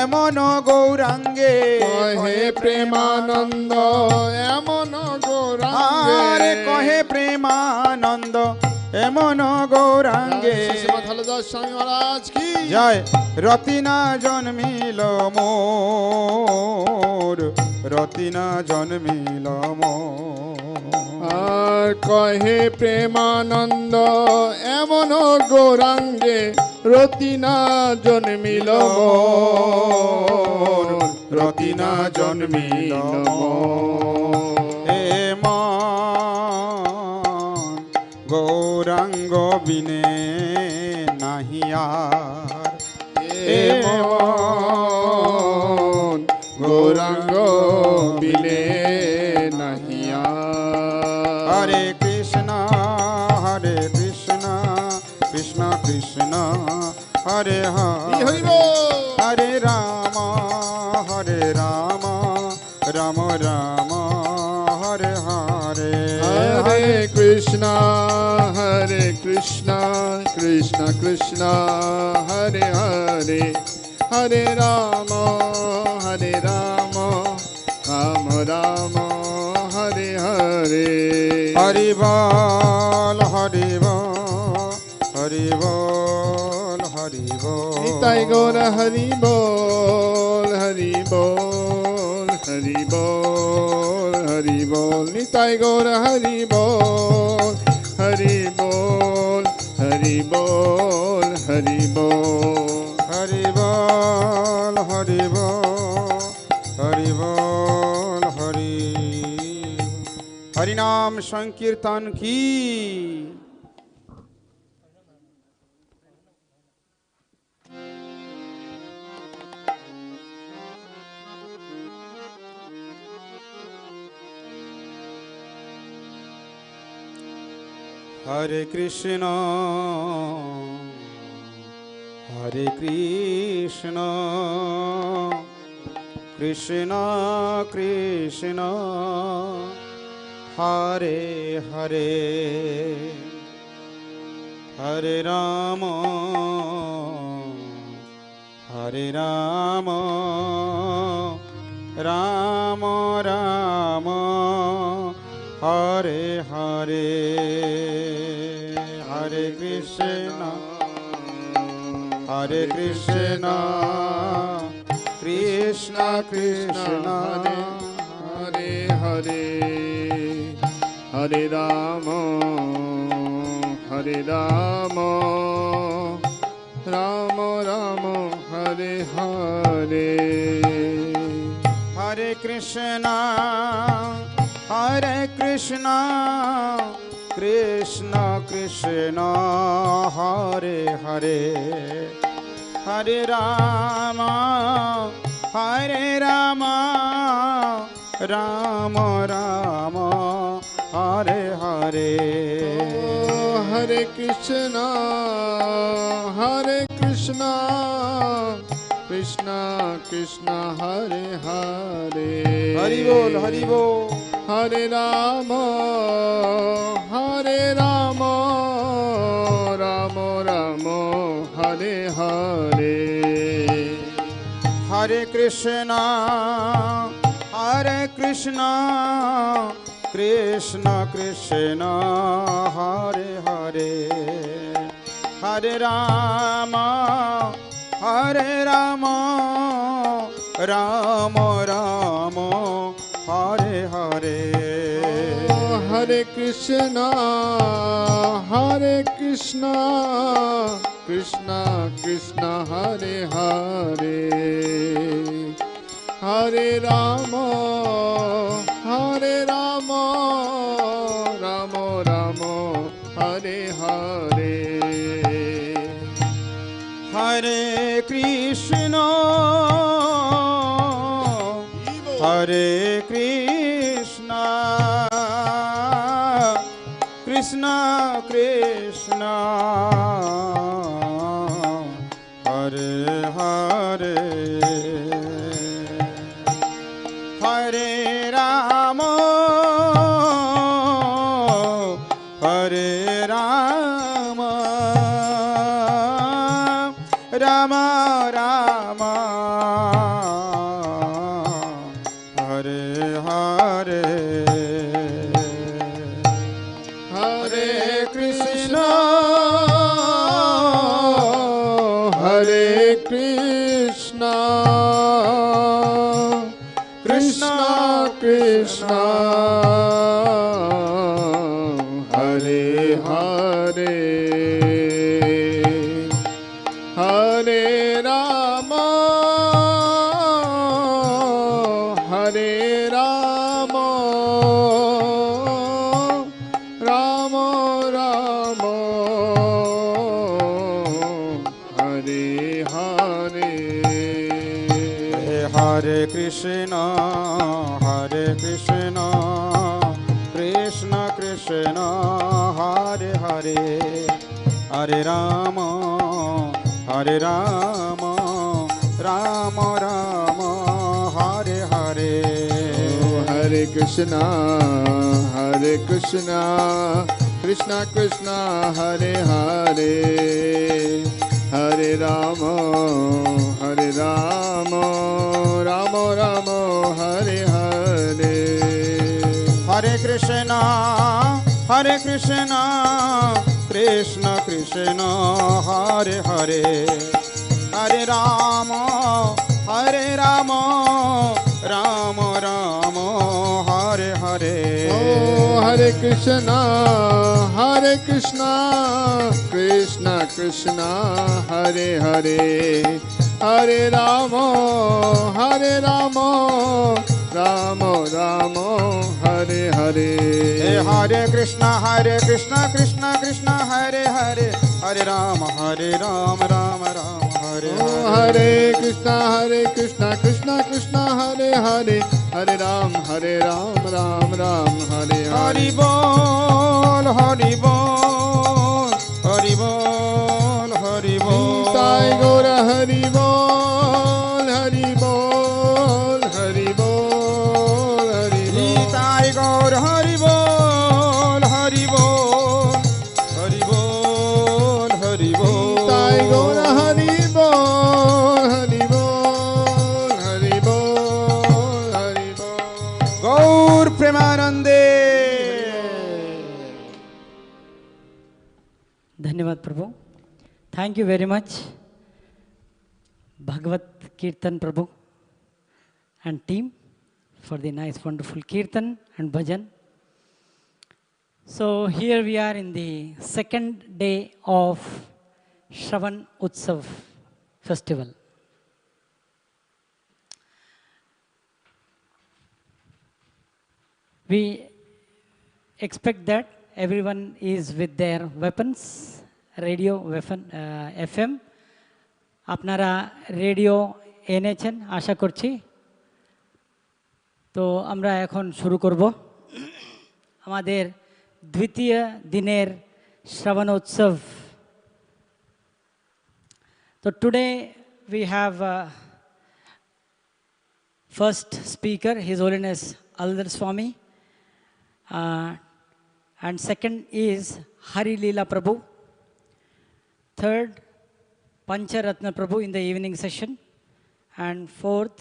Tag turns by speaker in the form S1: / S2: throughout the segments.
S1: এমন গৌরাঙ্গে
S2: কহে প্রেমানন্দ এমন গৌরাঙ্গে
S1: কহে প্রেমানন্দ এমন গৌরাঙ্গে।
S2: শ্রীমৎ হালদার স্বামী মহারাজ কি
S1: জয়। রতিনা জন্মিল মোর, রতিনা জন্মিল
S2: আর কহে প্রেমানন্দ এমন গৌরাঙ্গে রতিনা জন্মিল মোর,
S1: রতিনা জন্মিল গৌরাঙ্গ বিনে নাহিয়ার,
S2: গৌরাঙ্গ বিনে নাহিয়ার।
S1: হরে কৃষ্ণ হরে কৃষ্ণ কৃষ্ণ কৃষ্ণ হরে হরে, হরে রাম হরে রাম রাম রাম হরে হরে।
S2: হরে কৃষ্ণ কৃষ্ণ কৃষ্ণ হরে হরে, হরে রাম রাম রাম হরে হরে।
S1: হরি বল হরি বল হরি বল হরি বল।
S2: নিতাই গৌর হরি বল হরি বল হরি বল হরি বল। নিতাই গৌর হরি বল হরি বল হরি বল হরি বল।
S1: হরি বল হরি বল হরি বল হরি। হরি নাম সংকীর্তন কি। হরে কৃষ্ণ হরে কৃষ্ণ কৃষ্ণ কৃষ্ণ হরে হরে, হরে রাম হরে রাম রাম রাম হরে হরে। হরে কৃষ্ণ হরে কৃষ্ণ কৃষ্ণ কৃষ্ণ
S2: হরে হরে, হরে রাম রাম রাম হরে হরে।
S1: হরে কৃষ্ণ কৃষ্ণ কৃষ্ণ হরে হরে, হরে রাম রাম রাম হরে হরে।
S2: হরে কৃষ্ণ কৃষ্ণ কৃষ্ণ হরে হরে।
S1: হরি বল হরি বল।
S2: হরে রাম রাম রাম হরে হরে।
S1: হরে কৃষ্ণ কৃষ্ণ কৃষ্ণ হরে হরে, হরে রাম রাম রাম হরে হরে।
S2: হরে কৃষ্ণ কৃষ্ণ কৃষ্ণ হরে হরে, হরে রাম রাম রাম হরে হরে।
S1: হরে কৃষ্ণ কৃষ্ণ কৃষ্ণ হরে হরে, হরে Ram Ram Ram Hare Hare
S2: Hare Krishna, Hare Krishna, Krishna Krishna, Hare Hare, Hare Rama, Hare Rama, Rama Rama, Hare Hare.
S1: Hare Krishna, Hare Krishna, Krishna Krishna, Hare Hare, Hare Rama, Hare Rama, Rama Rama, Hare Hare.
S2: Hare Krishna, Hare Krishna, Krishna Krishna, Hare Hare, Hare Rama, Hare Rama, Rama Rama, Hare Hare.
S1: Hare Krishna, Hare Krishna, Krishna Krishna, Hare Hare, Hare Rama, Hare Rama, Rama Rama, Hare Hare.
S2: Oh, Hare Krishna, Hare Krishna, Krishna Krishna, Hare Hare, Hare Rama, Hare Rama, Rama Rama, Hare Hare.
S1: Hare Krishna, Krishna Krishna, Hare Hare, Hare Rama, Rama Rama, Hare
S2: Oh, Hare Krishna, Krishna Krishna, Hare Hare, Hare Ram, Ram Ram, Hare Hare.
S1: Hari Bol, Hari Bol, Hari Bol, Hari Bol.
S2: Nitai Gaura, Hari Bol, Hari Bol, Hari Bol, Hari Bol.
S1: Nitai Gaur, Hari Bol, Hari Bol, Hari Bol, Hari Bol.
S2: Nitai Gaura, Hari Bol, Hari Bol, Hari Bol, Hari Bol.
S1: Gaur Premanande.
S3: धन्यवाद प्रभु. Thank you very much, Bhagavad Kirtan Prabhu and team, for the nice, wonderful Kirtan and Bhajan. So here we are in the second day of Sravana Utsav festival. We expect that everyone is with their weapons, radio, weapon, FM. আপনারা radio এনেছেন আশা করছি। তো আমরা এখন শুরু করব আমাদের দ্বিতীয় দিনের শ্রবণ উৎসব। তো today we have first speaker, His Holiness Haladhar Swami, and second is Harilila Prabhu, third Pancharatna Prabhu in the evening session, and fourth,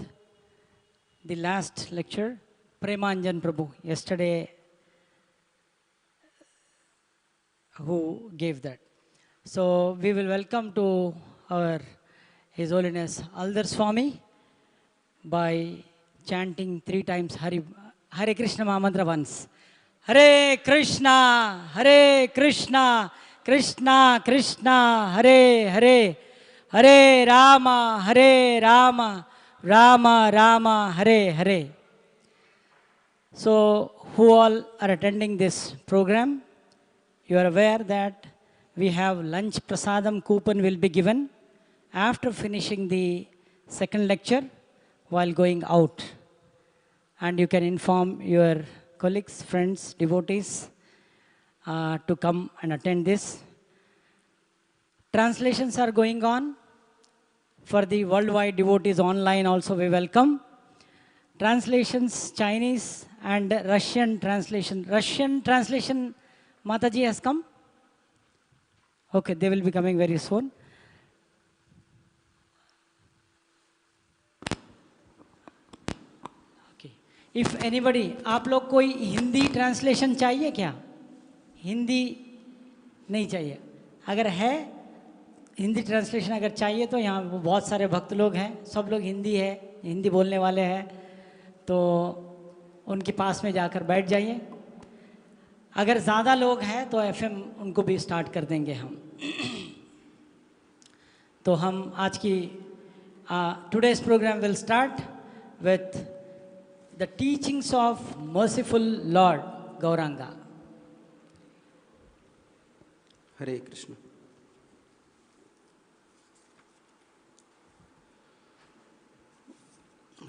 S3: the last lecture, Premanjan Prabhu, yesterday who gave that. So we will welcome to our His Holiness Haladhar Swami by chanting 3 times Hare Krishna Mahamantra once. Hare Krishna, Krishna Krishna, Hare Hare, Hare Rama, Rama Rama, Hare Hare. So who all are attending this program, you are aware that we have lunch prasadam coupon will be given after finishing the second lecture while going out. And you can inform your colleagues, friends, devotees to come and attend this. Translations are going on. For the worldwide devotees online also we welcome. Translations, Chinese and Russian translation. Russian translation, Mataji has come? Okay, they will be coming very soon. If anybody, आप लोग कोई Hindi translation चाहिए क्या? हिंदी नहीं चाहिए? अगर है Hindi translation अगर चाहिए तो यहाँ बहुत सारे भक्त लोग हैं, सब लोग हिंदी बोलने वाले हैं, तो उनके पास में जाकर बैठ जाइए। अगर ज़्यादा लोग हैं तो एफएम उनको भी स्टार्ट कर देंगे हम। तो हम आज की today's program will start with the teachings of Merciful Lord Gauranga.
S1: हरे कृष्ण।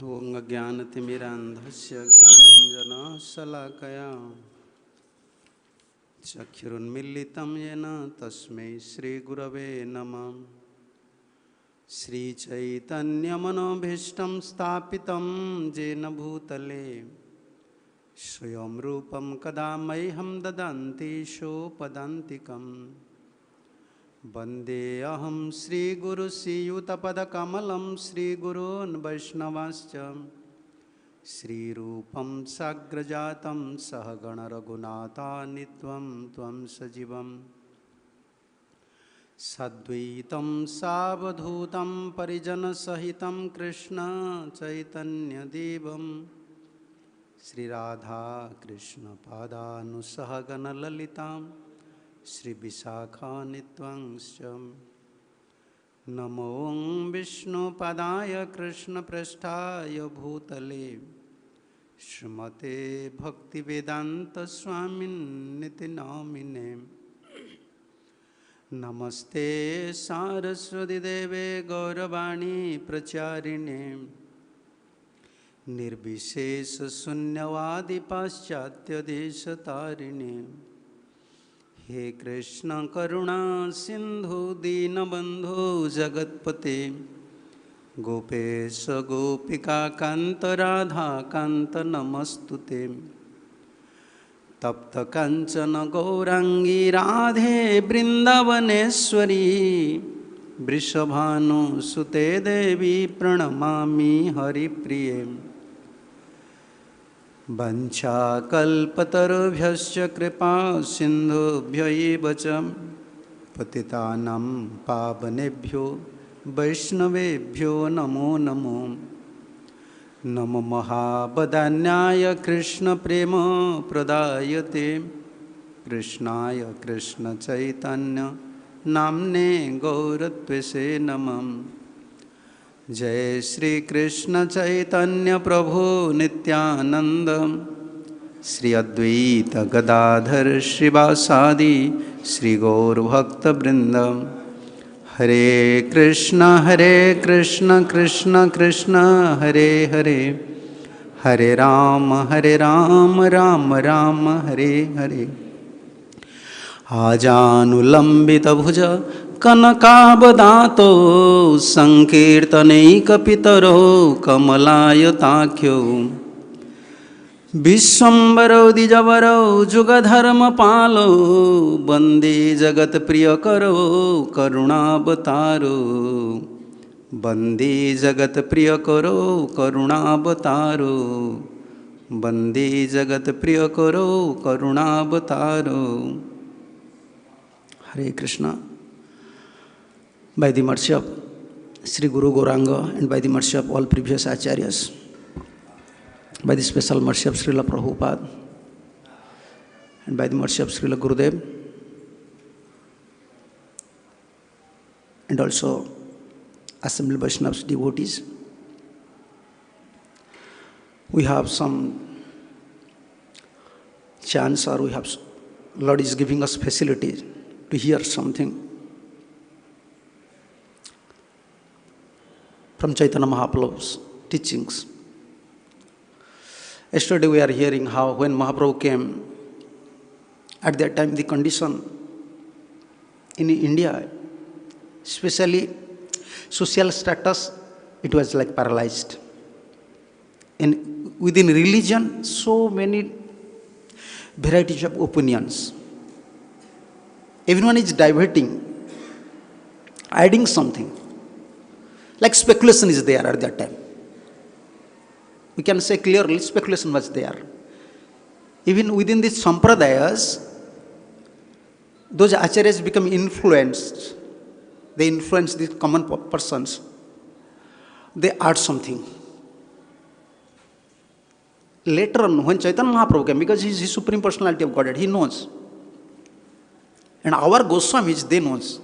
S1: ओम अज्ञानतिमिरान्धस्य ज्ञानाञ्जनशलाकया चक्षुरुन्मीलितं येन तस्मै श्रीगुरवे नमः। श्रीचैतन्यमनोभीष्टं स्थापितं येन भूतले स्वयं रूपं कदा मह्यं ददन्ति सोपदान्तिकं। वन्देऽहं श्रीगुरुश्रीयुतपदकमलं श्रीगुरून् वैष्णवांश्च श्रीरूपं साग्रजातं सहगणरघुनाथान्वितं त्वं सजीवम् सद्वैतं सावधूतं परिजनसहितं कृष्ण चैतन्यदेवं श्रीराधा कृष्णपादानुसहगणललितां श्रीविशाखान्वितांश्च। नमो विष्णुपदाय कृष्णप्रेष्ठाय भूतले श्रीमते भक्तिवेदान्तस्वामिन्निति नामिने। नमस्ते सारस्वती देवे गौरवाणी प्रचारिणे निर्विशेष शून्यवादी पाश्चात्य देशतारिणे। हे कृष्ण करुणा सिंधु दीनबंधु जगत्पते गोपेश गोपिका कांत राधा कांत नमस्तुते। तप्त कांचन गौरांगी राधे वृंदावनेश्वरी वृषभानुसुते देवी प्रणमामि हरिप्रिये। वंशाकल्पतरुभ्यश्च कृपा सिन्धुभ्य एव च पतितानां पावनेभ्यो वैष्णवेभ्यो नमो नमो। नमो महावदान्याय कृष्ण प्रेम प्रदायते कृष्णाय कृष्ण चैतन्य नाम्ने गौरत्वेसे नमः। जय श्री कृष्ण चैतन्य प्रभु नित्यानंद श्री अद्वैत गदाधर श्रीवासादि श्री गौर भक्त वृंद। हरे कृष्ण कृष्ण कृष्ण हरे हरे हरे राम राम राम हरे हरे। आजानुलंबित भुज कनकावदातो संकीर्तनैकपितरो कमलायताख्यो विश्वम्बरो द्विजवरो जुगधर्मपालो वन्दे जगत्प्रियकरो करुणावतारो वन्दे जगत्प्रियकरो करुणावतारो वन्दे जगत्प्रियकरो करुणावतारो। हरे Krishna. By the mercy of Sri Guru Gouranga and by the mercy of all previous acharyas, by the special mercy of Srila Prabhupada and by the mercy of Srila Gurudev and also Assembly Vaishnavas devotees, we have some chance or Lord is giving us facility to hear something from Chaitanya Mahaprabhu's teachings. Yesterday we are hearing how when Mahaprabhu came, at that time the condition in India, especially social status, it was like paralyzed. And within religion, so many varieties of opinions. Everyone is diverting, adding something. Like speculation is there at that time. we can say clearly, speculation was there. Even within these sampradayas, those acharyas become influenced. They influence these common persons. They add something. Later on, when Chaitanya Mahaprabhu came, because he is the Supreme Personality of Godhead, he knows. And our Goswamis, they knows.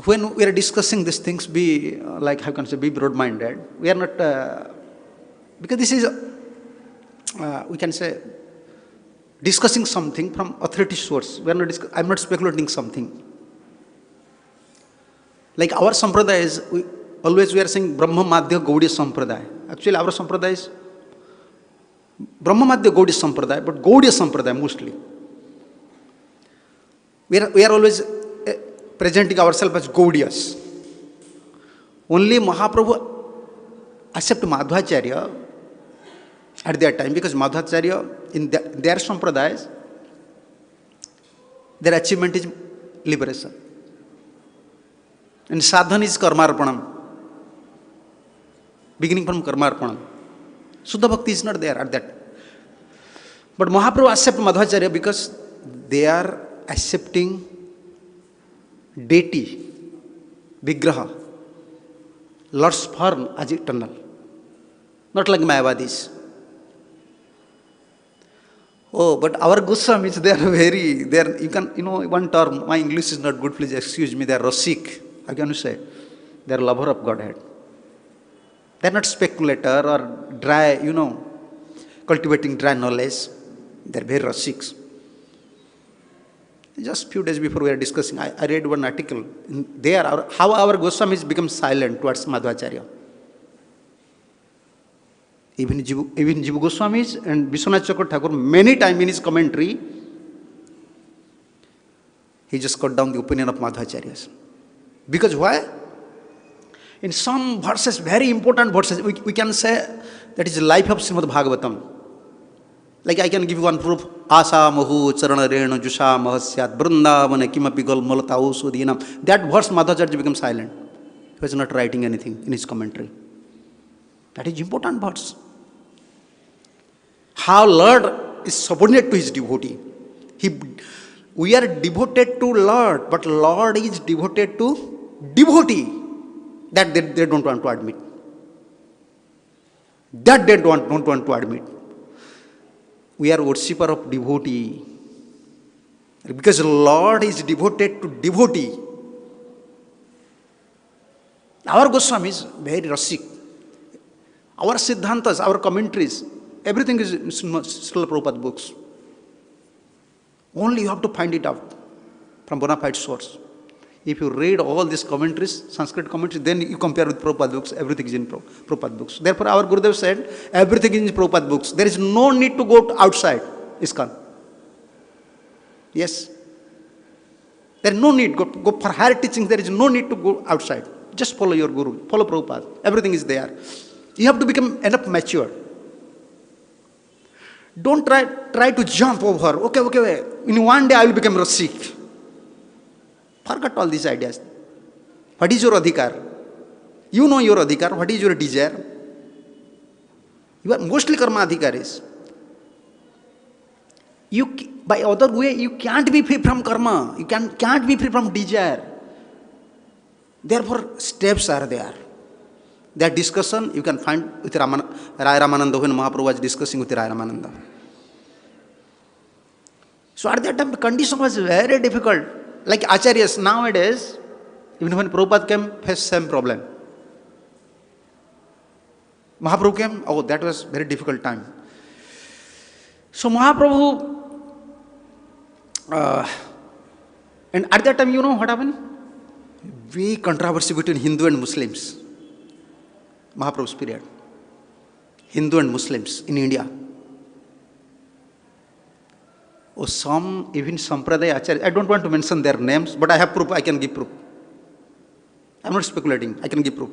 S1: When we are discussing these things, be be broad-minded. We are not, because this is, we can say, discussing something from authority source. We are not. I am not speculating something. Like our sampradaya is, always we are saying Brahma Madhya Gaudiya Sampradaya. Actually, our sampradaya is Brahma Madhya Gaudiya Sampradaya, but Gaudiya Sampradaya mostly. We are always presenting ourselves as Gaudiyas. Only Mahaprabhu accept Madhvacharya at that time, because Madhvacharya, in their sampradayas, their achievement is liberation. And sadhana is karmarpanam, beginning from karmarpanam. Suddha Bhakti is not there at that. But Mahaprabhu accept Madhvacharya because they are accepting deity, Vigraha, Lord's form as eternal. Not like Mayavadis. Oh, but our Goswamis, they are you can, one term, my English is not good, please excuse me, they are Rasik. How can you say? They are lover of Godhead. They are not speculator or dry, cultivating dry knowledge. They are very Rasiks. Just few days before we are discussing, I read one article. There, how our Goswamis become silent towards Madhvacharya. Even Jiva Goswamis and Vishwanath Chakravarti Thakur, many times in his commentary, he just cut down the opinion of Madhvacharyas. Because why? In some verses, very important verses, we can say that is the life of Srimad Bhagavatam. Like I can give you one proof. Asa mahu charana renu jusha mahasyat Vrindavan kimapi gal malatau sudhinam. That verse Madhvacharya becomes silent. He was not writing anything in his commentary. That is important verse. How Lord is subordinate to his devotee. We are devoted to Lord, but Lord is devoted to devotee. That they don't want to admit. That they don't want to admit. We are worshipper of devotee. Because Lord is devoted to devotee. Our Goswami is very Rasik. Our Siddhantas, our commentaries, everything is in Srila Prabhupada books. Only you have to find it out from bona fide source. If you read all these commentaries, Sanskrit commentaries, then you compare with Prabhupada books, everything is in Prabhupada books. Therefore, our Gurudev said, everything is in Prabhupada books. There is no need to go outside ISKCON. Yes. There is no need. Go for higher teachings, there is no need to go outside. Just follow your Guru, follow Prabhupada. Everything is there. You have to become enough mature. Don't try to jump over. Okay. In one day I will become Rasik. Forget all these ideas. What is your adhikar? You know your adhikar. What is your desire? You are mostly karma adhikaris. By other way, you can't be free from karma. You can't be free from desire. Therefore, steps are there. That discussion you can find with Rai Ramananda when Mahaprabhu was discussing with Rai Ramananda. So at that time, the condition was very difficult. Like Acharyas nowadays, even when Prabhupada came, faced same problem. Mahaprabhu came, that was very difficult time. So Mahaprabhu, and at that time, you know what happened? Big controversy between Hindu and Muslims. Mahaprabhu's period. Hindu and Muslims in India. Some even Sampradaya Acharyas, I don't want to mention their names, but I have proof, I can give proof. I'm not speculating, I can give proof.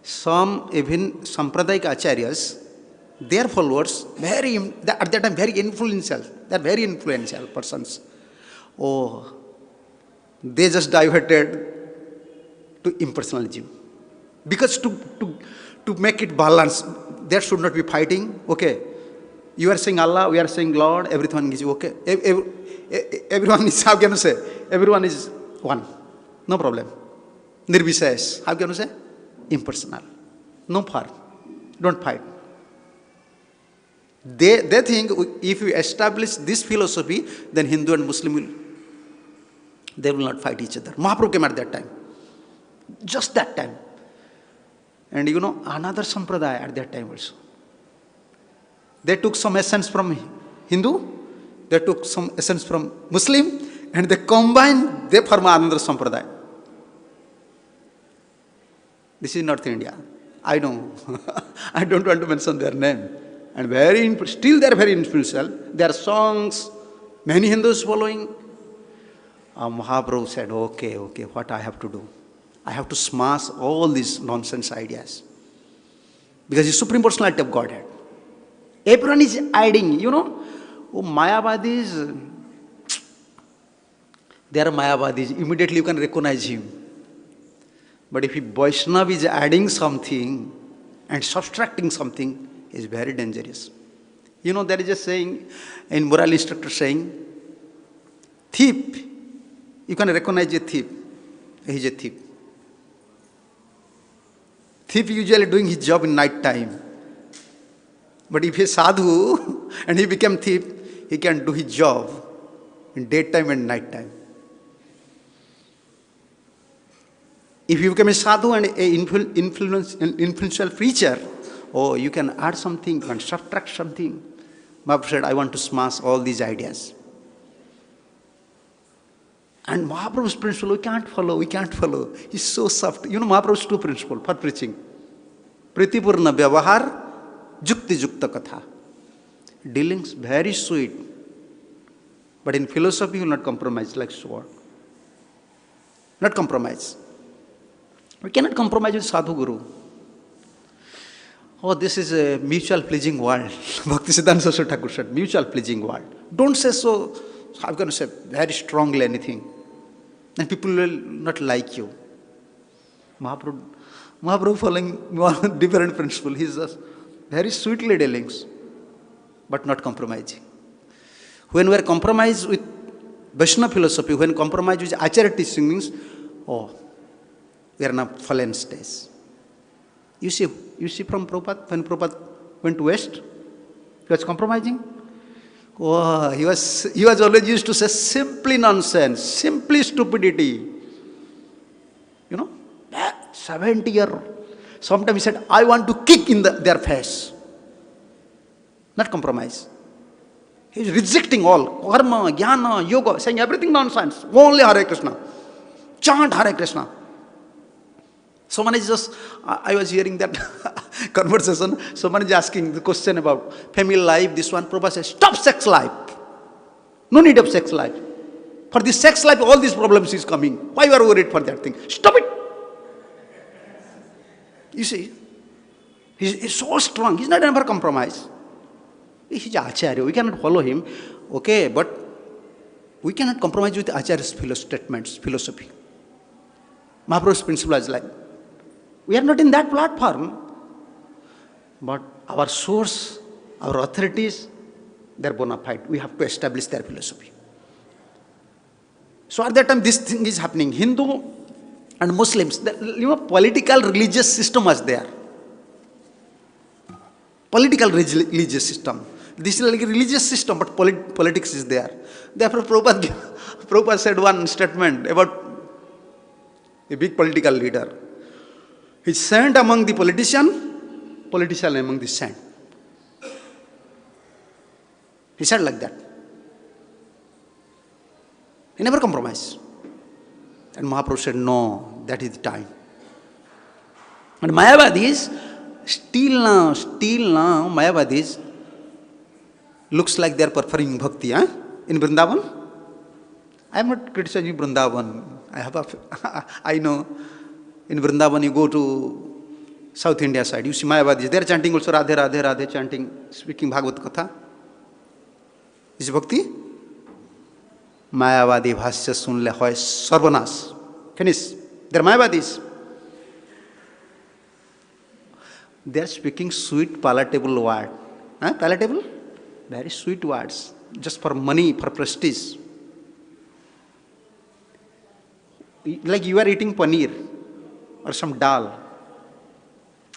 S1: Some even Sampradaya Acharyas, their followers, at that time very influential, they're very influential persons. They just diverted to impersonalism. Because to make it balance, there should not be fighting. Okay, you are saying Allah, we are saying Lord, everyone is okay. Everyone is, how can you say? Everyone is one. No problem. Nirvishesh, how can you say? Impersonal. No fight. Don't fight. They think if you establish this philosophy, then Hindu and Muslim they will not fight each other. Mahaprabhu came at that time. Just that time. And another sampradaya at that time also. They took some essence from Hindu, they took some essence from Muslim, and they combined, they form another sampradaya. This is North India. I know. I don't want to mention their name. And still they are very influential. Their songs, many Hindus following. Mahaprabhu said, okay, what I have to do? I have to smash all these nonsense ideas. Because the Supreme Personality of Godhead. Everyone is adding, Mayavadis, they are Mayavadis. Immediately you can recognize him. But if Vaishnava is adding something and subtracting something, is very dangerous. There is a saying, in moral instructor saying, thief, you can recognize a thief. He is a thief. Thief usually doing his job in night time. But if he is sadhu and he became thief, he can do his job in daytime and night time. If you become a sadhu and an influential preacher, you can add something and subtract something. Mahaprabhu said, I want to smash all these ideas. And Mahaprabhu's principle, we can't follow. He's so soft. Mahaprabhu's two principles for preaching. Pritipurna vyavahar, jukti jukta katha. Dealings very sweet. But in philosophy, you will not compromise like sword. Not compromise. We cannot compromise with Sadhu Guru. This is a mutual pleasing world. Bhaktisiddhanta Saraswati Thakur said, mutual pleasing world. Don't say so, I'm going to say very strongly anything. And people will not like you. Mahaprabhu following different principle. He is just very sweetly dealings, but not compromising. When we are compromised with Vaishnava philosophy, when compromised with Acharya teaching means, we are in a fallen stage. You see from Prabhupada, when Prabhupada went to West, he was compromising. He was always used to say simply nonsense, simply stupidity. 70 years. Sometimes he said, I want to kick in their face. Not compromise. He is rejecting all. Karma, jnana, yoga, saying everything nonsense. Only Hare Krishna. Chant Hare Krishna. Someone is just, I was hearing that conversation, someone is asking the question about family life, this one, Prabhupada says, stop sex life. No need of sex life. For this sex life, all these problems is coming. Why you are worried for that thing? Stop it. You see, he's so strong, he's not ever compromised. He's Acharya, we cannot follow him, okay, but we cannot compromise with Acharya's statements, philosophy. Mahaprabhu's principle is like, we are not in that platform, but our source, our authorities, they're bona fide. We have to establish their philosophy. So at that time, this thing is happening. Hindu and Muslims, political religious system was there. Political religious system. This is like a religious system, but politics is there. Therefore, Prabhupada said one statement about a big political leader. He saint among the politician among the saint. He said like that. He never compromised. And Mahaprabhu said, no, that is the time. And Mayavadis, still now, Mayavadis looks like they are performing Bhaktiya in Vrindavan. I am not criticizing Vrindavan. I know in Vrindavan you go to South India side, you see Mayavadis, they are chanting also Radhe, Radhe, Radhe, chanting, speaking Bhagavad Katha. Is it Bhakti? Mayavadi bhasya sunle hoy sarvanas. Finish. They are Mayavadis. They are speaking sweet, palatable word. Huh? Palatable? Very sweet words. Just for money, for prestige. Like you are eating paneer or some dal.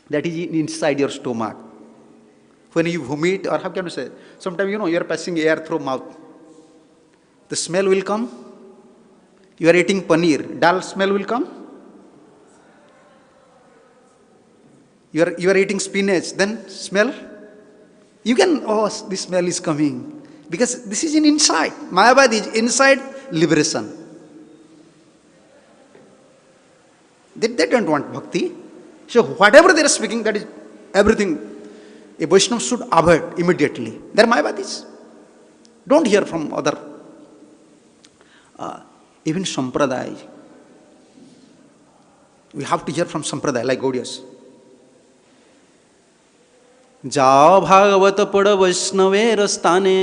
S1: That is inside your stomach. When you vomit, or how can you say? Sometimes you are passing air through mouth. The smell will come. You are eating paneer. Dal smell will come. You are eating spinach. Then smell. You can, this smell is coming. Because this is in inside. Mayavad is inside liberation. They don't want bhakti. So whatever they are speaking, that is everything a Vaishnava should avoid immediately. They are Mayavadis. Don't hear from other, even Sampradaya. We have to hear from Sampradaya, like Gaudiyas. जाओ भागवत पढ़ वैष्णवेर स्थाने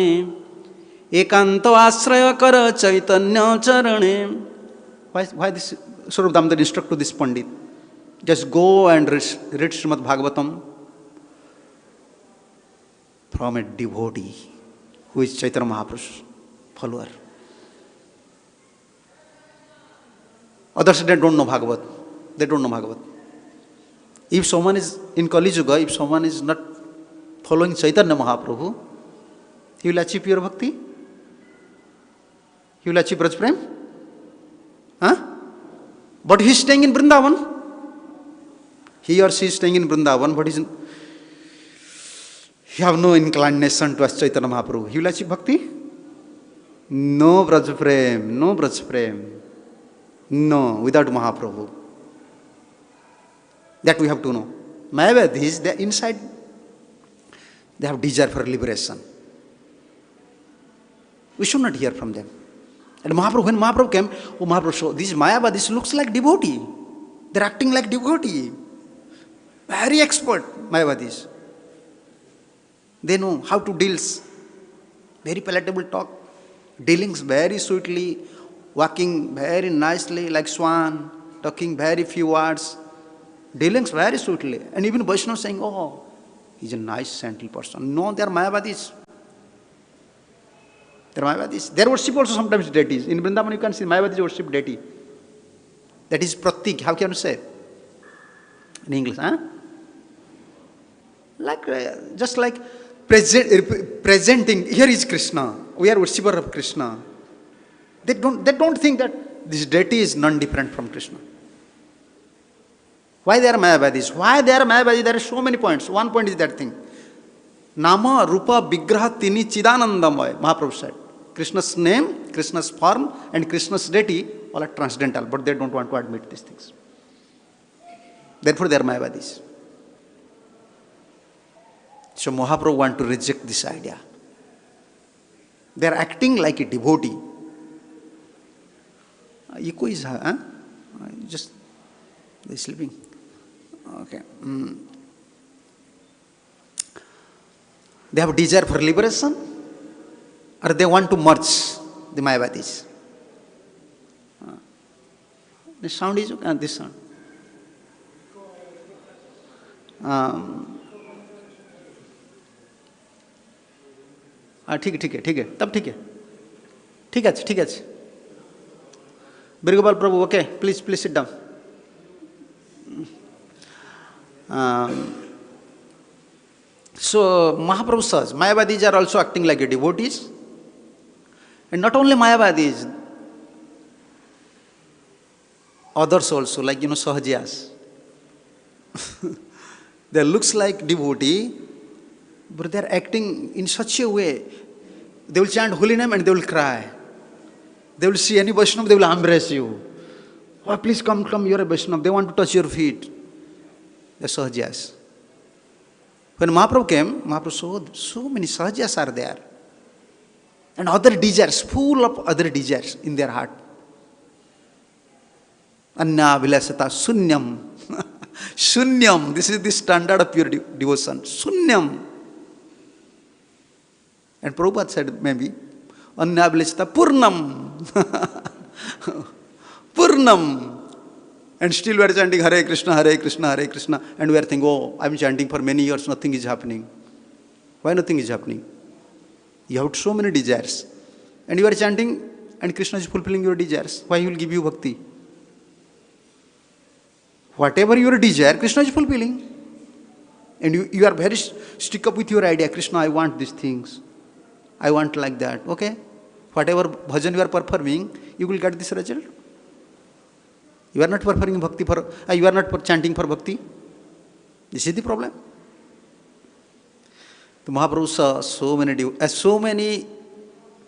S1: एकांत आश्रय कर चैतन्य चरणे. Why this Swarup Damodar instruct to this Pandit? Just go and read Srimad Bhagavatam from a devotee who is Chaitanya Mahaprabhu's follower. Others, they don't know Bhagavat. They don't know Bhagavat. If someone is in Kali Yuga, if someone is not following Chaitanya Mahaprabhu, he will achieve pure bhakti? He will achieve Braj Prem? Huh? But he is staying in Vrindavan. He or she is staying in Vrindavan, but he have no inclination to ask Chaitanya Mahaprabhu. He will achieve bhakti? No Braj Prem, no Braj Prem. No, without Mahaprabhu. That we have to know. Mayavadis, they are inside, they have desire for liberation. We should not hear from them. And Mahaprabhu, when Mahaprabhu came, Mahaprabhu showed, these Mayavadis looks like devotee. They are acting like devotee. Very expert Mayavadis. They know how to deal. Very palatable talk. Dealings very sweetly. Walking very nicely like swan. Talking very few words. Dealings very sweetly. And even Vaishnava saying, he's a nice, gentle person. No, they are Mayavadis. They are Mayavadis. They worship also sometimes deities. In Vrindavan you can see Mayavadis worship deity. That is pratik. How can you say? In English, huh? Like, just like presenting, here is Krishna. We are worshipper of Krishna. They don't think that this deity is non-different from Krishna. Why they are Mayavadis? Why they are Mayavadis? There are so many points. One point is that thing. Nama, Rupa, Vigraha, Tini, Chidanandamaya. Mahaprabhu said. Krishna's name, Krishna's form, and Krishna's deity all are transcendental, but they don't want to admit these things. Therefore, they are Mayavadis. So Mahaprabhu want to reject this idea. They are acting like a devotee. Echo is, just they are sleeping. Okay. They have desire for liberation, or they want to merge the Mayavadis. The sound is okay. This sound. ठीक है तब ठीक है Birgopal Prabhu, okay, please sit down. So Mahaprabhu says Mayavadis are also acting like a devotees, and not only Mayavadis, others also, like Sahajyas. They looks like devotee, but they are acting in such a way. They will chant holy name and they will cry. They will see any Vaishnava, they will embrace you. Oh, please come, you are a Vaishnava. They want to touch your feet. They are Sahajyas. When Mahaprabhu came, Mahaprabhu saw so many Sahajyas are there. And other desires, full of other desires in their heart. Anna vilasata sunyam. Sunyam, this is the standard of pure devotion. Sunyam. And Prabhupada said maybe, Anna vilasata purnam. Purnam. And still we are chanting Hare Krishna, Hare Krishna, Hare Krishna. And we are thinking, oh, I am chanting for many years, nothing is happening. Why nothing is happening? You have so many desires. And you are chanting and Krishna is fulfilling your desires. Why he will give you bhakti? Whatever your desire, Krishna is fulfilling. And you are very stick up with your idea. Krishna, I want these things. I want like that. Okay? Whatever bhajan you are performing, you will get this result. You are not performing bhakti for, you are not chanting for bhakti. This is the problem. The Mahaprabhu saw so many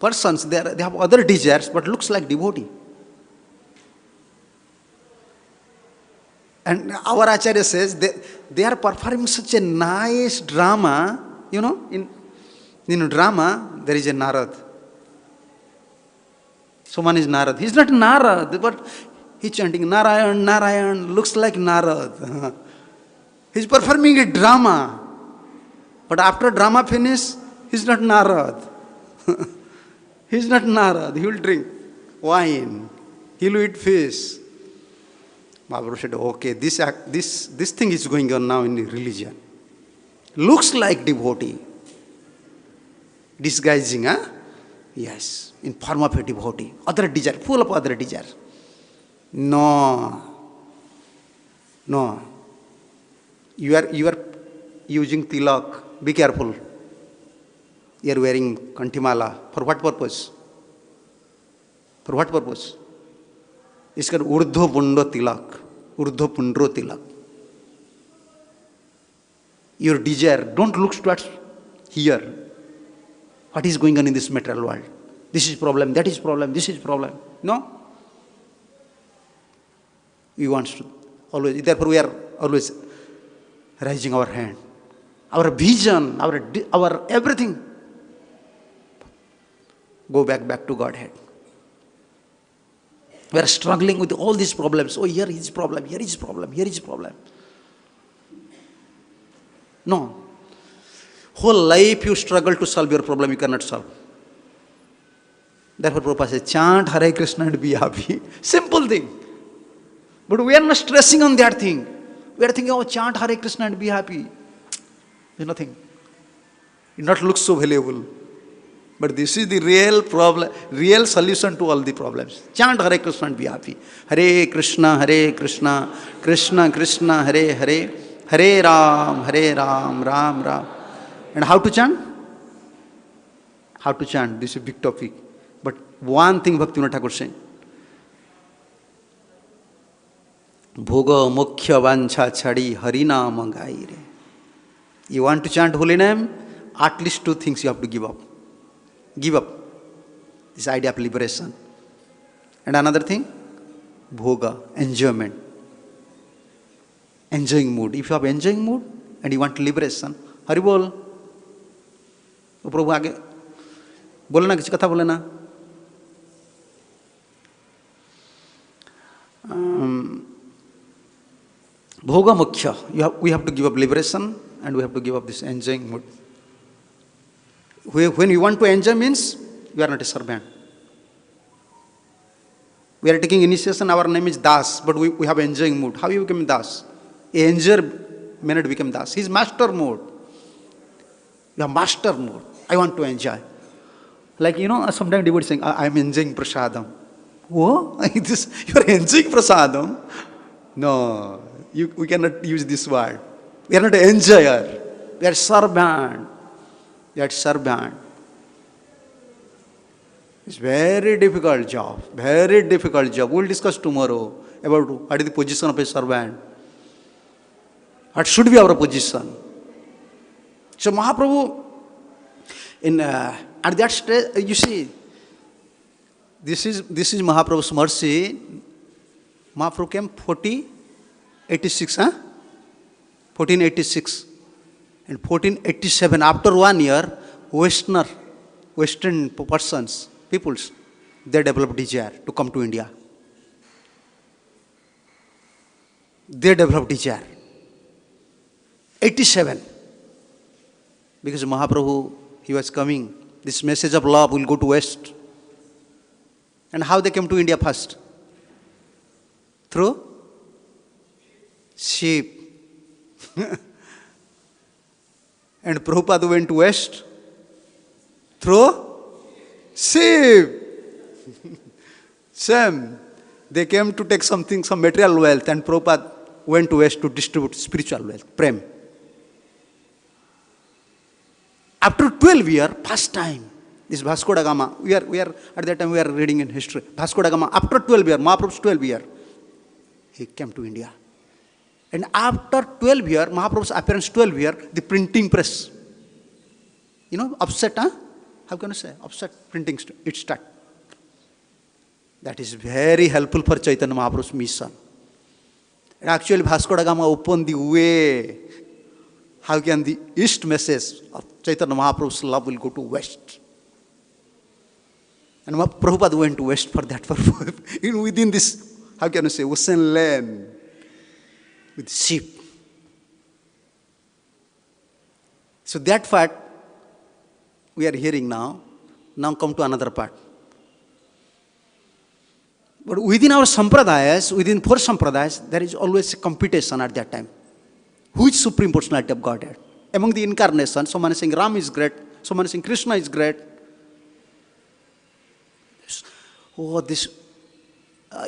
S1: persons, they have other desires, but looks like devotee. And our Acharya says they are performing such a nice drama, in drama, there is a Narad. Someone is Narad. He is not Narad, but he is chanting Narayan, Narayan, looks like Narad. He is performing a drama. But after drama finish, he is not Narad. He is not Narad. He will drink wine. He will eat fish. Mahaprabhu said, okay, this thing is going on now in the religion. Looks like devotee. Disguising, huh? Yes, in form of a devotee. Other desire, full of other desire. No. You are using tilak. Be careful. You are wearing kantimala. For what purpose? For what purpose? It's called urdhva pundo tilak. Urdhva pundro tilak. Your desire, don't look towards here. What is going on in this material world? This is problem, that is problem, this is problem. No? We want to always, therefore we are always raising our hand. Our vision, our everything. Go back to Godhead. We are struggling with all these problems. Oh, here is problem, here is problem, here is problem. No. Whole life you struggle to solve your problem, you cannot solve. Therefore Prabhupada says, chant Hare Krishna and be happy. Simple thing. But we are not stressing on that thing. We are thinking, oh, chant Hare Krishna and be happy. There's nothing. It not looks so valuable. But this is the real problem, real solution to all the problems. Chant Hare Krishna and be happy. Hare Krishna, Krishna Krishna, Hare Hare, Hare Ram, Ram Ram. And how to chant? How to chant? This is a big topic. But one thing Bhaktivinoda Thakur saying. Bhoga mukhya vancha chadi harinama gaire. You want to chant holy name? At least two things you have to give up. Give up this idea of liberation. And another thing, bhoga, enjoyment. Enjoying mood. If you have enjoying mood and you want liberation, Hari bol. तो प्रभु आगे बोले ना, किसी कथा बोले ना. Bhoga mukhya. We have to give up liberation and we have to give up this enjoying mood. When you want to enjoy means you are not a servant. We are taking initiation, our name is Das, but we have enjoying mood. How you become Das? A enjoyer may not become Das. He is master mode. You have master mode. I want to enjoy. Like, sometimes devotees saying, I am enjoying prasadam. What? You are enjoying prasadam? No, we cannot use this word. We are not an enjoyer. We are servant. We are servant. It's very difficult job. Very difficult job. We will discuss tomorrow about what is the position of a servant. What should be our position? So Mahaprabhu, at that stage, you see, this is Mahaprabhu's mercy. Mahaprabhu came 1486, 1486. And 1487, after 1 year, Western persons, peoples, they developed desire to come to India. They developed desire. 87. Because Mahaprabhu, he was coming. This message of love will go to West. And how they came to India first? Through sheep. And Prabhupada went west through sheep. Same. They came to take something, some material wealth, and Prabhupada went west to distribute spiritual wealth, prem. After 12 years, first time, this Vasco da Gama, we are at that time we are reading in history. Vasco da Gama, after 12 years, Mahaprabhu's 12 years, he came to India. And after 12 years, Mahaprabhu's appearance 12 years, the printing press, upset, how can I say? Upset printing, it started. That is very helpful for Chaitanya Mahaprabhu's mission. And actually, Vasco da Gama opened the way. How can the east message of Chaitanya Mahaprabhu's love will go to west? And Prabhupada went to west for that purpose. Within this, how can I say, ocean land with sheep. So that part we are hearing now. Now come to another part. But within our sampradayas, within 4 sampradayas, there is always a competition at that time. Who is Supreme Personality of Godhead? Among the incarnations, someone is saying Ram is great, someone is saying Krishna is great.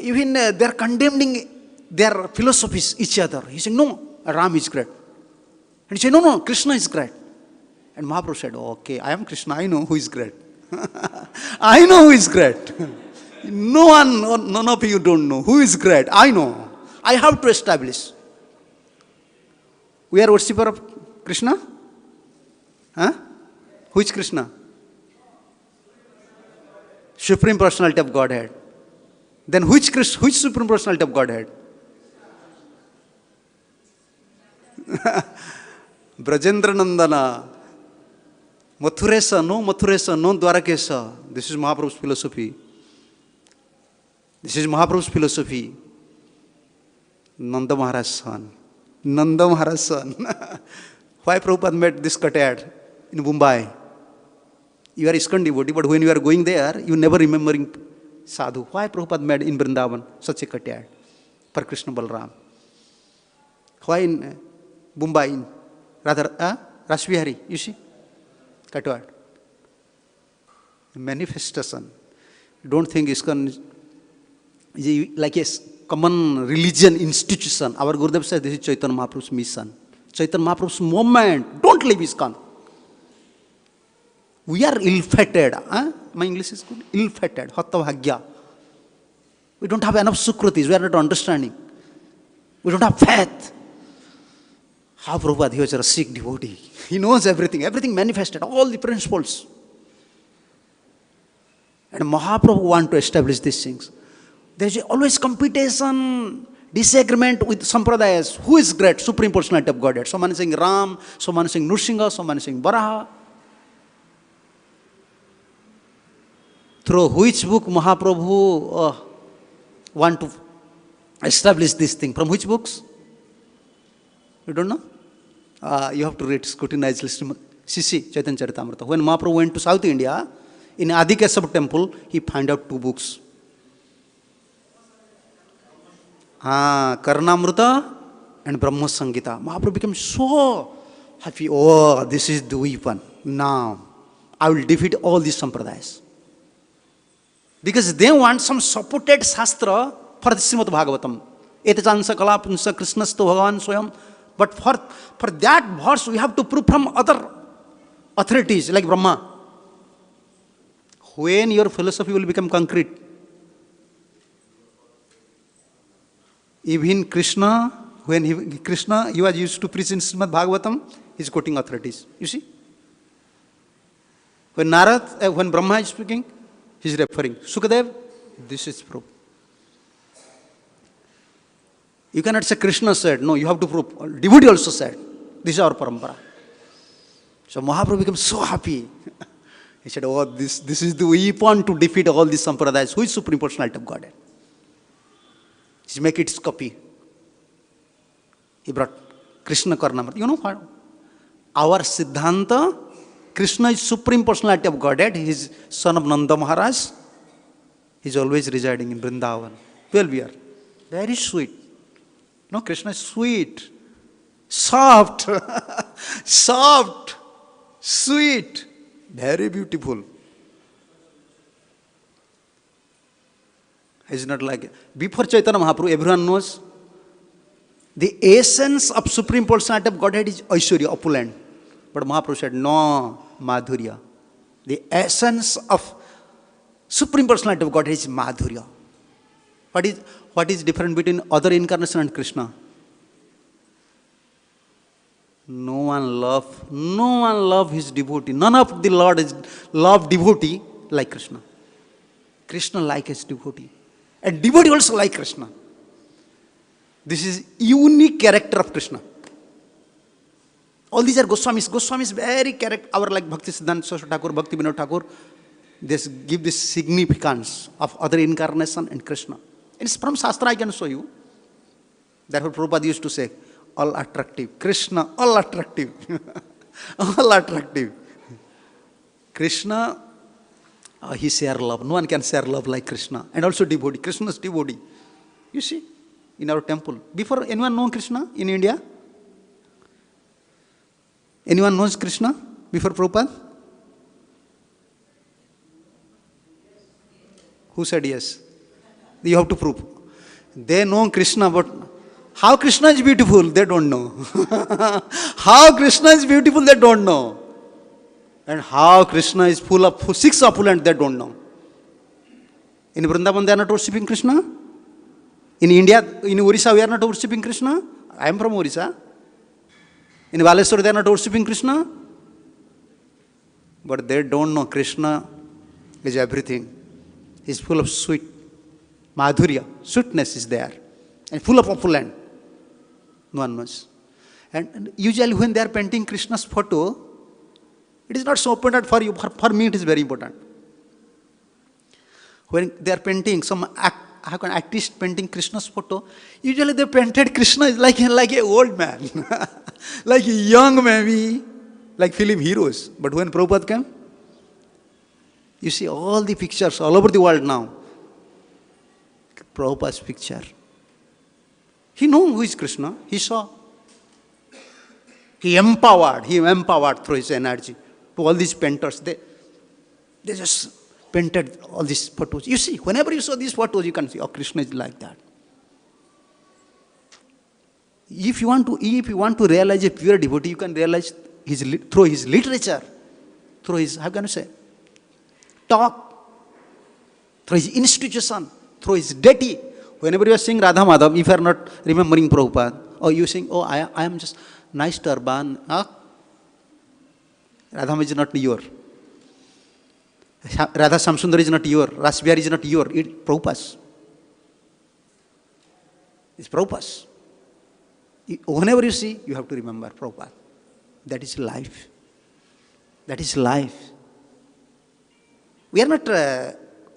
S1: Even they are condemning their philosophies, each other. He said, no, Ram is great. And he said, no, Krishna is great. And Mahaprabhu said, okay, I am Krishna, I know who is great. I know who is great. None of you don't know who is great. I know. I have to establish. We are worshipper of Krishna? Who is Krishna? Supreme Personality of Godhead. Then which Supreme Personality of Godhead? Brajendra Nandana. Mathuresa, no Dwarakesa. This is Mahaprabhu's philosophy. This is Mahaprabhu's philosophy. Nanda Maharaj's son. Nanda Maharaj's son. Why Prabhupada made this katayad in Mumbai? You are ISKCON devotee, but when you are going there, you never remembering sadhu. Why Prabhupada made in Vrindavan such a katayad for Krishna Balram? Why in Mumbai, rather Rasbihari, you see? Katayad. Manifestation. Don't think ISKCON is like a common religion institution. Our Gurudev says this is Chaitanya Mahaprabhu's mission. Chaitanya Mahaprabhu's moment. Don't leave ISKCON. We are ill-fated. My English is good. Ill-fated. Hatta bhagya. We don't have enough sukrutis. We are not understanding. We don't have faith. How Prabhupada, he was a Sikh devotee. He knows everything. Everything manifested. All the principles. And Mahaprabhu want to establish these things. There is always competition, disagreement with sampradayas. Who is great? Supreme Personality of Godhead. Someone is saying Ram, someone is saying Nrsimha, someone is saying Varaha. Through which book Mahaprabhu want to establish this thing? From which books? You don't know? You have to read, scrutinize, Sisi, Chaitanya Charitamrita. When Mahaprabhu went to South India, in Adikesava temple, he found out 2 books. Karnamrita and Brahma Sangita. Mahaprabhu became so happy. Oh, this is the weapon. Now, I will defeat all these sampradayas. Because they want some supported shastra for the Srimad Bhagavatam. Etachansa kalapunsa Krishnastu Bhagavan Swayam. But for that verse, we have to prove from other authorities like Brahma. When your philosophy will become concrete, even Krishna, when he was used to preach in Srimad Bhagavatam, he is quoting authorities. You see? When when Brahma is speaking, he is referring. Sukadev, this is proof. You cannot say Krishna said. No, you have to prove. Devotee also said. This is our parampara. So Mahaprabhu became so happy. He said, oh, this is the weapon to defeat all these sampradayas. Who is Supreme Personality of Godhead? He make its copy. He brought Krishna Karnamrita. You know what? Our Siddhanta, Krishna is Supreme Personality of Godhead. He is son of Nanda Maharaj. He is always residing in Vrindavan. 12 years. Very sweet. No, Krishna is sweet, soft, soft, sweet, very beautiful. It's not like, before Chaitanya Mahaprabhu, everyone knows the essence of Supreme Personality of Godhead is Aishwarya, opulent. But Mahaprabhu said, no, Madhurya. The essence of Supreme Personality of Godhead is Madhurya. What is different between other incarnation and Krishna? No one love his devotee. None of the Lord is love devotee like Krishna. Krishna like his devotee. And devotee also like Krishna. This is unique character of Krishna. All these are Goswamis. Goswamis very character. Our like Bhakti Siddhanta Saraswati Thakur, Bhakti Vinod Thakur, they give this significance of other incarnation and Krishna. And it's from Shastra I can show you. Therefore Prabhupada used to say, all attractive. Krishna, all attractive. All attractive. Krishna, he share love. No one can share love like Krishna. And also devotee. Krishna's devotee. You see, in our temple. Before, anyone know Krishna in India? Anyone knows Krishna before Prabhupada? Who said yes? You have to prove. They know Krishna, but how Krishna is beautiful, they don't know. How Krishna is beautiful, they don't know. And how Krishna is full of six opulent, they don't know. In Vrindavan, they are not worshipping Krishna. In India, in Orissa, we are not worshipping Krishna. I am from Orissa. In Baleswar, they are not worshipping Krishna. But they don't know Krishna is everything. He is full of sweet. Madhurya, sweetness is there. And full of opulent. No one knows. And usually when they are painting Krishna's photo, it is not so important for you. For me, it is very important. When they are painting, some artist painting Krishna's photo, usually they painted Krishna is like an old man. Like a young maybe, like film heroes. But when Prabhupada came, you see all the pictures all over the world now. Prabhupada's picture. He knew who is Krishna. He saw. He empowered through his energy to all these painters. They just painted all these photos. You see, whenever you saw these photos, you can see, oh, Krishna is like that. If you want to realize a pure devotee, you can realize through his literature, through his, how can you say, talk, through his institution, through his deity. Whenever you are saying Radha Madhav, if you are not remembering Prabhupada, or you saying, oh, I am just nice turban, Radha is not your. Radha Samsundar is not your. Rasbihar is not your. It's Prabhupada's. It's Prabhupada's. Whenever you see, you have to remember Prabhupada. That is life. That is life. We are not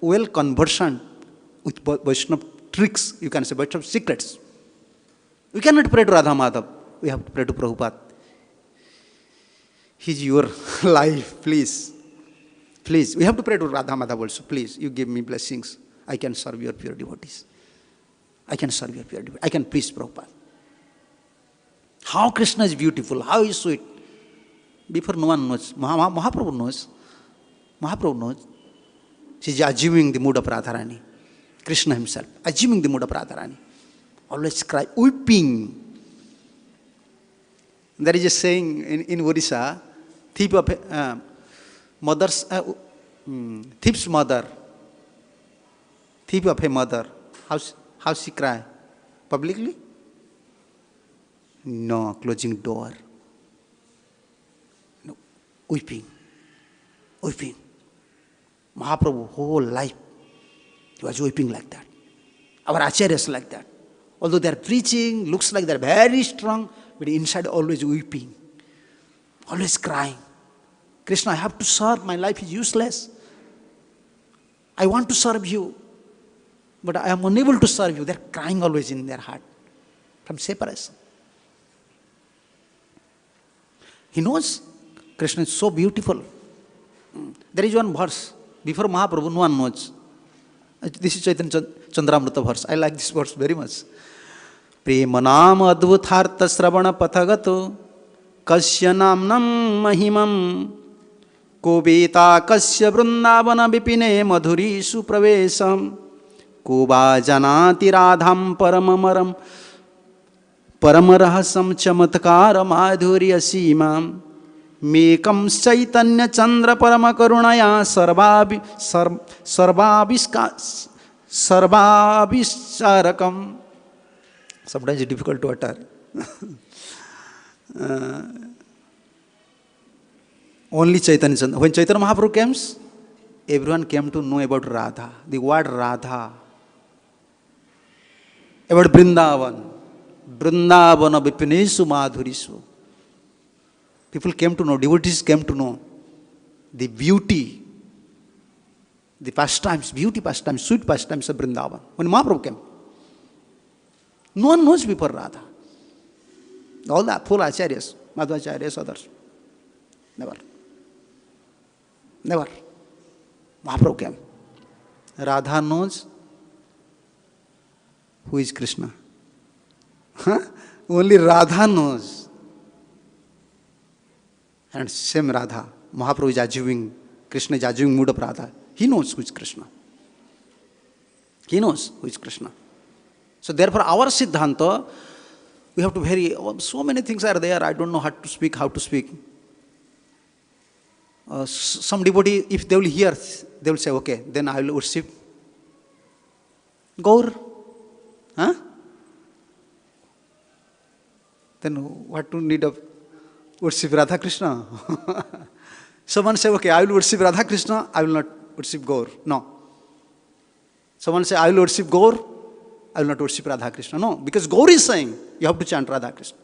S1: well conversant with Vaishnava tricks, you can say, Vaishnava secrets. We cannot pray to Radha Madhav. We have to pray to Prabhupada. He's your life, please. Please, we have to pray to Radha Madhav also. Please, you give me blessings. I can serve your pure devotees. I can serve your pure devotees. I can please Prabhupada. How Krishna is beautiful, how he is sweet. Before no one knows. Mahaprabhu knows. Mahaprabhu knows. He is assuming the mood of Radharani. Krishna himself, assuming the mood of Radharani. Always cry, weeping. There is a saying in Orissa, thief's mother, thief of a mother, how she cry? Publicly? No, closing door. No, weeping. Weeping. Mahaprabhu, whole life, he was weeping like that. Our acharyas like that. Although they are preaching, looks like they are very strong, but inside always weeping. Always crying. Krishna, I have to serve, my life is useless. I want to serve you, but I am unable to serve you. They are crying always in their heart from separation. He knows Krishna is so beautiful. There is one verse, before Mahaprabhu, no one knows. This is Chaitanya Chandramrita verse. I like this verse very much. प्रेम नाम अद्भुतार्थ श्रवण पथगतो कस्य नामनं महिमं को वेता कस्य वृंदावन विपिने मधुरीषु प्रवेशं को वा जानाति राधां परममरं परमरहस्यं चमत्कार माधुर्य सीमां मेकं चैतन्य चंद्र परम करुणया सर्वाविष्कारकम. Sometimes it's difficult to utter. Only Chaitanya Chandra. When Chaitanya Mahaprabhu came, everyone came to know about Radha. The word Radha. About Vrindavan. Vrindavana vipinesu madhurisu. People came to know, devotees came to know the beauty, the pastimes, beauty pastimes, sweet pastimes of Vrindavan. When Mahaprabhu came, no one knows before Radha. All the full acharyas, Madhvacharyas, others. Never. Never. Mahaprabhu came. Radha knows who is Krishna. Only Radha knows. And same Radha, Mahaprabhu is achieving, Krishna is achieving mood of Radha. He knows who is Krishna. He knows who is Krishna. So therefore our Siddhanta, we have to vary. So many things are there, I don't know how to speak. Some devotee, if they will hear, they will say, okay, then I will worship Gore. Huh? Then what to need of worship Radha Krishna? Someone say, okay, I will worship Radha Krishna, I will not worship Gore. No. Someone say, I will worship Gore, I will not worship Radha Krishna. No, because Gore is saying, you have to chant Radha Krishna.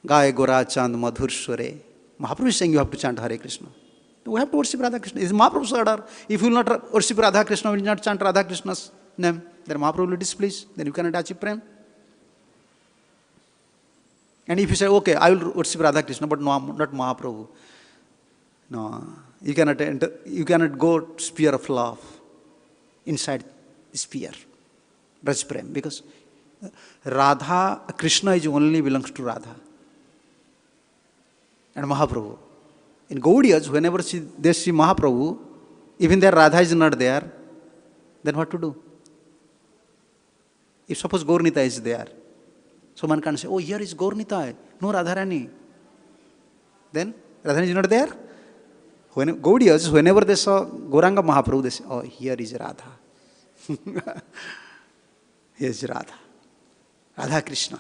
S1: Gaye Gora Chand Madhur Sware. Mahaprabhu is saying you have to chant Hare Krishna. We have to worship Radha Krishna. It's Mahaprabhu's order. If you will not worship Radha Krishna, will not chant Radha Krishna's name, then Mahaprabhu will be displeased. Then you cannot achieve prem. And if you say, okay, I will worship Radha Krishna, but no, not Mahaprabhu. No, you cannot enter, you cannot go to sphere of love inside the sphere, Braj Prem, because Radha, Krishna is only belongs to Radha and Mahaprabhu. In Gaudiyas, whenever they see Mahaprabhu, even their Radha is not there, then what to do? If suppose Gaurnita is there, so one can say, oh, here is Gaurnita, no Radharani. Then Radharani is not there. When Gaudiyas, whenever they saw Gouranga Mahaprabhu, they say, oh, here is Radha. Here is Radha. Radha Krishna,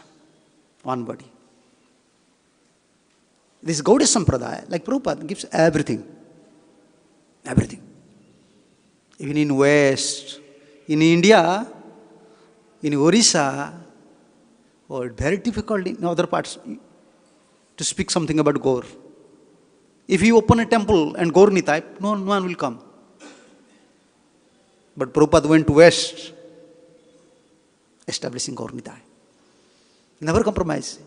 S1: one body. This Gaudiya Sampradaya, like Prabhupada, gives everything. Everything. Even in West, in India, in Orissa, oh, it's very difficult in other parts to speak something about Gore. If you open a temple and Gore Nitai, no one will come. But Prabhupada went to West, establishing Gore Nitai. Never compromise.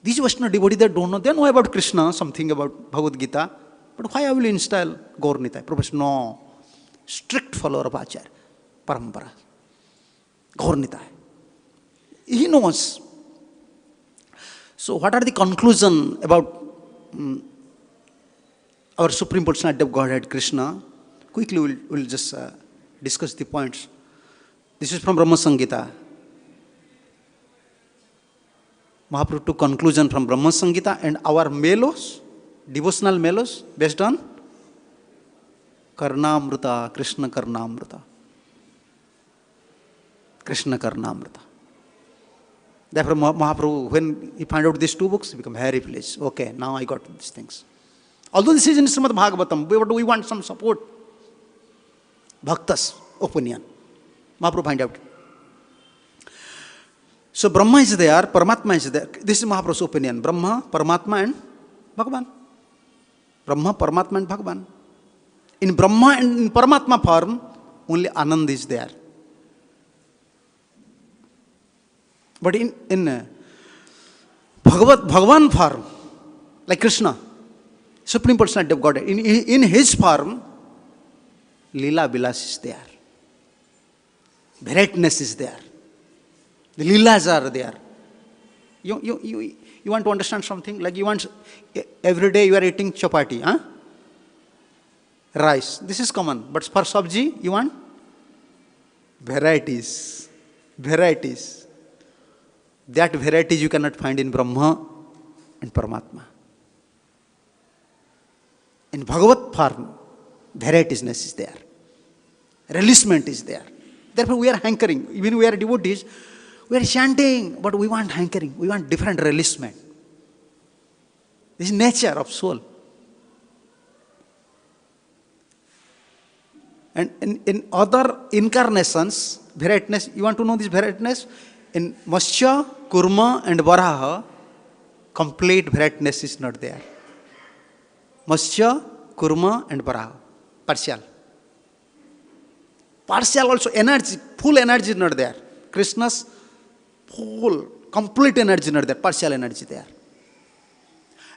S1: These Vaishnava devotees that don't know, they know about Krishna, something about Bhagavad Gita, but why I will install Gore Nitai? Prabhupada said, no, strict follower of Acharya, Parampara. Gore Nitai. He knows. So what are the conclusion about our Supreme Personality of Godhead, Krishna? Quickly we'll just discuss the points. This is from Brahma Samhita. Mahaprabhu took conclusion from Brahma Samhita and our melos, devotional melos, based on Karnamrita, Krishna Karnamrita. Krishna Karnamrita. Therefore, Mahaprabhu, when he found out these two books, he became very pleased. Okay, now I got these things. Although this is in Srimad Bhagavatam, but we want some support. Bhaktas' opinion. Mahaprabhu find out. So Brahma is there, Paramatma is there. This is Mahaprabhu's opinion. Brahma, Paramatma and Bhagavan. Brahma, Paramatma and Bhagavan. In Brahma and in Paramatma form, only Anand is there. But in Bhagavan form, like Krishna, Supreme Personality of Godhead, in his form, Leela Vilas is there. Variedness is there. The leelas are there. You want to understand something? Like you want, every day you are eating chapati, huh? Rice. This is common. But for sabji, you want varieties. Varieties. That varieties you cannot find in Brahma and Paramatma. In Bhagavat form, varieties is there. Releasement is there. Therefore we are hankering. Even we are devotees, we are chanting, but we want hankering. We want different releasement. This is nature of soul. And in other incarnations, variedness, you want to know this variedness? In Matsya, Kurma and Varaha, complete variedness is not there. Matsya, Kurma and Varaha, partial. Partial also energy, full energy is not there. Krishna's full, complete energy is not there, partial energy there.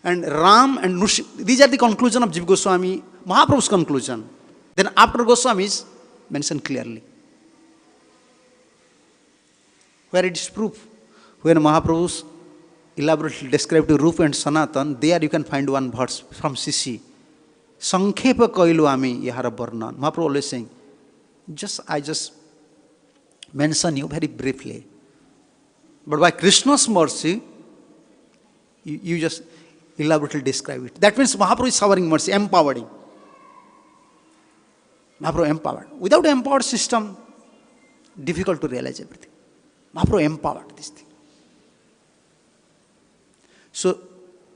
S1: And Ram and Nushi, these are the conclusion of Jiva Goswami, Mahaprabhu's conclusion. Then after Goswami is mentioned clearly. Where it is proof. When Mahaprabhu's elaborately described to Rupa and Sanatana, there you can find one verse from Sisi. Sankhepa kailu ami yahara varnan. Mahaprabhu always saying, I just mention you very briefly. But by Krishna's mercy, you just elaborately describe it. That means Mahaprabhu is showering mercy, empowering. Mahaprabhu empowered. Without an empowered system, difficult to realize everything. Mahaprabhu empowered this thing. So,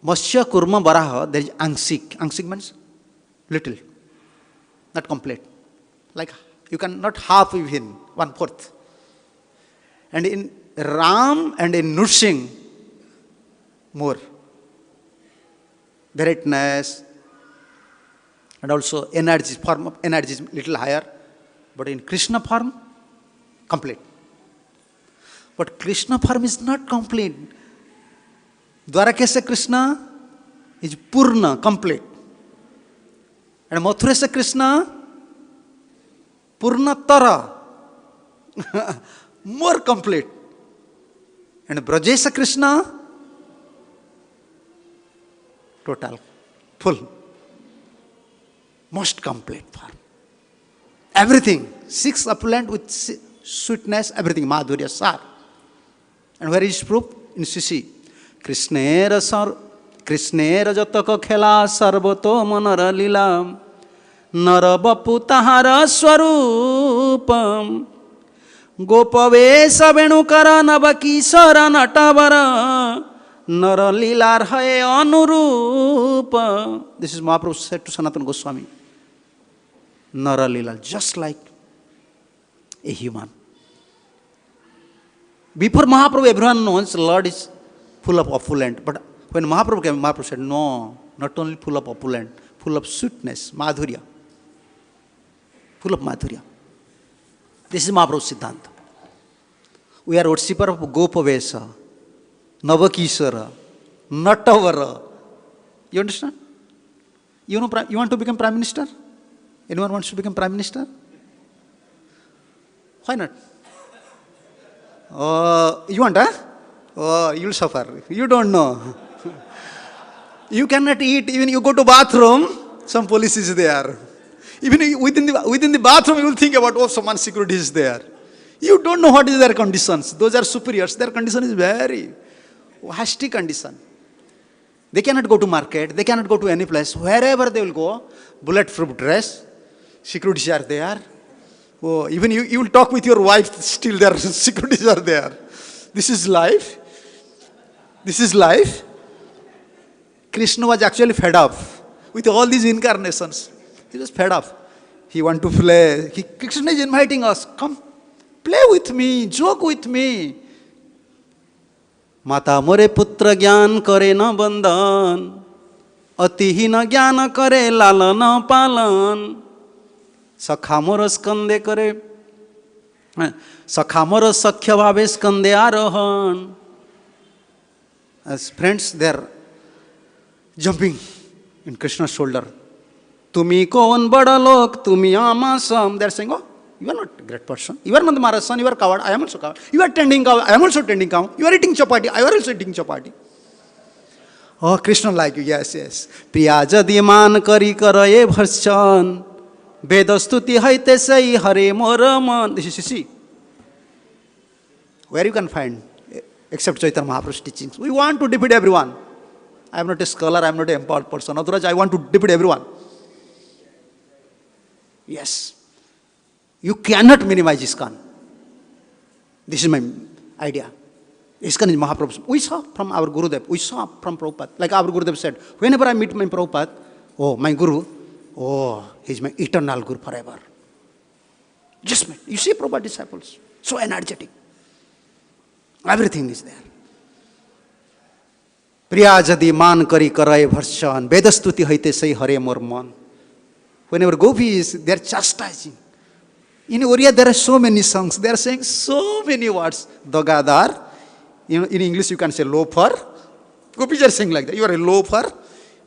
S1: Matsya, Kurma, Varaha, there is Angsik. Angsik means little, not complete. Like you can not half even, 1/4. And in Ram and in Nursing, more. Variedness and also energy, form of energy is little higher. But in Krishna form, complete. But Krishna form is not complete. Dwarakesa Krishna is Purna, complete. And Mathuresa Krishna, Purna Tara, more complete. And Brajesa Krishna, total, full, most complete form. Everything, 6 opulent with sweetness, everything, Madhurya, Sar. And where is proof? In Sisi. Krishnera jataka khela sarvato manara lila narabapu tahara swarupam gopavesa venukara navakisara natavara nara lilar haye anurupa. This is Mahaprabhu said to Sanatana Goswami. Nara lila, just like a human. Before Mahaprabhu, everyone knows Lord is full of opulent. But when Mahaprabhu came, Mahaprabhu said, no, not only full of opulent, full of sweetness, madhurya. Full of madhurya. This is Mahaprabhu's Siddhanta. We are worshipper of Gopavesa, Navakisara, Natavara. You understand? You know, you want to become Prime Minister? Anyone wants to become Prime Minister? Why not? You want, huh? Oh, you'll suffer. You don't know. You cannot eat. Even you go to bathroom, some police is there. Even within the bathroom, you will think about, oh, someone security is there. You don't know what is their conditions. Those are superiors. Their condition is very hasty condition. They cannot go to market. They cannot go to any place. Wherever they will go, bulletproof dress, securities are there. Oh, even you will talk with your wife, still their securities are there. This is life. This is life. Krishna was actually fed up with all these incarnations. He was fed up. He want to play. Krishna is inviting us. Come, play with me, joke with me. Mata more putra gyan kare na bandhan, atihi na gyan kare lalana palan. Sakha mor skande kare, sakha mor sakhya bhave skande arohan. As friends, they are jumping in Krishna's shoulder. Tumi kon bada lok, tumi ama sam. They are saying, oh, You are not a great person. You are Nanda Maharaj's son, you are coward, I am also coward. You are tending cow, I am also tending cow. You are eating chapati, I am also eating chapati. Oh, Krishna like you, yes, yes. Priya jadi man kari karaye bharchan, Vedastuti haite sai hare moraman. This is, see, where you can find, except Chaitanya Mahaprabhu's teachings. We want to defeat everyone. I am not a scholar, I am not an empowered person. Otherwise, I want to defeat everyone. Yes. You cannot minimize ISKCON. This is my idea. ISKCON is Mahaprabhu's. We saw from our Gurudev, we saw from Prabhupada. Like our Gurudev said, whenever I meet my Prabhupada, oh, my Guru, oh, he's my eternal Guru forever. Just meet. You see Prabhupada disciples, so energetic. Everything is there. Priya jadi man kari karai bharshan, Vedastuti haite sai hare mor man. Whenever gopis, they are chastising. In Oriya, there are so many songs. They are saying so many words. Dogadar. In English, you can say loafer. Gopis are saying like that. You are a loafer.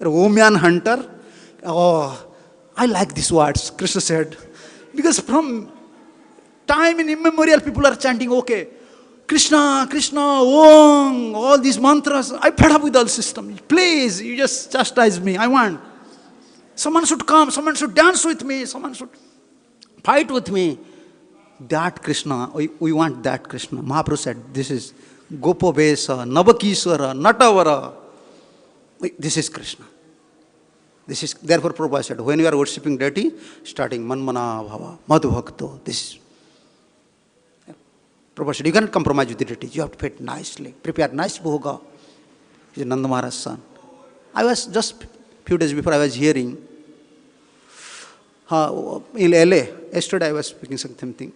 S1: You are a woman hunter. Oh, I like these words, Krishna said. Because from time immemorial, people are chanting, okay, Krishna, Krishna, Om, all these mantras. I fed up with all system. Please, you just chastise me. I want. Someone should come. Someone should dance with me. Someone should fight with me. That Krishna, we want that Krishna. Mahaprabhu said, this is Gopavesa, Navakishwara, Natavara. This is Krishna. This is, therefore Prabhupada said, when you are worshipping deity, starting Manmana Bhava, Madhubhakto, this is. Prabhupada said, you cannot compromise with the deity. You have to fit nicely. Prepare nice bhoga. He is Nanda Maharaj's son. I was just few days before I was hearing in LA, yesterday I was speaking something.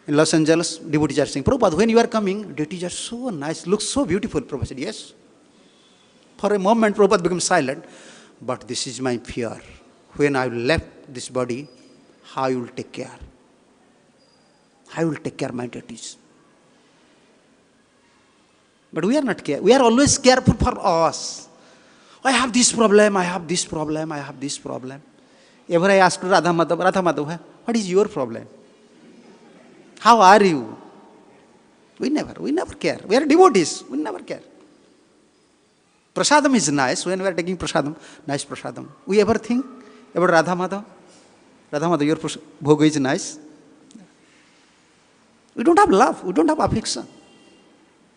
S1: In Los Angeles, devotees are saying, Prabhupada, when you are coming, devotees are so nice, looks so beautiful. Prabhupada said, yes. For a moment, Prabhupada became silent. But this is my fear. When I left this body, how you will take care? How will take care of my devotees? But we are not care. We are always careful for us. I have this problem, I have this problem, I have this problem. Ever I asked Radha Madhav, what is your problem? How are you? We never care. We are devotees, we never care. Prasadam is nice, when we are taking prasadam, nice prasadam. We ever think about Radha Madhav? Radha Madhav, your bhoga is nice. We don't have love, we don't have affection.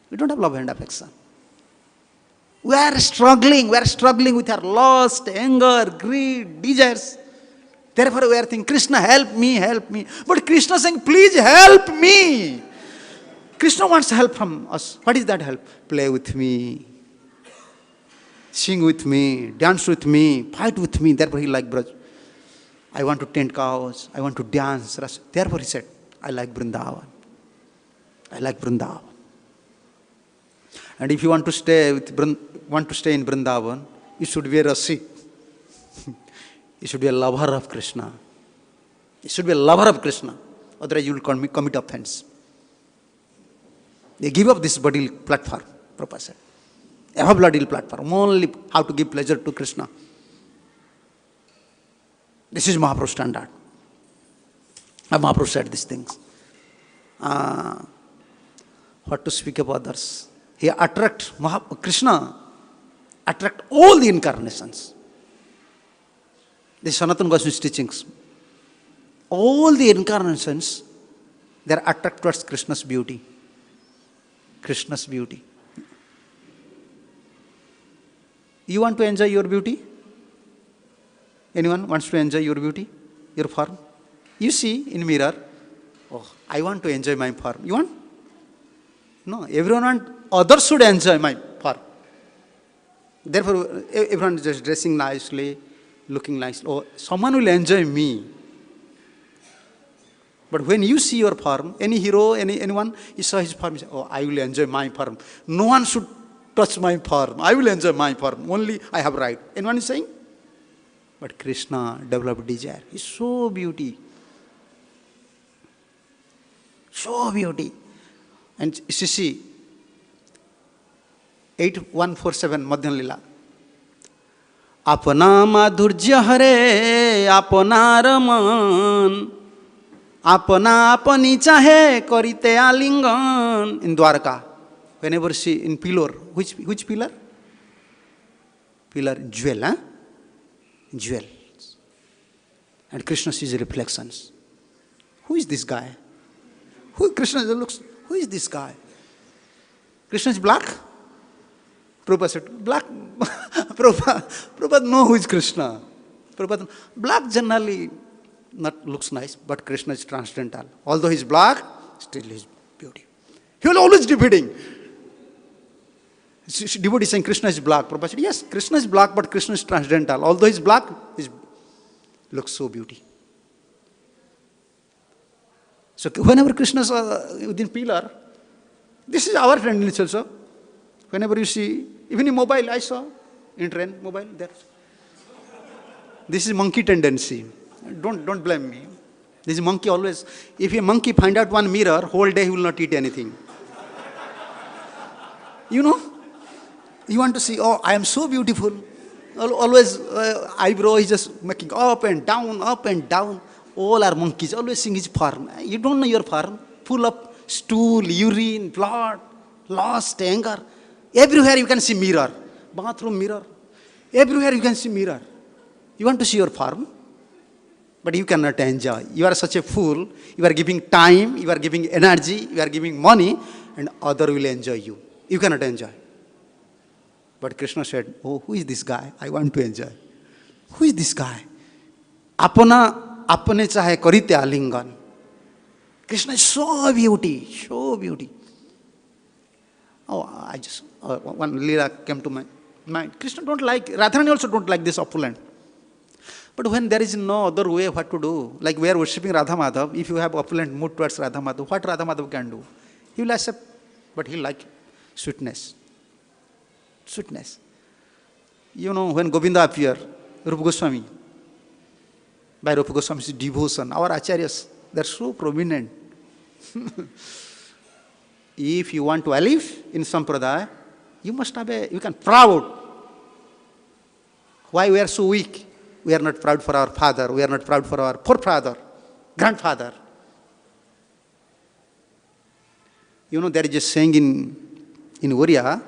S1: We don't have love and affection. We are struggling with our lust, anger, greed, desires. Therefore we are thinking, Krishna, help me. But Krishna is saying, please help me. Krishna wants help from us. What is that help? Play with me. Sing with me, dance with me, fight with me. Therefore he liked Braj. I want to tend cows, I want to dance. Therefore he said, I like Vrindavan. I like Vrindavan. And if you want to stay in Vrindavan, you should be a Rasi. You should be a lover of Krishna. You should be a lover of Krishna. Otherwise you will commit offense. They give up this bodily platform, Prabhupada said. A bloody platform, only how to give pleasure to Krishna. This is Mahaprabhu's standard. Mahaprabhu said these things. What to speak of others? He Krishna attract all the incarnations. This is Sanatana Goswami's teachings. All the incarnations, they are attracted towards Krishna's beauty. Krishna's beauty. You want to enjoy your beauty? Anyone wants to enjoy your beauty? Your form? You see in mirror, oh, I want to enjoy my form. You want? No, everyone wants, others should enjoy my form. Therefore, everyone is just dressing nicely, looking nice. Oh, someone will enjoy me. But when you see your form, any hero, anyone, you saw his form, you say, oh, I will enjoy my form. No one should touch my form. I will enjoy my form. Only I have right. Anyone is saying? But Krishna developed desire. He's so beauty. So beauty. And you see, 8147 Madhyan Lila. Apana madhurya hare, apana raman, Apana apani chahe karite alingan. In Dwarka, whenever she in pillar, which pillar? Pillar, jewel, huh? Jewel. And Krishna sees reflections. Who is this guy? Krishna looks, who is this guy? Krishna is black? Prabhupada said, black. Prabhupada know who is Krishna. Prabhupada, black generally not looks nice, but Krishna is transcendental. Although he is black, still he is beauty. He will always debating. Devotee saying Krishna is black. Prabhupada said, yes, Krishna is black, but Krishna is transcendental. Although he is black, he looks so beauty. So whenever Krishna is within pillar, this is our tendency also. Whenever you see, even in mobile, I saw, in train, mobile, there. This is monkey tendency. Don't blame me. This is monkey always. If a monkey find out one mirror, whole day he will not eat anything. You know, you want to see, oh, I am so beautiful. Always eyebrow is just making up and down, up and down. All are monkeys, always seeing his form. You don't know your form. Full of stool, urine, blood, lust, anger. Everywhere you can see mirror. Bathroom mirror. Everywhere you can see mirror. You want to see your form, but you cannot enjoy. You are such a fool. You are giving time, you are giving energy, you are giving money, and other will enjoy you. You cannot enjoy. But Krishna said, oh, who is this guy? I want to enjoy. Who is this guy? Apana apane chahe karite alingan. Krishna is so beauty, so beauty. Oh, I just, one lila came to my mind. Krishna don't like, Radharani also don't like this opulent. But when there is no other way what to do, like we are worshipping Radha Madhav, if you have opulent mood towards Radha Madhav, what Radha Madhav can do? He will accept, but he like sweetness. Sweetness. You know, when Govinda appeared, Rupa Goswami, by Rupa Goswami's devotion, our acharyas, they are so prominent. If you want to live in Sampradaya, you must have you can proud. Why we are so weak? We are not proud for our father, we are not proud for our forefather, grandfather. You know, there is a saying in Oriya,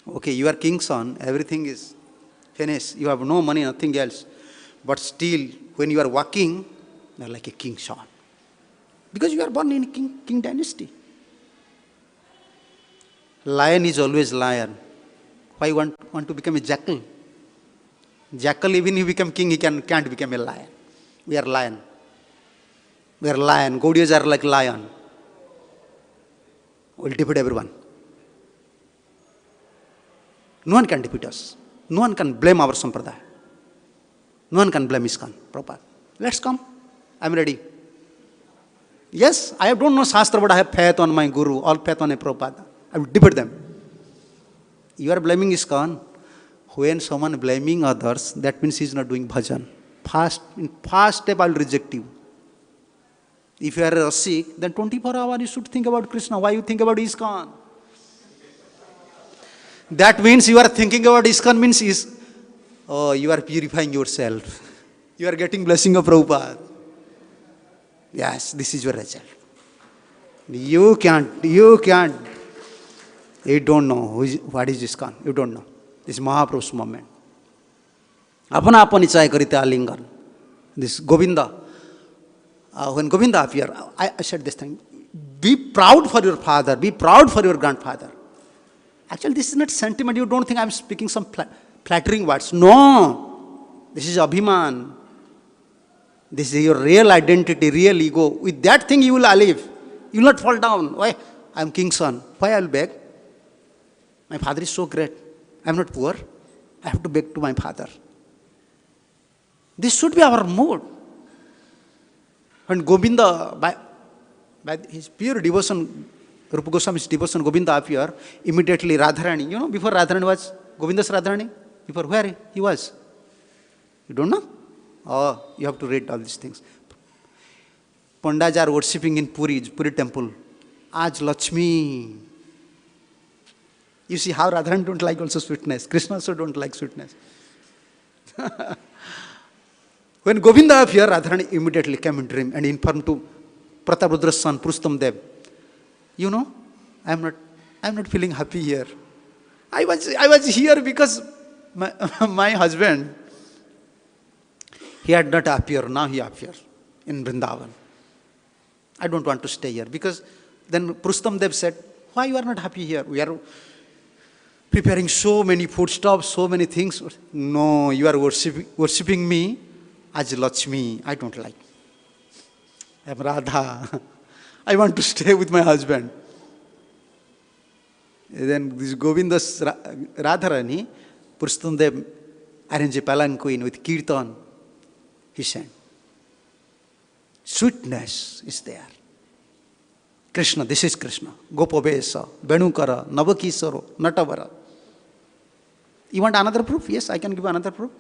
S1: okay, you are king's son, everything is finished, you have no money, nothing else. But still, when you are walking, you are like a king's son. Because you are born in king dynasty. Lion is always lion. Why want to become a jackal? Jackal, even if he become king, he can't become a lion. We are lion. We are lion. Gaudiyas are like lion. We'll defeat everyone. No one can defeat us. No one can blame our sampradaya. No one can blame ISKCON. Prabhupada. Let's come. I'm ready. Yes, I don't know Shastra, but I have faith on my Guru, all faith on a Prabhupada. I will defeat them. You are blaming ISKCON. When someone blaming others, that means he is not doing bhajan. In first step, I will reject you. If you are a Sikh, then 24 hours you should think about Krishna. Why you think about ISKCON? That means you are thinking about ISKCON means you are purifying yourself. You are getting blessing of Prabhupada. Yes, this is your result. You can't. You don't know what is ISKCON. You don't know. This is Mahaprabhu's moment. Apana apani chai karite alingan. This Govinda. When Govinda appeared, I said this thing. Be proud for your father. Be proud for your grandfather. Actually, this is not sentiment. You don't think I'm speaking some flattering words. No. This is Abhiman. This is your real identity, real ego. With that thing you will live. You will not fall down. Why? I am king's son. Why I will beg? My father is so great. I am not poor. I have to beg to my father. This should be our mood. When Govinda, by his pure devotion, Rupa Goswami's devotion, Govinda appeared, immediately Radharani, you know, before Radharani was, Govinda's Radharani, before where he was? You don't know? Oh, you have to read all these things. Pandas are worshipping in Puri temple. Aj Lakshmi. You see how Radharani don't like also sweetness. Krishna also don't like sweetness. When Govinda appeared, Radharani immediately came in dream and informed to Prataparudra's son, Purushottam Dev, you know, I am not feeling happy here. I was here because my husband, he had not appeared, now he appeared in Vrindavan. I don't want to stay here. Because then Purushottam Dev said, why you are not happy here? We are preparing so many foodstuffs, so many things. No, you are worshipping me as Lakshmi. I don't like. I am Radha. I want to stay with my husband. Then this Govinda's Radharani, Purushottam Dev arranged a palanquin with kirtan. He sang. Sweetness is there. Krishna, this is Krishna. Gopavesa, Venukara, Navakisaro, Natavara. You want another proof? Yes, I can give another proof.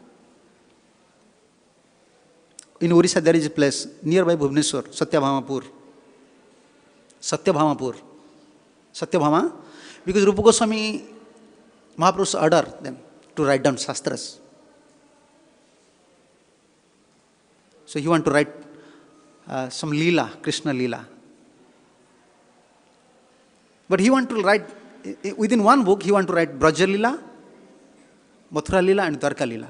S1: In Orissa, there is a place nearby Bhubaneswar, Satyabhamapur. Satyabhama, because Rupa Goswami Mahaprabhus ordered them to write down Shastras. So he want to write some Leela, Krishna Leela. But he want to write, within one book, he want to write Braja Leela, Mathura Leela and Dwarka Leela.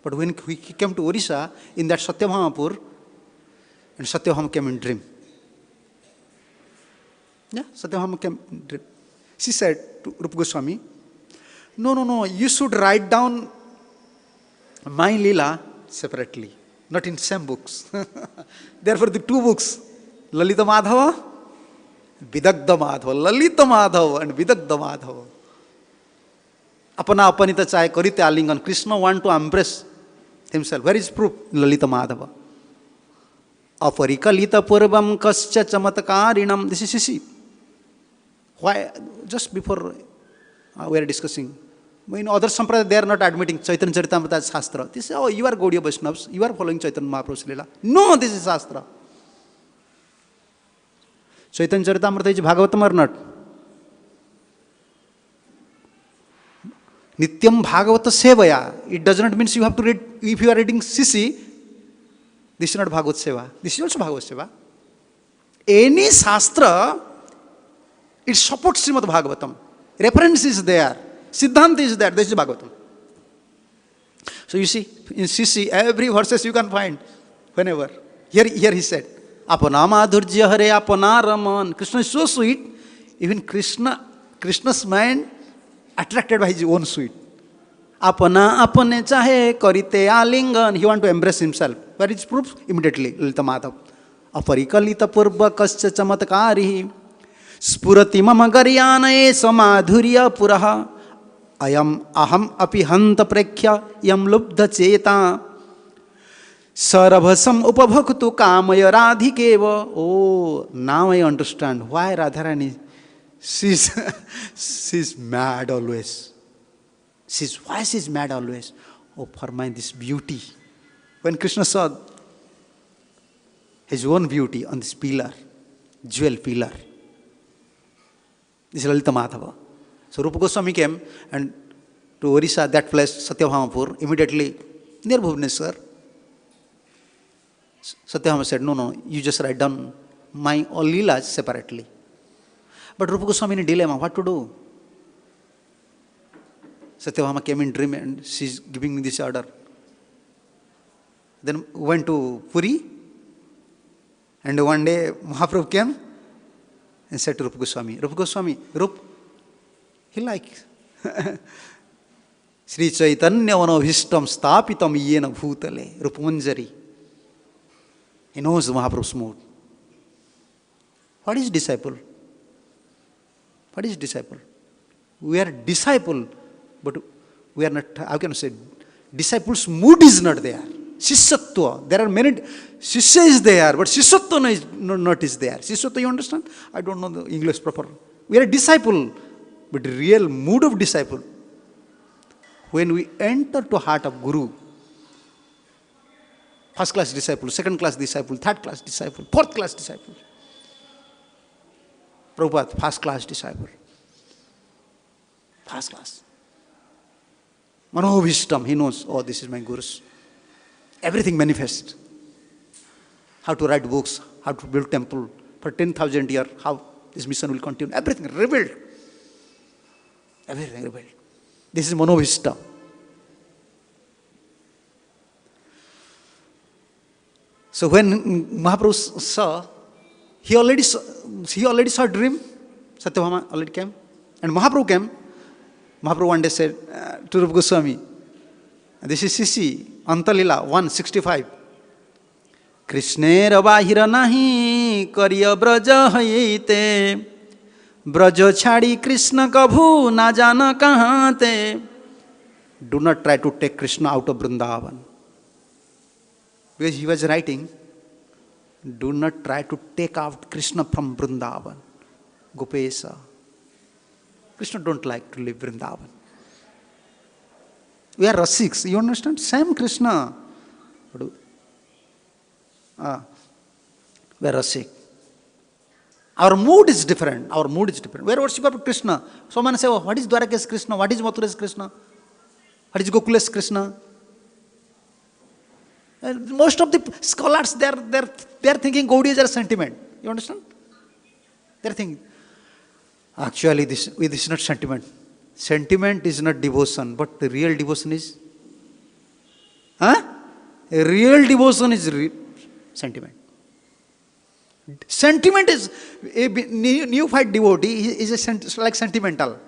S1: But when he came to Orissa, in that Satyabhamapur, and Satyabhama came in dream. Yeah, Satyabhama came in dream. She said to Rupa Goswami, no, you should write down my Leela separately, not in same books. Therefore, the two books, Lalita Madhava, Vidagdha Madhava, Lalita Madhava and Vidagdha Madhava. Apana apanita chahe karite alingan. Krishna want to embrace himself. Where is proof? Lalita Madhava. Aparikalita purvam kascha chamatkarinam. This is Sisi. Why? Just before we are discussing. In other sampradaya, they are not admitting Chaitanya Charitamrita as Shastra. They say, oh, you are Gaudiya Vaishnavas, you are following Chaitanya Mahaprabhu's Leela. No, this is Shastra. Chaitanya Charitamrita is Bhagavatam or not? Nityam Bhagavata Sevaya. It does not mean you have to read, if you are reading Sisi, this is not Bhagavat Seva. This is also Bhagavat Seva. Any Shastra, it supports Srimad Bhagavatam. Reference is there. Siddhanta is there. This is Bhagavatam. So you see, in Sisi, every verses you can find whenever. Here he said, Apana madhurjya hare apana raman. Krishna is so sweet. Even Krishna's mind attracted by his own sweet. Apana apane chahe karite alingan. He want to embrace himself. Where is proof? Immediately, Lalita Madhav. Aparikalita purva kascha chamatkarihi. Spurati mama garyanaye samadhurya puraha. Ayam aham api hanta prekhya yam lubdha cheta. Sarabhasam upabhaktu kamaya radhikeva. Oh, now I understand why Radharani, she's mad always. Why she's mad always? Oh, for my this beauty. When Krishna saw his own beauty on this pillar, jewel pillar, this is Lalita Madhava. So Rupa Goswami came and to Orissa, that place, Satyabhamapur, immediately near Bhubaneswar. Satyabhama said, no, you just write down my all Leelas separately. But Rupa Goswami in a dilemma, what to do? Satyabhama came in dream and she's giving me this order. Then went to Puri, and one day Mahaprabhu came and said to Rupa Goswami, Rup, he likes. Sri Chaitanya vanabhishtam stapitam yena bhutale. Rupa Manjari. He knows the Mahaprabhu's mood. What is disciple? What is disciple? We are disciple, but we are not, how can I say, disciple's mood is not there. Shishatva. There are many, Shishya is there, but Shishatva is not there. Shishatva, you understand? I don't know the English proper. We are a disciple, but the real mood of disciple. When we enter to heart of Guru, first class disciple, second class disciple, third class disciple, fourth class disciple. Prabhupada, first class disciple. First class. Manobhishtam, he knows, oh, this is my Guru's. everything manifests. How to write books, how to build temple for 10,000 years, how this mission will continue. Everything revealed. Everything revealed. This is Manovishta. So when Mahaprabhu saw, he already saw a dream. Satyabhama already came. And Mahaprabhu came. Mahaprabhu one day said to Rupa Goswami, this is Sisi, Antalila 165. Krishnera bahira nahi kariya braja haite braja chhadi Krishna kabhu na jana kahan te. Do not try to take Krishna out of Vrindavan. Because he was writing, do not try to take out Krishna from Vrindavan. Gopesa. Krishna don't like to live Vrindavan. We are Rasiks, you understand? Same Krishna. We are Rasik. Our mood is different. Our mood is different. We are worshiping Krishna. Someone say, oh, what is Dwaraka's Krishna? What is Mathura's Krishna? What is Gokula's Krishna? Most of the scholars, they are thinking Gaudiyas are sentiment. You understand? They are thinking. Actually, this is not sentiment. Sentiment is not devotion, but the real devotion is, real devotion is sentiment. Sentiment is a neophyte devotee is like sentimental.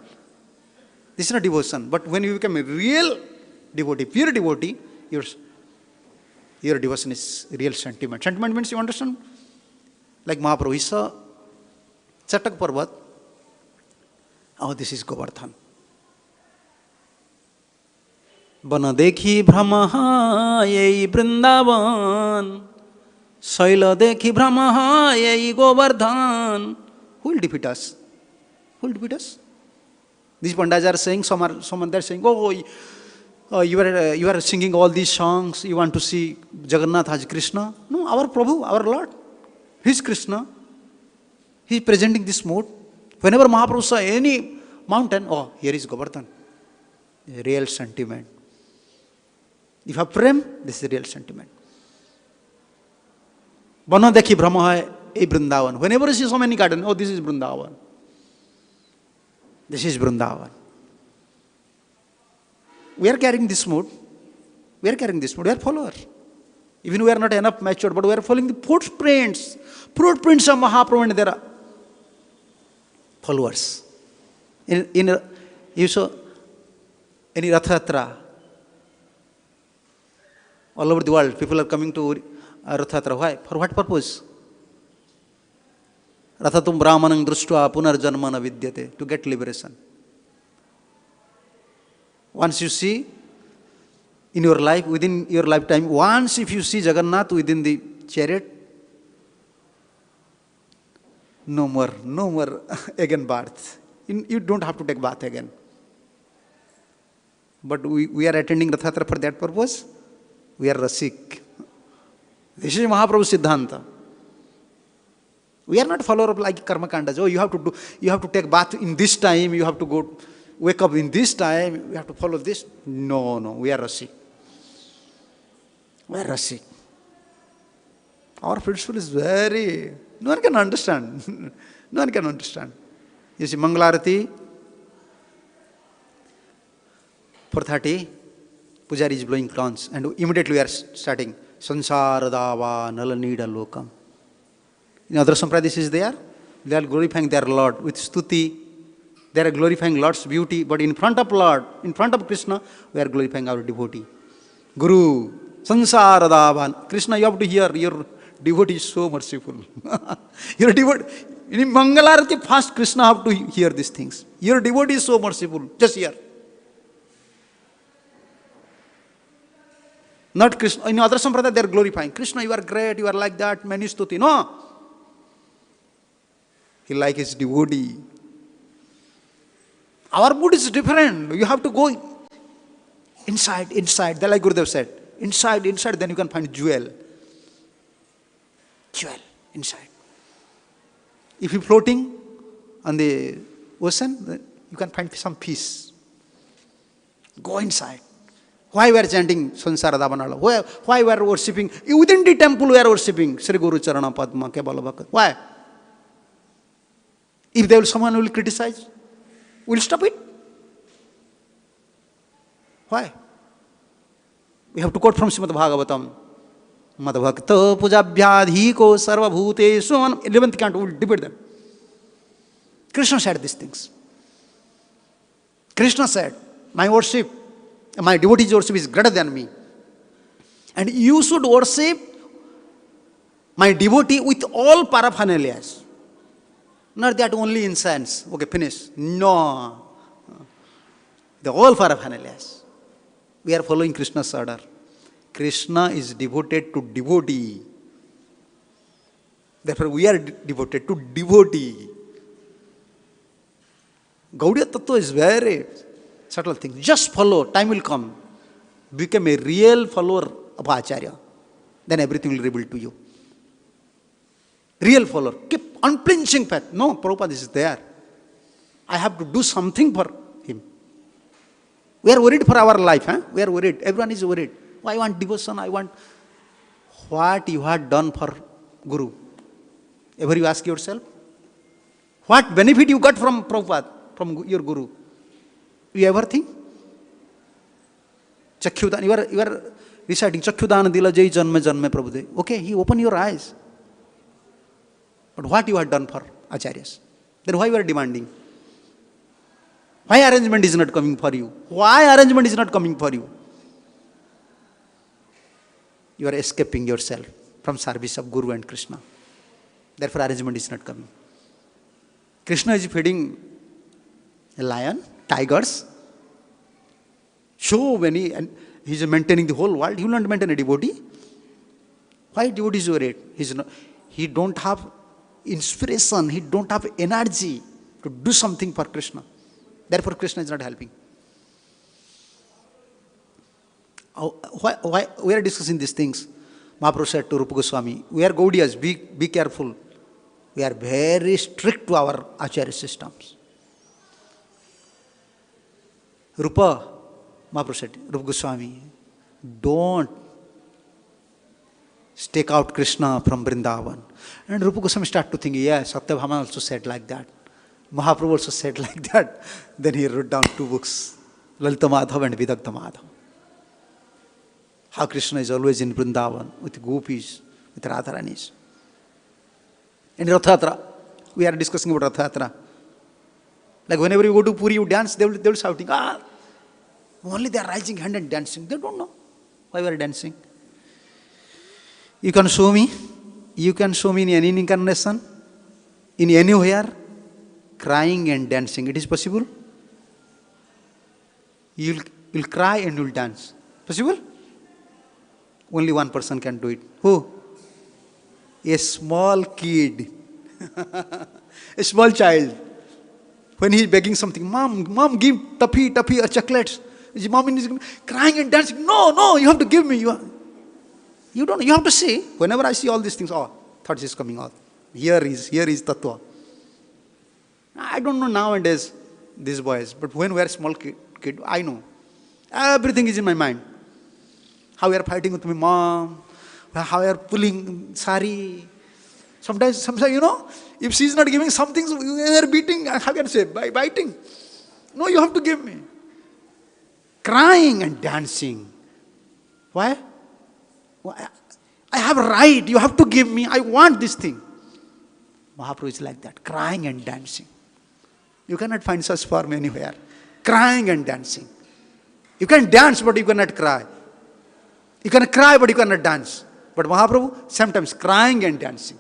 S1: This is not devotion. But when you become a real devotee, pure devotee, your devotion is real sentiment. Sentiment means, you understand? Like Mahaprabhu, he saw Chatak Parvat. Oh, this is Govardhan. Bana dekhi brahma yei Vrindavan. Saila dekhi brahma yei Govardhan. Who will defeat us? Who will defeat us? These Pandas are saying, someone they are saying, oh, you are singing all these songs, you want to see Jagannath as Krishna. No, our Prabhu, our Lord, He is Krishna. He is presenting this mode. Whenever Mahaprabhu saw any mountain, oh, here is Govardhan. Real sentiment. If you have prem, this is real sentiment. Bana dekhi brahma hai a Vrindavan. Whenever you see so many gardens, oh, this is Vrindavan. This is Vrindavan. We are carrying this mood. We are carrying this mood. We are followers. Even we are not enough matured, but we are following the footprints of Mahaprabhu and their followers. You saw any Rath Yatra, all over the world, people are coming to Rath Yatra. Why? For what purpose? Rathatum Brahmanang Društva Punarjanmana Vidyate, to get liberation. Once you see in your life, within your lifetime, once if you see Jagannath within the chariot, no more again bath. You don't have to take bath again. But we are attending Rath Yatra for that purpose. We are Rasik. This is Mahaprabhu's Siddhanta. We are not follower of like Karma Kandas. Oh, you have to take bath in this time, you have to wake up in this time, we have to follow this. No, we are Rasik. We are Rasik. Our principle is no one can understand. No one can understand. You see, Mangalarati, 4:30, Pujari is blowing crowns, and immediately we are starting. Sansara dava nalanida lokam. In other sampradayas, this is there. They are glorifying their Lord with stuti. They are glorifying Lord's beauty, but in front of Lord, in front of Krishna, we are glorifying our devotee. Guru, Sansara dava. Krishna, you have to hear, your devotee is so merciful. Your devotee, in Mangalarati, first Krishna have to hear these things. Your devotee is so merciful. Just hear. Not Krishna. In other sampradaya, they are glorifying. Krishna, you are great, you are like that, many stuti. No. He like his devotee. Our mood is different. You have to go inside. Then like Gurudev said, inside, then you can find jewel. Jewel, inside. If you're floating on the ocean, then you can find some peace. Go inside. Why we are chanting Sansara Davanala? Why we are worshipping? Within the temple we are worshipping Sri Guru Charana Padma Kevala Bhakat. Why? If someone will criticize, we'll stop it. Why? We have to quote from Srimad Bhagavatam. Madhvakta pujabhyadhiko sarvabhutesu. 11th canto, we'll debate them. Krishna said these things. Krishna said, my worship, my devotee's worship is greater than me. And you should worship my devotee with all paraphernalias. Not that only incense. Okay, finish. No. The all paraphernalias. We are following Krishna's order. Krishna is devoted to devotee. Therefore, we are devoted to devotee. Gaudiya Tattva is very subtle thing. Just follow, time will come. Become a real follower of Acharya. Then everything will reveal to you. Real follower. Keep unflinching faith. No, Prabhupada is there. I have to do something for him. We are worried for our life. We are worried. Everyone is worried. I want devotion. I want what you had done for Guru. Ever you ask yourself? What benefit you got from Prabhupada, from your Guru? You ever think? Chakyudan, you are reciting Chakyudan Dila Jai Janme Janme Prabhude. Okay, he opened your eyes. But what you had done for Acharyas? Then why you are demanding? Why arrangement is not coming for you? Why arrangement is not coming for you? You are escaping yourself from service of Guru and Krishna. Therefore arrangement is not coming. Krishna is feeding a lion, tigers. So many, and he is maintaining the whole world. He will not maintain a devotee. Why devotee is worried? He don't have inspiration. He don't have energy to do something for Krishna. Therefore Krishna is not helping. Why we are discussing these things? Mahaprabhu said to Rupa Goswami, we are Gaudiyas, be careful. We are very strict to our Acharya systems. Rupa, Mahaprabhu said, Rupa Goswami, don't stake out Krishna from Vrindavan. And Rupa Goswami started to think, yes, Satyabhama also said like that. Mahaprabhu also said like that. Then he wrote down 2 books, Lalita Madhav and Vidagdha Madhav. How Krishna is always in Vrindavan with gopis, with Radharanis. In Rathayatra, we are discussing about Rathayatra. Like whenever you go to Puri, you dance, they will shouting, only they are raising hand and dancing. They don't know why we are dancing. You can show me in any incarnation, in anywhere, crying and dancing. It is possible? You'll cry and you'll dance. Possible? Only one person can do it. Who? A small kid. A small child. When he is begging something, Mom, give Taffy or chocolates. His mom is crying and dancing. No, you have to give me. You have to see. Whenever I see all these things, thoughts is coming out. Here is Tattva. I don't know nowadays, these boys, but when we are small kid, I know. Everything is in my mind. How we are fighting with my mom, how we are pulling sari. Sometimes, if she is not giving something, we are beating, how can I say, by biting. No, you have to give me. Crying and dancing. Why? I have a right, you have to give me, I want this thing. Mahaprabhu is like that, crying and dancing. You cannot find such form anywhere. Crying and dancing. You can dance, but you cannot cry. You can cry, but you cannot dance. But Mahaprabhu, sometimes crying and dancing.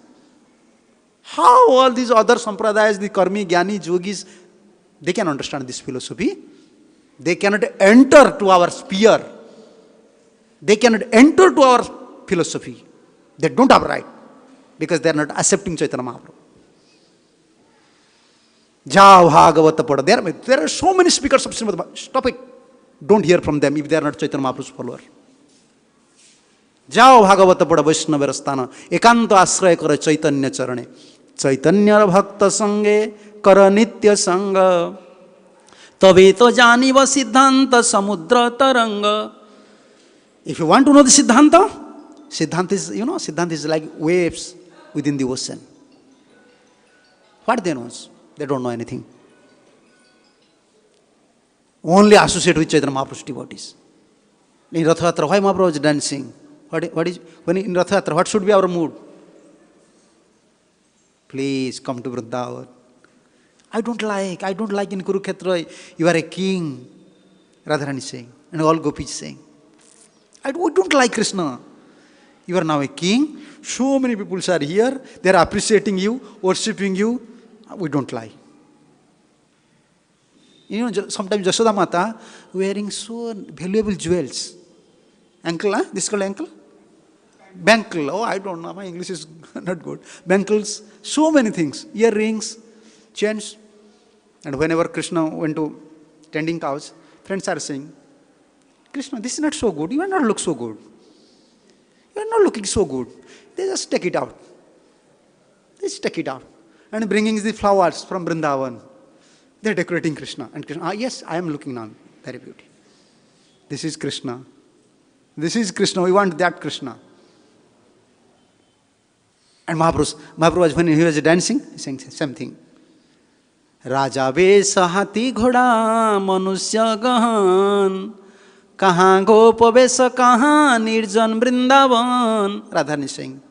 S1: How all these other sampradayas, the karmi, jnani, yogis, they can understand this philosophy. They cannot enter to our sphere. They cannot enter to our philosophy. They don't have right. Because they are not accepting Chaitanya Mahaprabhu. Jao Bhagavata Pada. There are so many speakers of Srimad Bhagavatam. Stop it. Don't hear from them if they are not Chaitanya Mahaprabhu's follower. Jao Bhagavata Pada Vaishnava Rastana. Ekanta Asraya Kara Chaitanya Charane. Chaitanya Bhakta Sange Kara Nitya Sangha. Tabe to jani va siddhanta samudra taranga. If you want to know the Siddhanta, Siddhanta is like waves within the ocean. What they know? They don't know anything. Only associate with Chaitanya Mahaprabhu's devotees. In Rath Yatra, why Mahaprabhu is dancing? When in Rath Yatra, what should be our mood? Please come to Vrindavan. I don't like in Kurukshetra, you are a king. Radharani saying, and all gopis saying. We don't like Krishna. You are now a king. So many people are here. They are appreciating you, worshipping you. We don't like. Sometimes Jashoda Mata wearing so valuable jewels. Ankle, huh? This is called ankle? Bankle. Oh, I don't know. My English is not good. Bankles. So many things. Earrings, chains. And whenever Krishna went to tending cows, friends are saying, Krishna, this is not so good. You are not look so good. You are not looking so good. They just take it out. They just take it out. And bringing the flowers from Vrindavan. They are decorating Krishna. And Krishna, yes, I am looking now. Very beautiful. This is Krishna. This is Krishna. We want that Krishna. And Mahaprabhu, when he was dancing, he sang same thing. Raja Vesa Hati Ghoda Manusya Gahan Kahan Gopa Vesa Kahan Nirjan Vrindavan. Radharani saying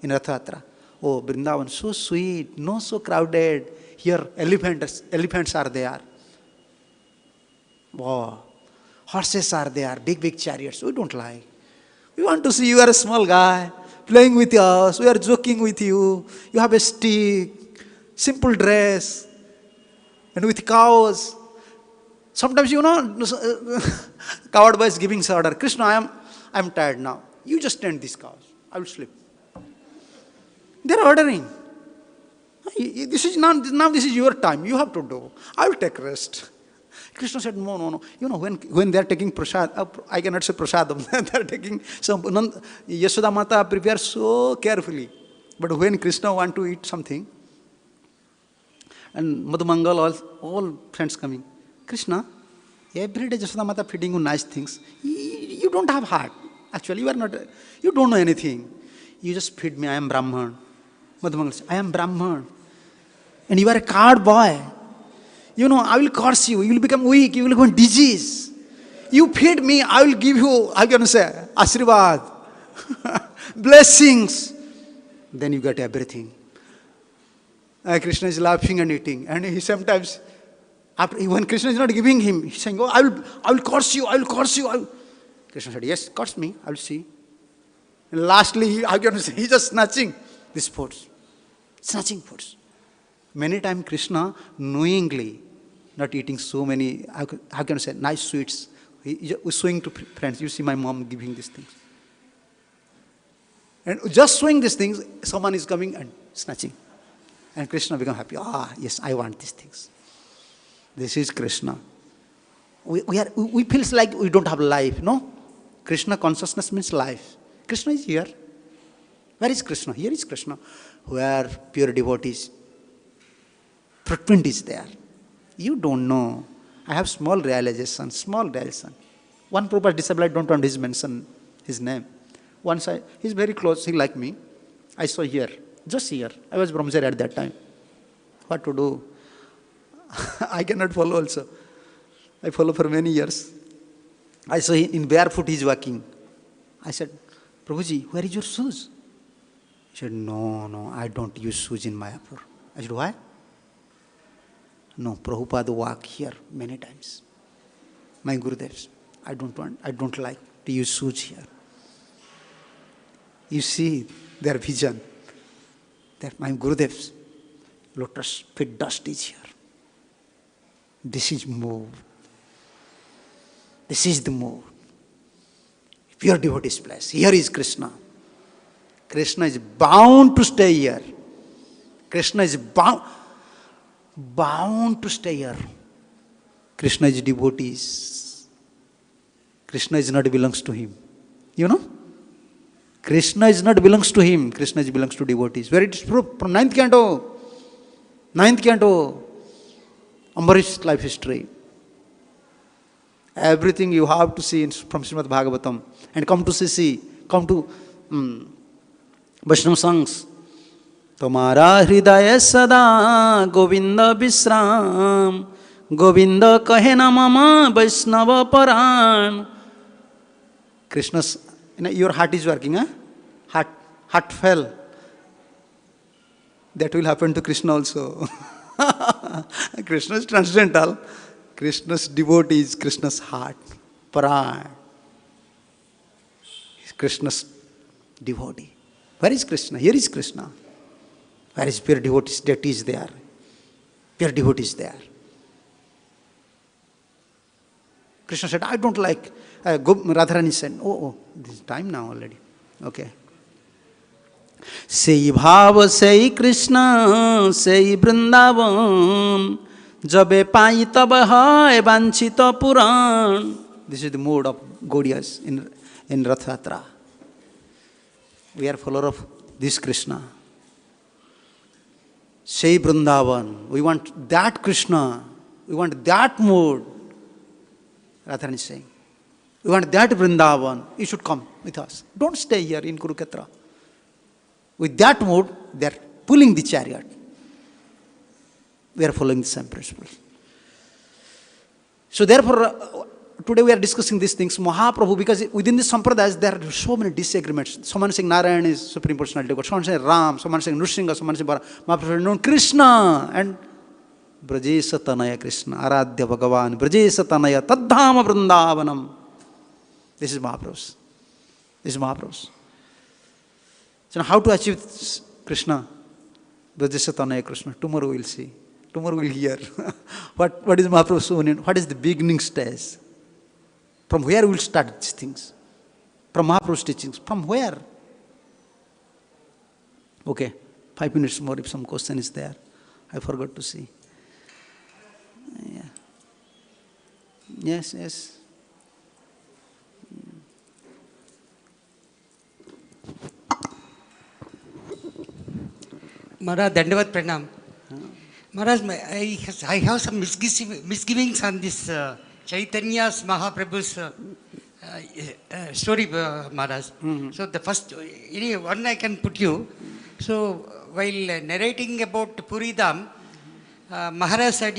S1: in Rath Yatra. Oh, Vrindavan, so sweet, no so crowded. Here elephants are there. Wow. Horses are there, big chariots. We don't like. We want to see you are a small guy, playing with us. We are joking with you. You have a stick, simple dress, and with cows. Sometimes, coward boy is giving order. Krishna, I am tired now. You just tend these cows. I will sleep. They are ordering. This is now this is your time. You have to do. I will take rest. Krishna said, no. When they are taking prasad, I cannot say prasadam. They are taking some. Yashoda Mata prepares so carefully. But when Krishna want to eat something, and Madhumangal, all friends coming, Krishna, every day Yashoda Mata feeding you nice things. You don't have heart. Actually, you don't know anything. You just feed me. I am Brahman. Madhumangal says, I am Brahman. And you are a coward boy. I will curse you. You will become weak. You will become disease. You feed me. I will give you, how can I say, Ashribad. Blessings. Then you get everything. Krishna is laughing and eating. And he sometimes, when Krishna is not giving him, he's saying, I will curse you. I will curse you. Krishna said, yes, curse me. I will see. And lastly, how can I say, he's just snatching these foods. Snatching foods. Many times Krishna knowingly not eating so many, how can I say, nice sweets. He was showing to friends, you see my mom giving these things. And just showing these things, someone is coming and snatching. And Krishna become happy. Yes, I want these things. This is Krishna. We feel like we don't have life, no? Krishna consciousness means life. Krishna is here. Where is Krishna? Here is Krishna. Where pure devotees. Footprint is there. You don't know. I have small realization. One Prabhupada disciple, I don't want to mention his name. Once he's very close, he like me. I saw here, just here. I was Brahmachari at that time. What to do? I cannot follow also. I follow for many years. I saw him in barefoot he's walking. I said, Prabhuji, where is your shoes? He said, no, I don't use shoes in Mayapur. I said, why? No, Prabhupada walk here many times. My Gurudevs, I don't like to use shoes here. You see their vision. That my Gurudevs, lotus feet dust is here. This is move. This is the move. Pure devotee's place. Here is Krishna. Krishna is bound to stay here. Krishna is bound to stay here. Krishna is devotees. Krishna is not belongs to him. Krishna is not belongs to him. Krishna belongs to devotees. Where it is proved from 9th canto. 9th canto. Ambarish's life history. Everything you have to see from Srimad Bhagavatam. And come to CC, come to Vaishnava songs. Tumhara hridaya sada Govinda Visram, Govinda kahe na mama Vaishnava paran. Krishna's, your heart is working, huh? Heart fell. That will happen to Krishna also. Krishna is transcendental. Krishna's devotee is Krishna's heart. Paran. Krishna's devotee. Where is Krishna? Here is Krishna. Where is pure devotees? That is there. Pure devotee is there. Krishna said, I don't like. Radharani said, oh, this is time now already. Okay. Sei bhava sei Krishna, sei Vrindavan, jabe pai tab hai vanchita puran. This is the mood of Gaudiyas in Rath Yatra. We are follower of this Krishna. Sei Vrindavan. We want that Krishna. We want that mood. Radharani is saying. We want that Vrindavan. You should come with us. Don't stay here in Kurukshetra. With that mood, they are pulling the chariot. We are following the same principle. So therefore, today we are discussing these things. Mahaprabhu, because within the Sampradayas, there are so many disagreements. Someone saying Narayan is Supreme Personality of God. Someone saying Ram. Someone saying Nrsimha. Someone saying Mahaprabhu known Krishna. And Brajesa Tanaya Krishna. Aradhya Bhagavan. Brajesa Tanaya Taddhama Vrindavanam. This is Mahaprabhu's. This is Mahaprabhu's. So how to achieve Krishna? Brajesa Tanaya Krishna. Tomorrow we'll see. Tomorrow we'll hear. What is Mahaprabhu's union? What is the beginning stage? From where we'll start these things? From Mahaprabhu's teachings. From where? Okay. 5 minutes more if some question is there. I forgot to see. Yeah. Yes.
S4: Maharaj, Dandavat Pranam. Maharaj, I have some misgivings on this Chaitanya's Mahaprabhu's story, Maharaj. So the first one I can put you. So while narrating about Puridam, Maharaj said,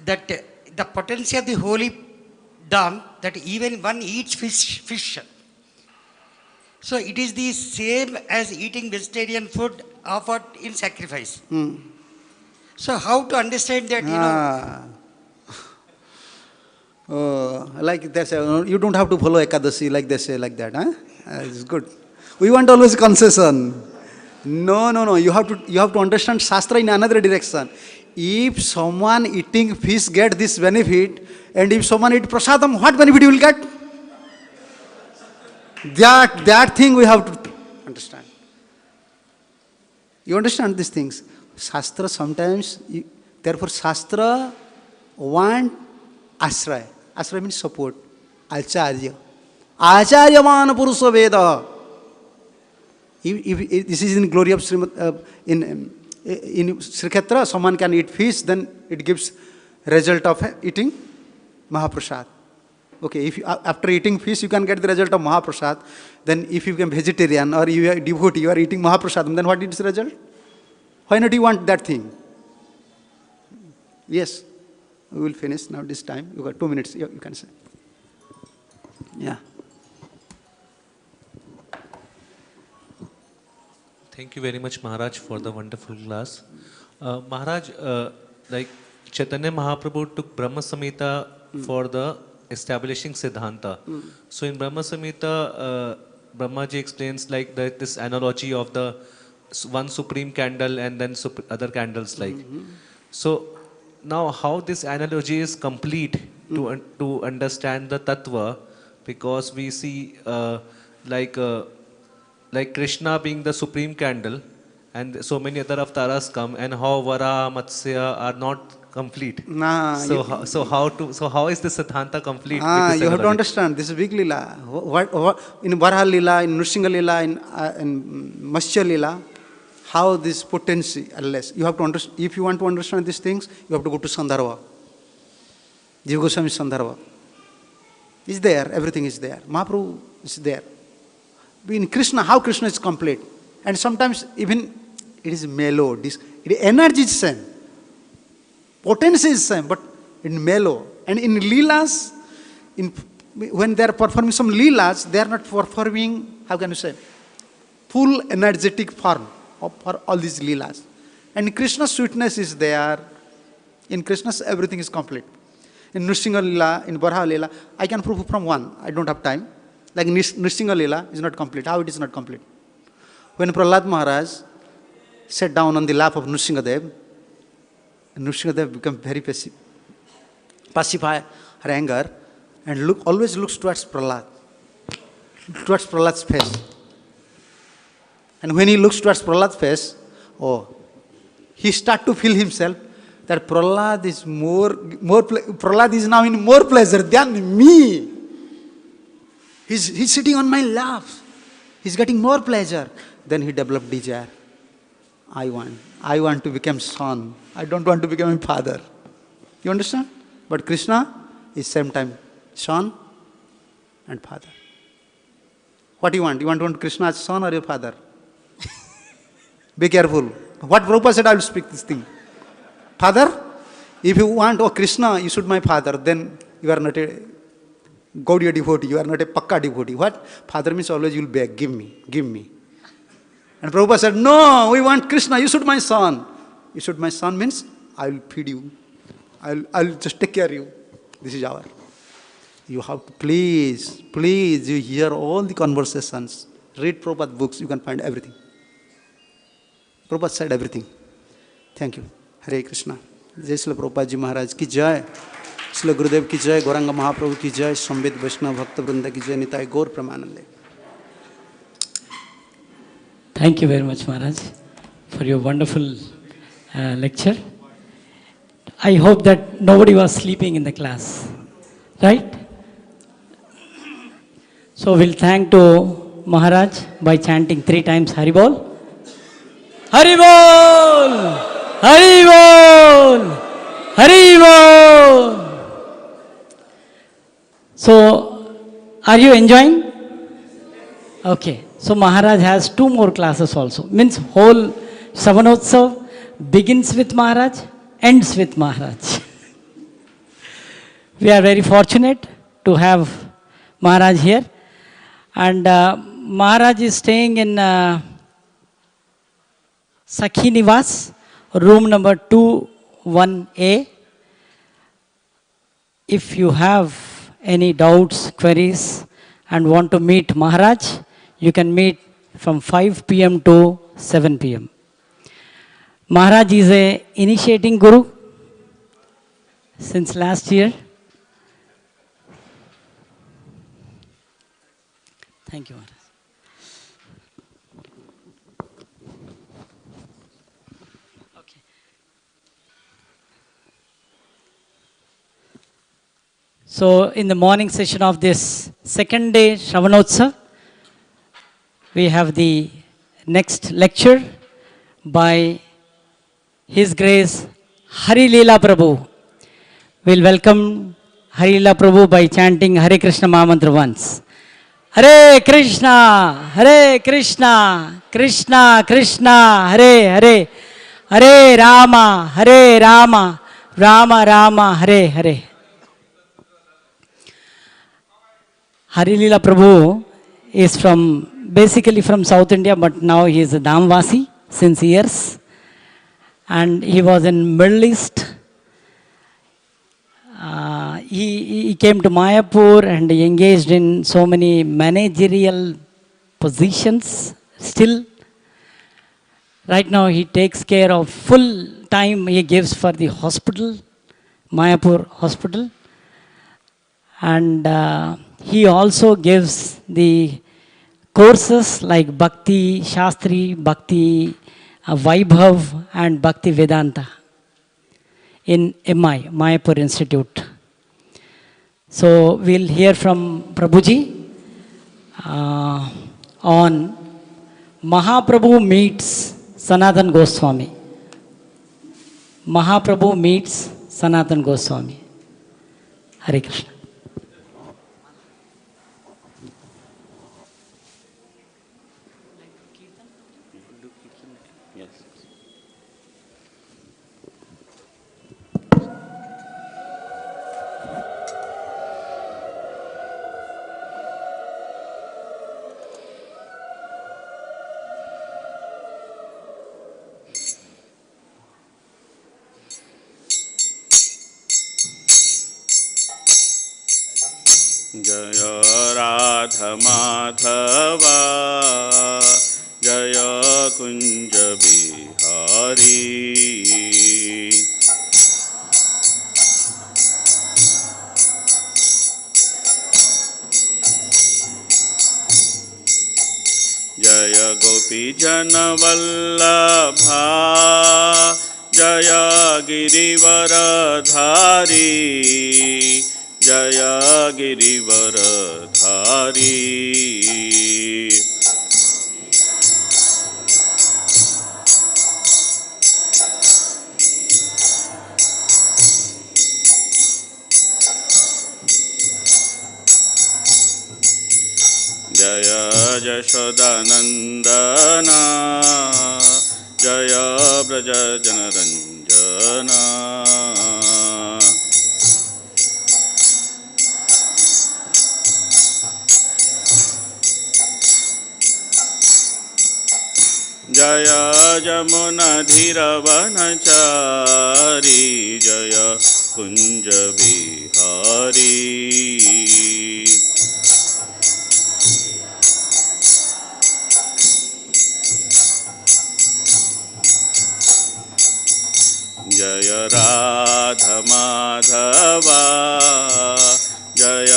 S4: that the potency of the holy Dham, that even one eats fish. So it is the same as eating vegetarian food offered in sacrifice. So how to understand that,
S1: like they say, you don't have to follow Ekadashi, like they say, like that. It's good. We want always concession. No. You have to understand Shastra in another direction. If someone eating fish get this benefit, and if someone eat prasadam, what benefit you will get? That thing we have to understand. You understand these things? Shastra sometimes, therefore Shastra want ashraya. Ashraya means support. Acharya. Acharyaman Purusha Veda. If this is in glory of Srimad, in Sri Kshetra, someone can eat fish, then it gives result of eating Mahaprasad. Okay, if you, after eating fish, you can get the result of Mahaprasad. Then if you become vegetarian or you are devotee, you are eating Mahaprasadam, then what is the result? Why not you want that thing? Yes, we will finish now this time. You got 2 minutes, you can say. Yeah.
S5: Thank you very much, Maharaj, for the wonderful class. Maharaj, like Chaitanya Mahaprabhu took Brahma Samhita for the establishing Siddhanta. So in Brahma Samhita, Brahmaji explains like that this analogy of the one supreme candle and then other candles like. So now how this analogy is complete to understand the tattva, because we see like Krishna being the supreme candle and so many other avatars come, and how Vara, Matsya are not complete. So how is the Siddhanta complete?
S1: You have to understand, this is big lila. In Varaha lila, in Nrsimha lila, in Matsya lila, how this potency, unless you have to understand. If you want to understand these things, you have to go to Sandharva. Jiva Goswami Sandharva. is there, everything is there. Mahaprabhu is there. In Krishna, how Krishna is complete. And sometimes even it is mellow. Energy is same. Potency is same, but in mellow. And in Leelas, when they are performing some Leelas, they are not performing, how can you say, full energetic form for all these Leelas. And Krishna's sweetness is there. In Krishna's, everything is complete. In Nrsimha Leela, in Varaha Leela, I can prove from one. I don't have time. Like Nrsimha Leela is not complete. How it is not complete? When Prahlad Maharaj sat down on the lap of Nrsimhadev, Nrsimhadev became very pacify her anger, and always looks towards Prahlad, towards Prahlad's face. And when he looks towards Prahlad's face, he starts to feel himself that Prahlad is now in more pleasure than me. He's sitting on my lap. He's getting more pleasure. Then he developed desire. I want to become son. I don't want to become a father. You understand? But Krishna is same time son and father. What do you want? You want Krishna as son or your father? Be careful. What Prabhupada said, I will speak this thing. Father, if you want, Krishna, you should be my father, then you are not a Gaudiya devotee, you are not a Pakka devotee. What? Father means always you will beg, give me. And Prabhupada said, no, we want Krishna, you should be my son. You should be my son means, I will feed you. I'll just take care of you. This is our. You have to please, you hear all the conversations. Read Prabhupada books, you can find everything. Prabhupada said everything. Thank you. Hare Krishna. Jai Srila Prabhupada Ji Maharaj ki jai. Srila Gurudev ki jai. Gouranga Mahaprabhu ki jai. Sambit Vaishnava Bhakta Vrinda ki jai. Nitai Gaur Pramanande.
S3: Thank you very much, Maharaj, for your wonderful lecture. I hope that nobody was sleeping in the class, right? So we'll thank to Maharaj by chanting 3 times Haribol. Haribol! Haribol! Haribol! So, are you enjoying? Okay. So Maharaj has 2 more classes also. Means whole Sravana Utsav begins with Maharaj, ends with Maharaj. We are very fortunate to have Maharaj here. And Maharaj is staying in Sakhi Nivas, room number 21A. If you have any doubts, queries, and want to meet Maharaj, you can meet from 5 p.m. to 7 p.m. Maharaj is a initiating guru since last year. Thank you, Maharaj. Okay. So, in the morning session of this second day Sravana Utsav, we have the next lecture by His Grace Harilila Prabhu. We'll welcome Harilila Prabhu by chanting Hare Krishna Mahamantra once. Hare Krishna, Krishna Krishna, Hare Hare, Hare Rama, Rama Rama, Hare Hare. Harilila Prabhu is basically from South India, but now he is a Dhamvasi since years. And he was in Middle East. He came to Mayapur and he engaged in so many managerial positions. Still, right now he takes care of full time he gives for the hospital, Mayapur hospital. And he also gives the courses like Bhakti Shastri, Bhakti Vaibhav and Bhakti Vedanta in MI, Mayapur Institute. So we'll hear from Prabhuji on Mahaprabhu meets Sanatana Gosvami. Mahaprabhu meets Sanatana Gosvami. Hare Krishna.
S6: जय राधा माधवा जय कुंज बिहारी जय गोपी जन वल्लभा जय गिरिवरधारी जय गिरिवरधारी जय यशोदानन्दना जय व्रज जनरञ्जना जय यमुनाधीरवनचारी जय कुञ्ज बिहारी जय राधा माधवा जय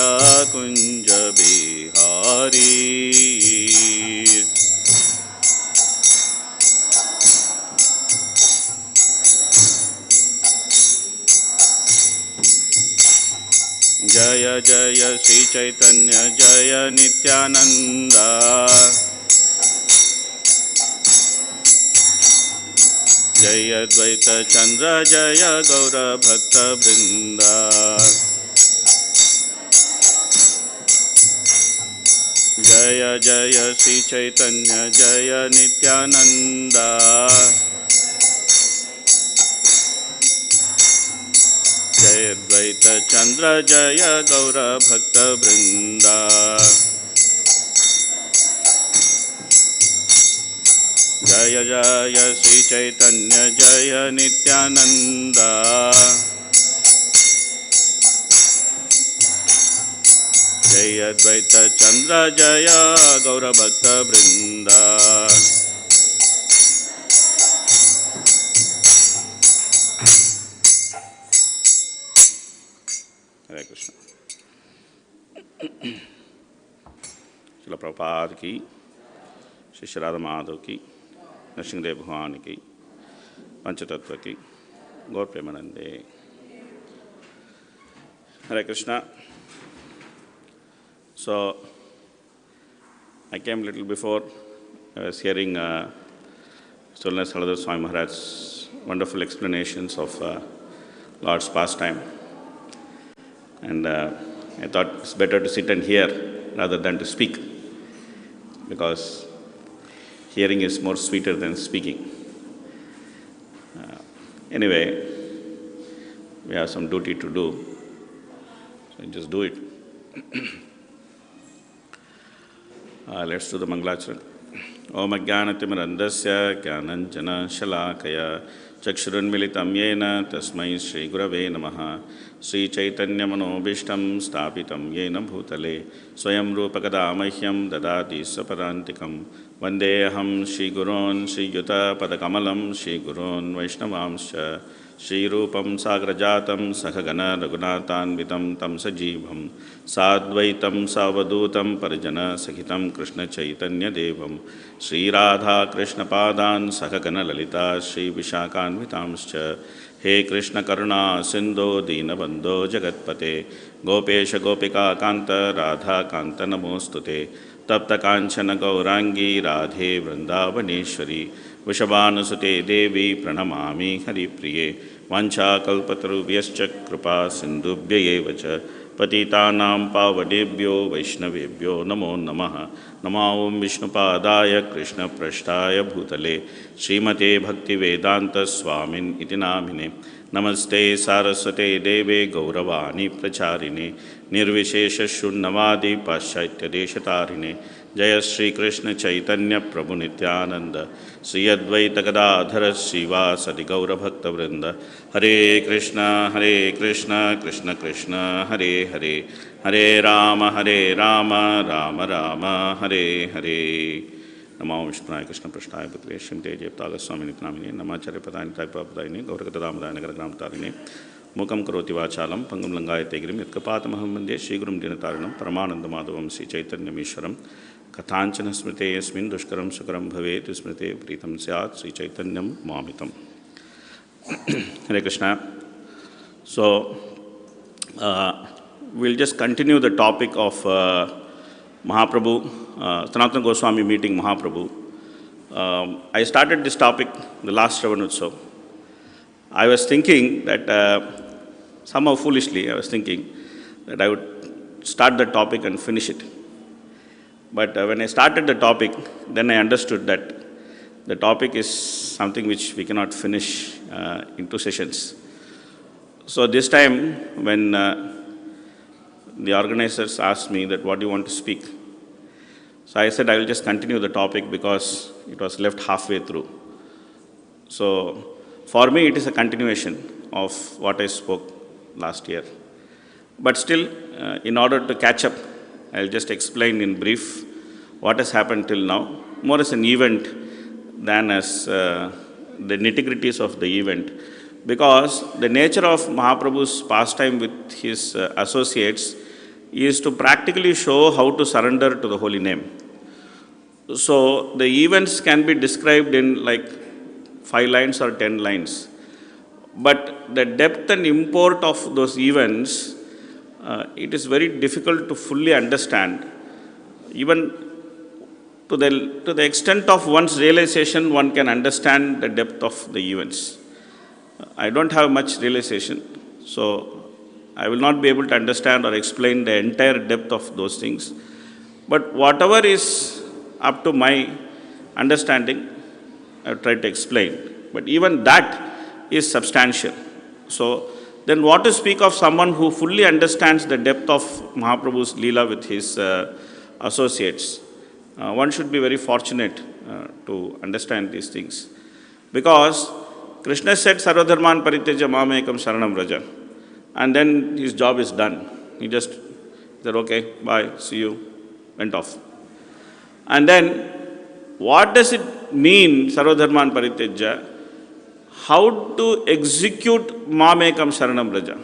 S6: कुंज बिहारी जय जय श्री चैतन्य जय नित्यानंद जय द्वैत चंद्र जय गौर भक्त वृंद जय जय श्री चैतन्य जय नित्यानंद जय द्वैत चंद्र जय गौर भक्त वृंद जय जय श्री चैतन्य जय नित्यानंद जय द्वैत चंद्र जय गौर भक्त वृंद हरे कृष्ण। श्रील प्रभुपाद की, श्री श्री राधा माधव की, नरसिंहदेव भगवान की, पंचतत्व की, गौर प्रेमानंदे। Hare Krishna. So, I came a little before. I was hearing Stolness Haladhar Swami Maharaj's wonderful explanations of Lord's pastime. And I thought it's better to sit and hear rather than to speak, because hearing is more sweeter than speaking. Anyway, we have some duty to do, so just do it. Let's do the Mangalacharan. Om Ajnanatimmirandasya Jnananjana Shalakaya Chakshurunmilitam Yena Tasmai Shri Gurave Namaha Sri Chaitanya Manobhishtam Stapitam Yena Bhutale Swayam Rupakadamahyam Dadati Sapadantikam Vandeham Shri Gurun Shri Yuta Padakamalam Shri Gurun Vaishnavamscha Shri Rupam Sagrajatam Sakhagana Raghunathanvitam Tam Sajivam Sadvaitam Savadutam Parijana Sakhitam Krishna Chaitanya Devam Shri Radha Krishna Padan Sakhagana Lalita Shri Vishakhanvitamscha He Krishna Karuna Sindho Dinabandho Jagatpate Gopesha Gopika Kanta Radha Kanta Namostute Tapta Kanchana Gourangi Radhe Vrindavaneshwari Vishabhanusute Devi Pranamami Haripriye Vancha Kalpatarubhyascha Kripa Sindhubhya Evacha Patitanam Pavadebhyo Vaishnavebhyo Namo Namaha Namo Om Vishnupadaya Krishna Prashtaya Bhutale Srimate Bhakti Vedanta Swamin Iti Namine Namaste Saraswate Deve Gauravani Pracharine Nirvishesha Shunnavadi Paschaitya Deshatarine Jaya Shri Krishna Chaitanya Prabhu Nityananda Sri Advaita Gadadhara Shiva Sadi Gaura Bhakta Vrinda Hare Krishna Krishna Krishna Hare Hare Hare Rama Rama Rama Hare Hare Namo Vishnuaya Krishna Prasthaya Bhutale Shrimate Jayapatala Swami Nityanamine Namacharya Padani Taipapadaine Gaurakata Damadaya Nagaragram Tarine Mukam Karoti Vachalam Pangam Langayate Girim Yatkapatamaham Vande Shri Gurum Dinatarinam Paramananda Madhavam Sri Chaitanya Mishwaram Kathanchana Smrite Yasmin Dushkaram Sukaram Bhavet Smrite Pritam Syat Sri Chaitanyam Mamitam Hare Krishna. So, we'll just continue the topic of Mahaprabhu, Sanatana Goswami meeting Mahaprabhu. I started this topic the last Sravana Utsav. I was thinking that, somehow foolishly, I was thinking that I would start the topic and finish it. But when I started the topic, then I understood that the topic is something which we cannot finish in 2 sessions. So this time, when the organizers asked me that what do you want to speak, so I said I will just continue the topic because it was left halfway through. So for me, it is a continuation of what I spoke last year. But still, in order to catch up, I'll just explain in brief what has happened till now, more as an event than as the nitty-gritties of the event. Because the nature of Mahaprabhu's pastime with his associates is to practically show how to surrender to the holy name. So the events can be described in like 5 lines or 10 lines. But the depth and import of those events, it is very difficult to fully understand. Even to the extent of one's realization, one can understand the depth of the events. I don't have much realization, so I will not be able to understand or explain the entire depth of those things. But whatever is up to my understanding, I have tried to explain. But even that is substantial. So then what to speak of someone who fully understands the depth of Mahaprabhu's Leela with his associates? One should be very fortunate to understand these things. Because Krishna said, Sarvadharman Parityaja Mamekam Sharanam Vraja. And then his job is done. He just said, okay, bye, see you, went off. And then, what does it mean, Sarvadharman Parityaja? How to execute Mamekam Sharanam Vraja?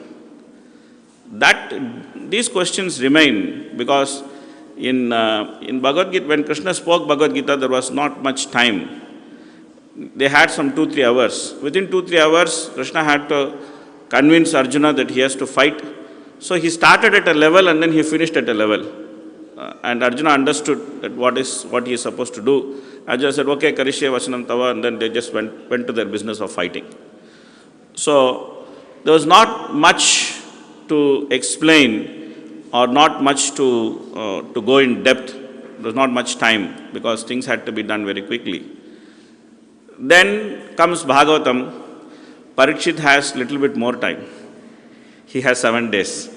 S6: These questions remain because in Bhagavad Gita, when Krishna spoke Bhagavad Gita, there was not much time. They had some 2-3 hours. Within 2-3 hours, Krishna had to convince Arjuna that he has to fight. So he started at a level and then he finished at a level. And Arjuna understood that what he is supposed to do. Arjuna said, okay, Karishye Vasanam Tava, and then they just went to their business of fighting. So there was not much to explain or not much to go in depth. There was not much time because things had to be done very quickly. Then comes Bhagavatam. Parikshit has little bit more time. He has 7 days.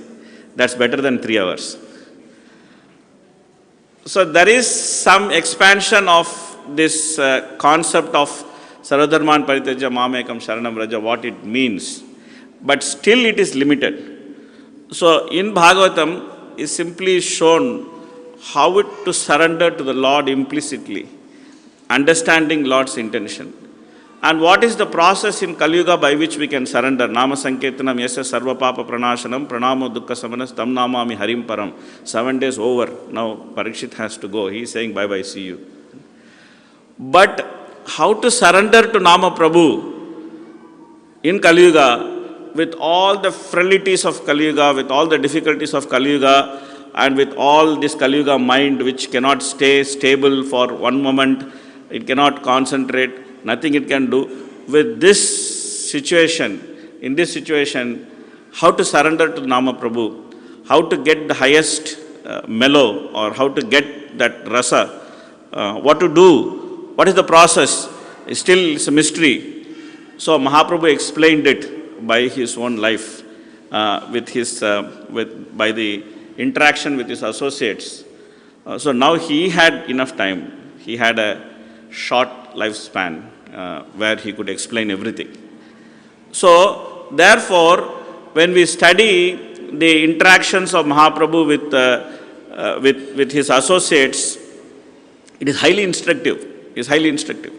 S6: That's better than 3 hours. So there is some expansion of this concept of Sarvadharman Parityaja Mamekam Sharanam Vraja, what it means. But still it is limited. So in Bhagavatam is simply shown how to surrender to the Lord implicitly, understanding Lord's intention. And what is the process in Kali Yuga by which we can surrender? Nama Sankirtanam Yasya Sarva Papa Pranashanam Pranamo Dukkha Samanas Tam Namami Harim Param. 7 days over. Now Parikshit has to go. He is saying bye-bye, see you. But how to surrender to Nama Prabhu in Kali Yuga with all the frivolities of Kali Yuga, with all the difficulties of Kali Yuga, and with all this Kali Yuga mind which cannot stay stable for one moment, it cannot concentrate, nothing it can do. With this situation, in this situation, how to surrender to Nama Prabhu, how to get the highest mellow, or how to get that rasa, what to do, what is the process, it's a mystery. So Mahaprabhu explained it by his own life, by the interaction with his associates. So now he had enough time. He had a short lifespan where he could explain everything. So therefore, when we study the interactions of Mahaprabhu with his associates, it is highly instructive. It is highly instructive.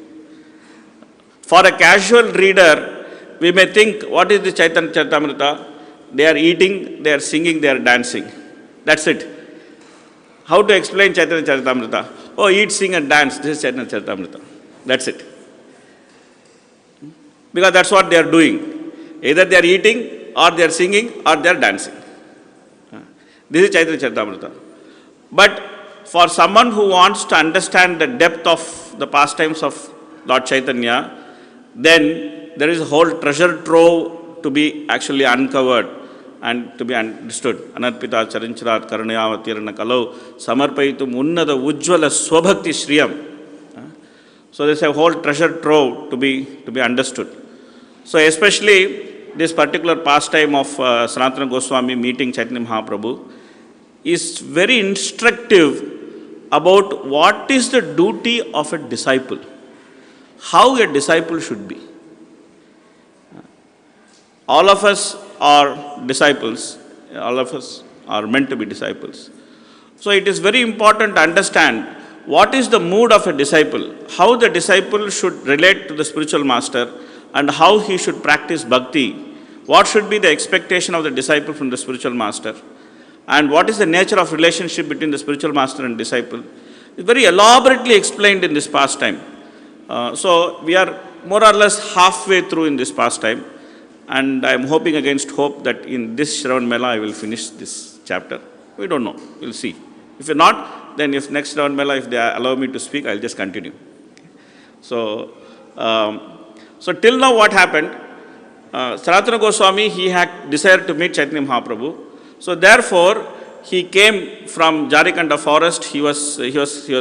S6: For a casual reader, we may think, what is the Chaitanya Charitamrita? They are eating, they are singing, they are dancing. That's it. How to explain Chaitanya Charitamrita? Oh, eat, sing and dance. This is Chaitanya Charitamrita. That's it. Because that's what they are doing. Either they are eating, or they are singing, or they are dancing. This is Chaitanya Charitamrita. But for someone who wants to understand the depth of the pastimes of Lord Chaitanya, then there is a whole treasure trove to be actually uncovered and to be understood. Anarpita charincharat karunayavatirana kalau samarpayitum unnada ujjvala swabhakti shriyam. So there is a whole treasure trove to be understood. So especially this particular pastime of Sanatana Goswami meeting Chaitanya Mahaprabhu is very instructive about what is the duty of a disciple, how a disciple should be. All of us are disciples, all of us are meant to be disciples. So it is very important to understand what is the mood of a disciple, how the disciple should relate to the spiritual master, and how he should practice bhakti, what should be the expectation of the disciple from the spiritual master, and what is the nature of relationship between the spiritual master and disciple. It's very elaborately explained in this pastime. So we are more or less halfway through in this pastime, and I am hoping against hope that in this Shravan Mela I will finish this chapter. We don't know, we'll see. If not, then if next Shravan Mela, if they allow me to speak, I'll just continue. So till now what happened, Sanatana Goswami, he had desired to meet Chaitanya Mahaprabhu. So therefore, he came from Jarikanda forest. He was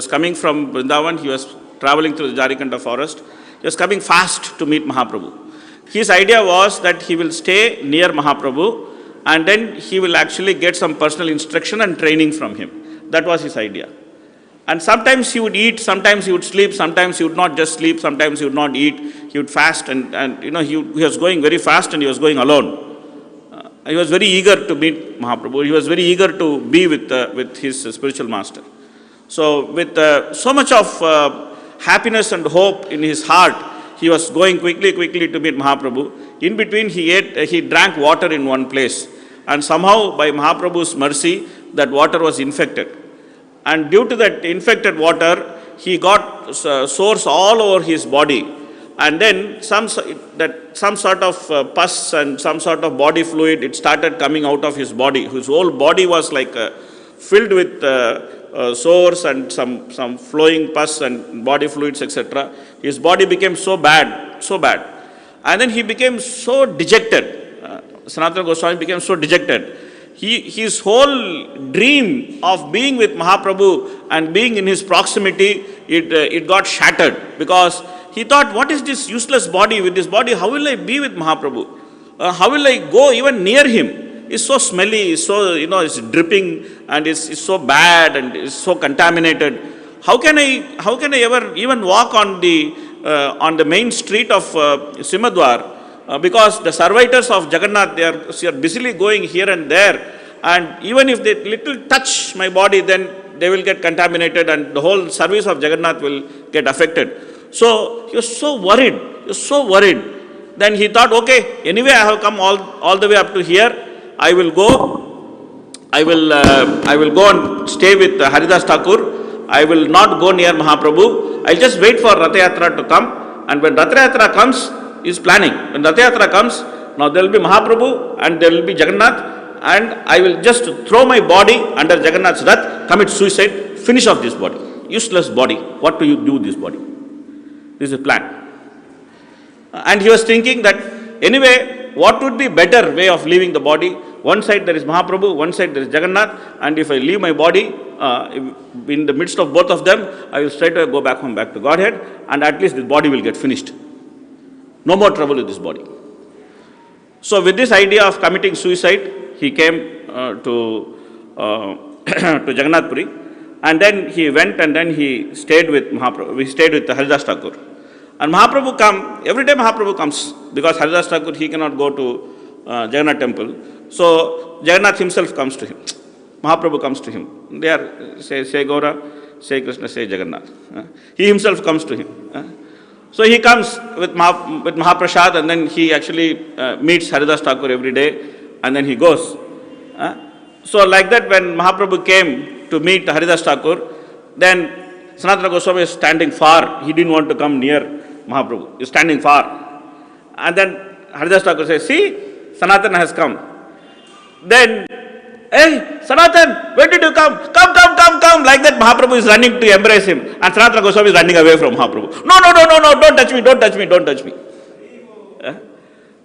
S6: coming from Vrindavan. He was traveling through the Jarikanda forest. He was coming fast to meet Mahaprabhu. His idea was that he will stay near Mahaprabhu and then he will actually get some personal instruction and training from him. That was his idea. And sometimes he would eat, sometimes he would sleep, sometimes he would not just sleep, sometimes he would not eat. He would fast and he was going very fast and he was going alone. He was very eager to meet Mahaprabhu. He was very eager to be with his spiritual master. So with so much of happiness and hope in his heart, he was going quickly to meet Mahaprabhu. In between, he drank water in one place. And somehow, by Mahaprabhu's mercy, that water was infected. And due to that infected water, he got sores all over his body. And then some sort of pus and some sort of body fluid, it started coming out of his body. His whole body was like filled with sores and some flowing pus and body fluids, etc. His body became so bad. And then he became so dejected. Sanatana Goswami became so dejected. His whole dream of being with Mahaprabhu and being in his proximity, it got shattered because he thought, what is this useless body? With this body, how will I be with Mahaprabhu? How will I go even near him? It's so smelly, it's so, it's dripping and it's so bad and it's so contaminated. How can I ever even walk on the main street of Simadwar? Because the servitors of Jagannath, they are busily going here and there. And even if they little touch my body, then they will get contaminated and the whole service of Jagannath will get affected. So he was so worried. Then he thought, okay, anyway I have come all the way up to here. I will go and stay with Haridas Thakur. I will not go near Mahaprabhu. I'll just wait for Ratha Yatra to come. And when Ratha Yatra comes, he's planning. When Ratha Yatra comes, now there will be Mahaprabhu and there will be Jagannath. And I will just throw my body under Jagannath's Rath, commit suicide, finish off this body. Useless body. What do you do with this body? This is a plan. And he was thinking that anyway, what would be better way of leaving the body? One side there is Mahaprabhu, one side there is Jagannath, and if I leave my body in the midst of both of them, I will straight away go back home, back to Godhead, and at least this body will get finished. No more trouble with this body. So with this idea of committing suicide, he came to Jagannath Puri, and then he went and then he stayed with Mahaprabhu. We stayed with Harilila Thakur. And Mahaprabhu every day Mahaprabhu comes, because Harilila Thakur, he cannot go to Jagannath temple. So Jagannath himself comes to him. Mahaprabhu comes to him. They are, say Gore, say Krishna, say Jagannath. He himself comes to him. So he comes with Mahaprasad, and then he actually meets Harilila Thakur every day, and then he goes. So like that, when Mahaprabhu came to meet Harilila Thakur, then Sanatana Goswami is standing far. He didn't want to come near Mahaprabhu. He's standing far. And then Harilila Thakur says, see, Sanatana has come. Then, hey, Sanatan, when did you come? Come. Like that, Mahaprabhu is running to embrace him. And Sanatana Goswami is running away from Mahaprabhu. No, don't touch me.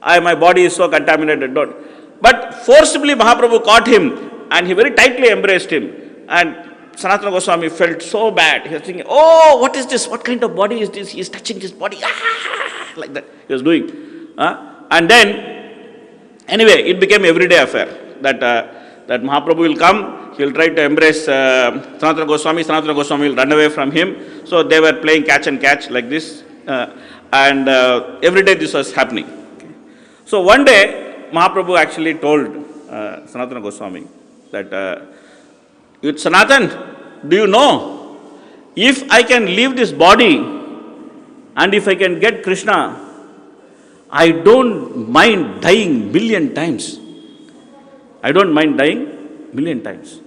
S6: My body is so contaminated, don't. But forcibly Mahaprabhu caught him and he very tightly embraced him. And Sanatana Goswami felt so bad. He was thinking, oh, what is this? What kind of body is this? He is touching his body. Like that he was doing. And then, anyway, it became everyday affair that Mahaprabhu will come, he will try to embrace Sanatana Goswami will run away from him. So they were playing catch and catch like this. And every day this was happening. So one day, Mahaprabhu actually told Sanatana Goswami that, Sanatan, do you know, if I can leave this body and if I can get Krishna, I don't mind dying million times. I don't mind dying million times.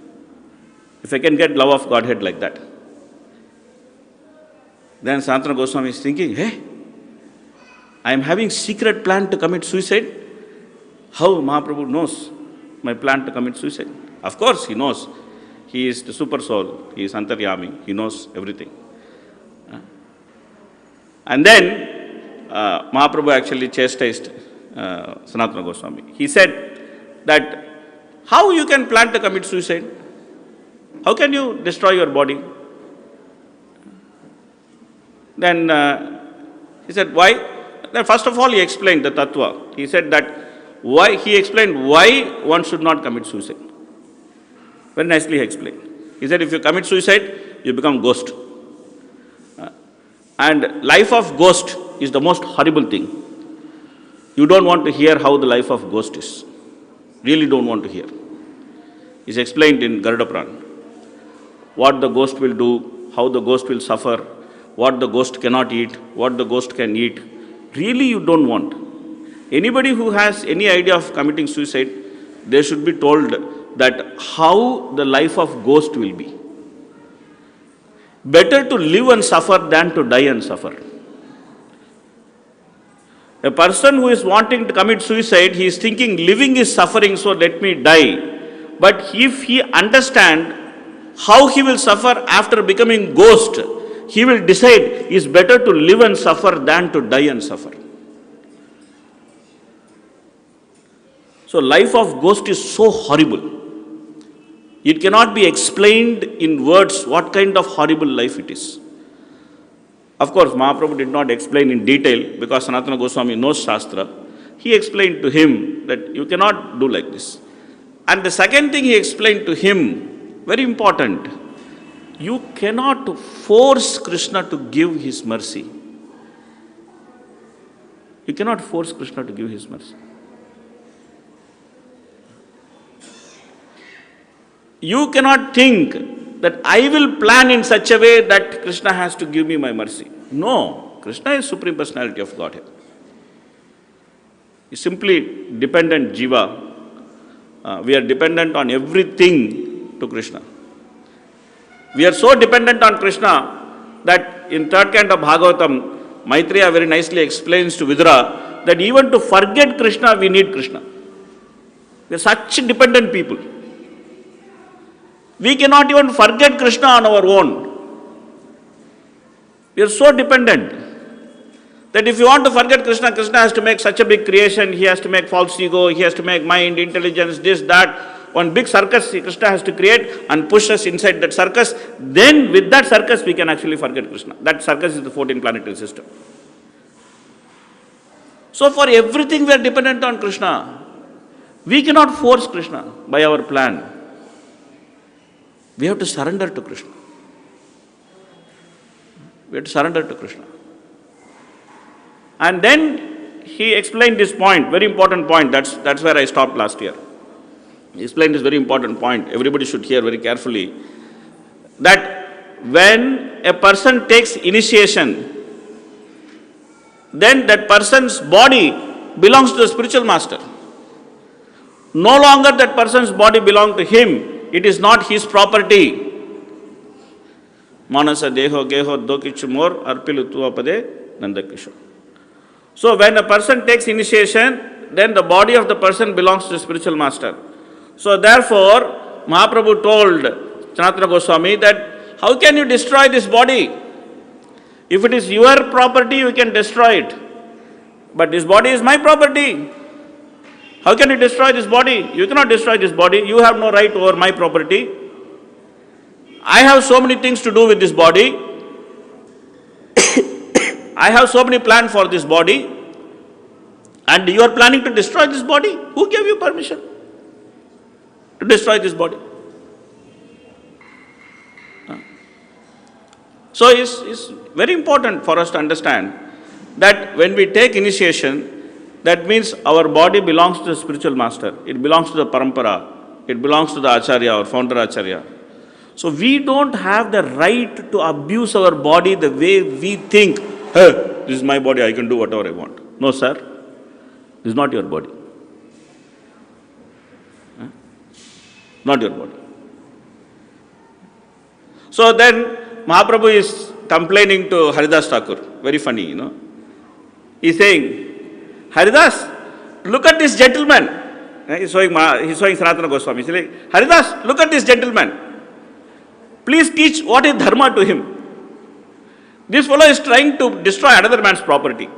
S6: If I can get love of Godhead like that. Then Sanatana Goswami is thinking, hey, I am having secret plan to commit suicide. How Mahaprabhu knows my plan to commit suicide? Of course, he knows. He is the super soul. He is Antaryami. He knows everything. And then Mahaprabhu actually chastised Sanatana Goswami. He said that, how you can plan to commit suicide? How can you destroy your body? Then he said, why? Then first of all, he explained the tattva. He said that he explained why one should not commit suicide. Very nicely he explained. He said, if you commit suicide, you become ghost. And life of ghost is the most horrible thing. You don't want to hear how the life of ghost is. Really don't want to hear. It's explained in Garuda Purana. What the ghost will do, how the ghost will suffer, what the ghost cannot eat, what the ghost can eat. Really you don't want. Anybody who has any idea of committing suicide, they should be told that how the life of ghost will be. Better to live and suffer than to die and suffer. A person who is wanting to commit suicide, he is thinking living is suffering, so let me die. But if he understands how he will suffer after becoming ghost, he will decide it is better to live and suffer than to die and suffer. So life of ghost is so horrible. It cannot be explained in words what kind of horrible life it is. Of course, Mahaprabhu did not explain in detail because Sanatana Goswami knows Shastra. He explained to him that you cannot do like this. And the second thing he explained to him, very important, you cannot force Krishna to give his mercy. You cannot force Krishna to give his mercy. You cannot think that I will plan in such a way that Krishna has to give me my mercy. No, Krishna is Supreme Personality of Godhead. He is simply dependent jiva. We are dependent on everything to Krishna. We are so dependent on Krishna that in third canto of Bhagavatam, Maitreya very nicely explains to Vidura that even to forget Krishna, we need Krishna. We are such dependent people. We cannot even forget Krishna on our own. We are so dependent that if you want to forget Krishna, Krishna has to make such a big creation, he has to make false ego, he has to make mind, intelligence, this, that. One big circus Krishna has to create and push us inside that circus. Then with that circus we can actually forget Krishna. That circus is the 14 planetary system. So for everything we are dependent on Krishna. We cannot force Krishna by our plan. We have to surrender to Krishna. We have to surrender to Krishna. And then he explained this point, very important point. That's where I stopped last year. He explained this very important point. Everybody should hear very carefully. That when a person takes initiation, then that person's body belongs to the spiritual master. No longer that person's body belongs to him. It is not his property. Manasa deho geho dokichumor arpilutu apade nandakisho. So when a person takes initiation, then the body of the person belongs to the spiritual master. So therefore, Mahaprabhu told Sanatana Goswami that how can you destroy this body? If it is your property, you can destroy it. But this body is my property. How can you destroy this body? You cannot destroy this body. You have no right over my property. I have so many things to do with this body. I have so many plans for this body. And you are planning to destroy this body? Who gave you permission to destroy this body? So it's very important for us to understand that when we take initiation, that means our body belongs to the spiritual master. It belongs to the parampara. It belongs to the acharya or founder acharya. So we don't have the right to abuse our body the way we think, hey, this is my body, I can do whatever I want. No, sir. This is not your body. Not your body. So then Mahaprabhu is complaining to Haridas Thakur. Very funny, He's saying, Haridas, look at this gentleman. He's showing Sanatana Goswami. He's like, Haridas, look at this gentleman. Please teach what is dharma to him. This fellow is trying to destroy another man's property.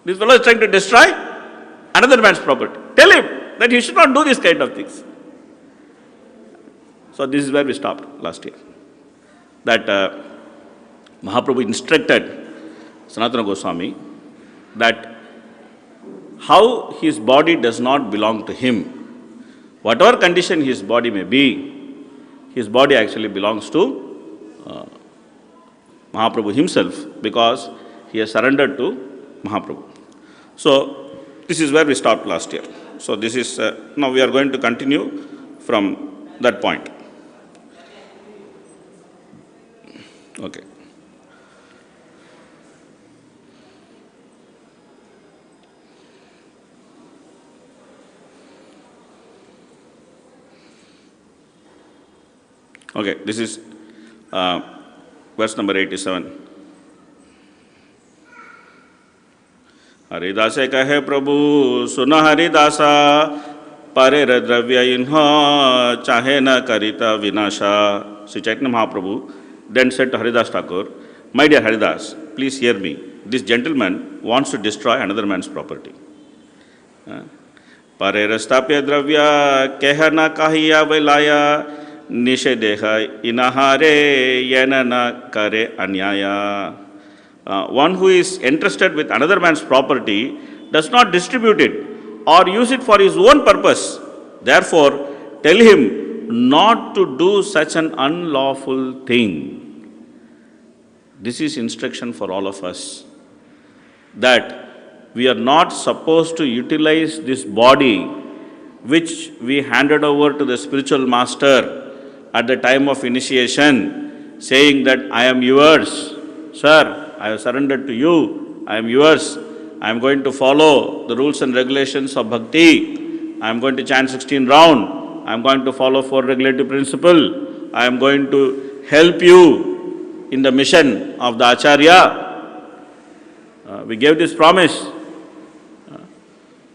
S6: This fellow is trying to destroy another man's property. Tell him that he should not do this kind of things. So this is where we stopped last year. That Mahaprabhu instructed Sanatana Goswami that how his body does not belong to him. Whatever condition his body may be, his body actually belongs to Mahaprabhu himself because he has surrendered to Mahaprabhu. So this is where we stopped last year. So this is, now we are going to continue from that point. Okay. Okay, this is verse number 87. हरिदासे कहे प्रभु सुन हरिदासा परे द्रव्य इन्ह चाहे न करिता विनाशा. Sri Chaitanya Mahaprabhu then said to Haridas Thakur, my dear Haridas, please hear me. This gentleman wants to destroy another man's property. Pare rastapya dravya kehana kahiya velaya nishedeha inahare yenana kare anyaya. One who is entrusted with another man's property does not distribute it or use it for his own purpose. Therefore, tell him not to do such an unlawful thing. This is instruction for all of us, that we are not supposed to utilize this body which we handed over to the spiritual master at the time of initiation, saying that I am yours, sir, I have surrendered to you, I am yours, I am going to follow the rules and regulations of bhakti, I am going to chant 16 rounds, I am going to follow 4 regulative principles, I am going to help you in the mission of the acharya. We gave this promise.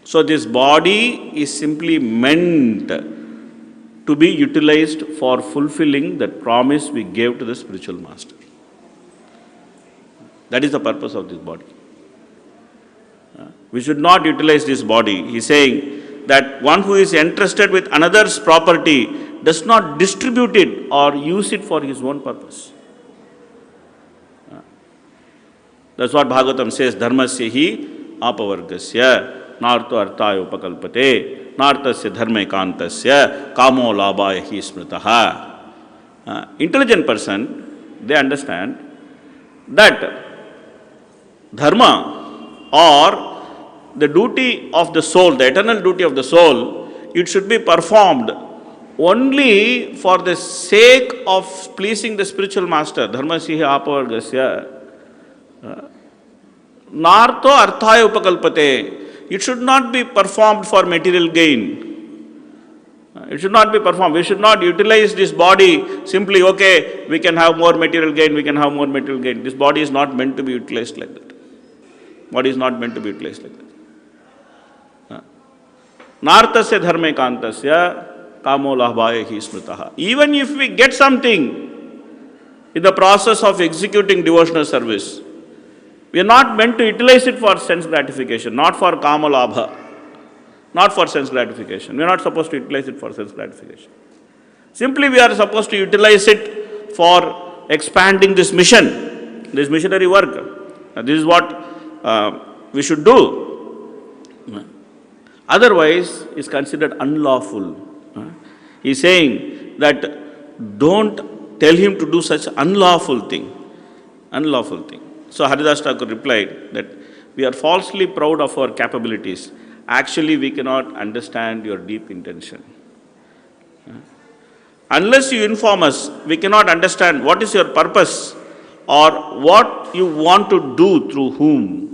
S6: So this body is simply meant to be utilized for fulfilling that promise we gave to the spiritual master. That is the purpose of this body. We should not utilize this body. He is saying that one who is entrusted with another's property does not distribute it or use it for his own purpose. That's what Bhagavatam says, dharmasya hi apavargasya, narto arthaya upakalpate, nartasya dharma ekantasya, kamo labhaya hi smritaha. Intelligent person, they understand that dharma or the duty of the soul, the eternal duty of the soul, it should be performed only for the sake of pleasing the spiritual master. Dharmasya apavargasya. Nartho arthaya upakalpate. It should not be performed for material gain. It should not be performed. We should not utilize this body simply, okay, we can have more material gain, we can have more material gain. This body is not meant to be utilized like that. Body is not meant to be utilized like that. Nartasya dharma ekantasya kamo labhaya hi smritaha. Even if we get something in the process of executing devotional service, we are not meant to utilize it for sense gratification, not for kama labha, not for sense gratification. We are not supposed to utilize it for sense gratification. Simply we are supposed to utilize it for expanding this mission, this missionary work. This is what we should do. Otherwise, it's considered unlawful. He is saying that don't tell him to do such unlawful thing. Unlawful thing. So Haridas Thakur replied that we are falsely proud of our capabilities. Actually, we cannot understand your deep intention. Unless you inform us, we cannot understand what is your purpose or what you want to do through whom.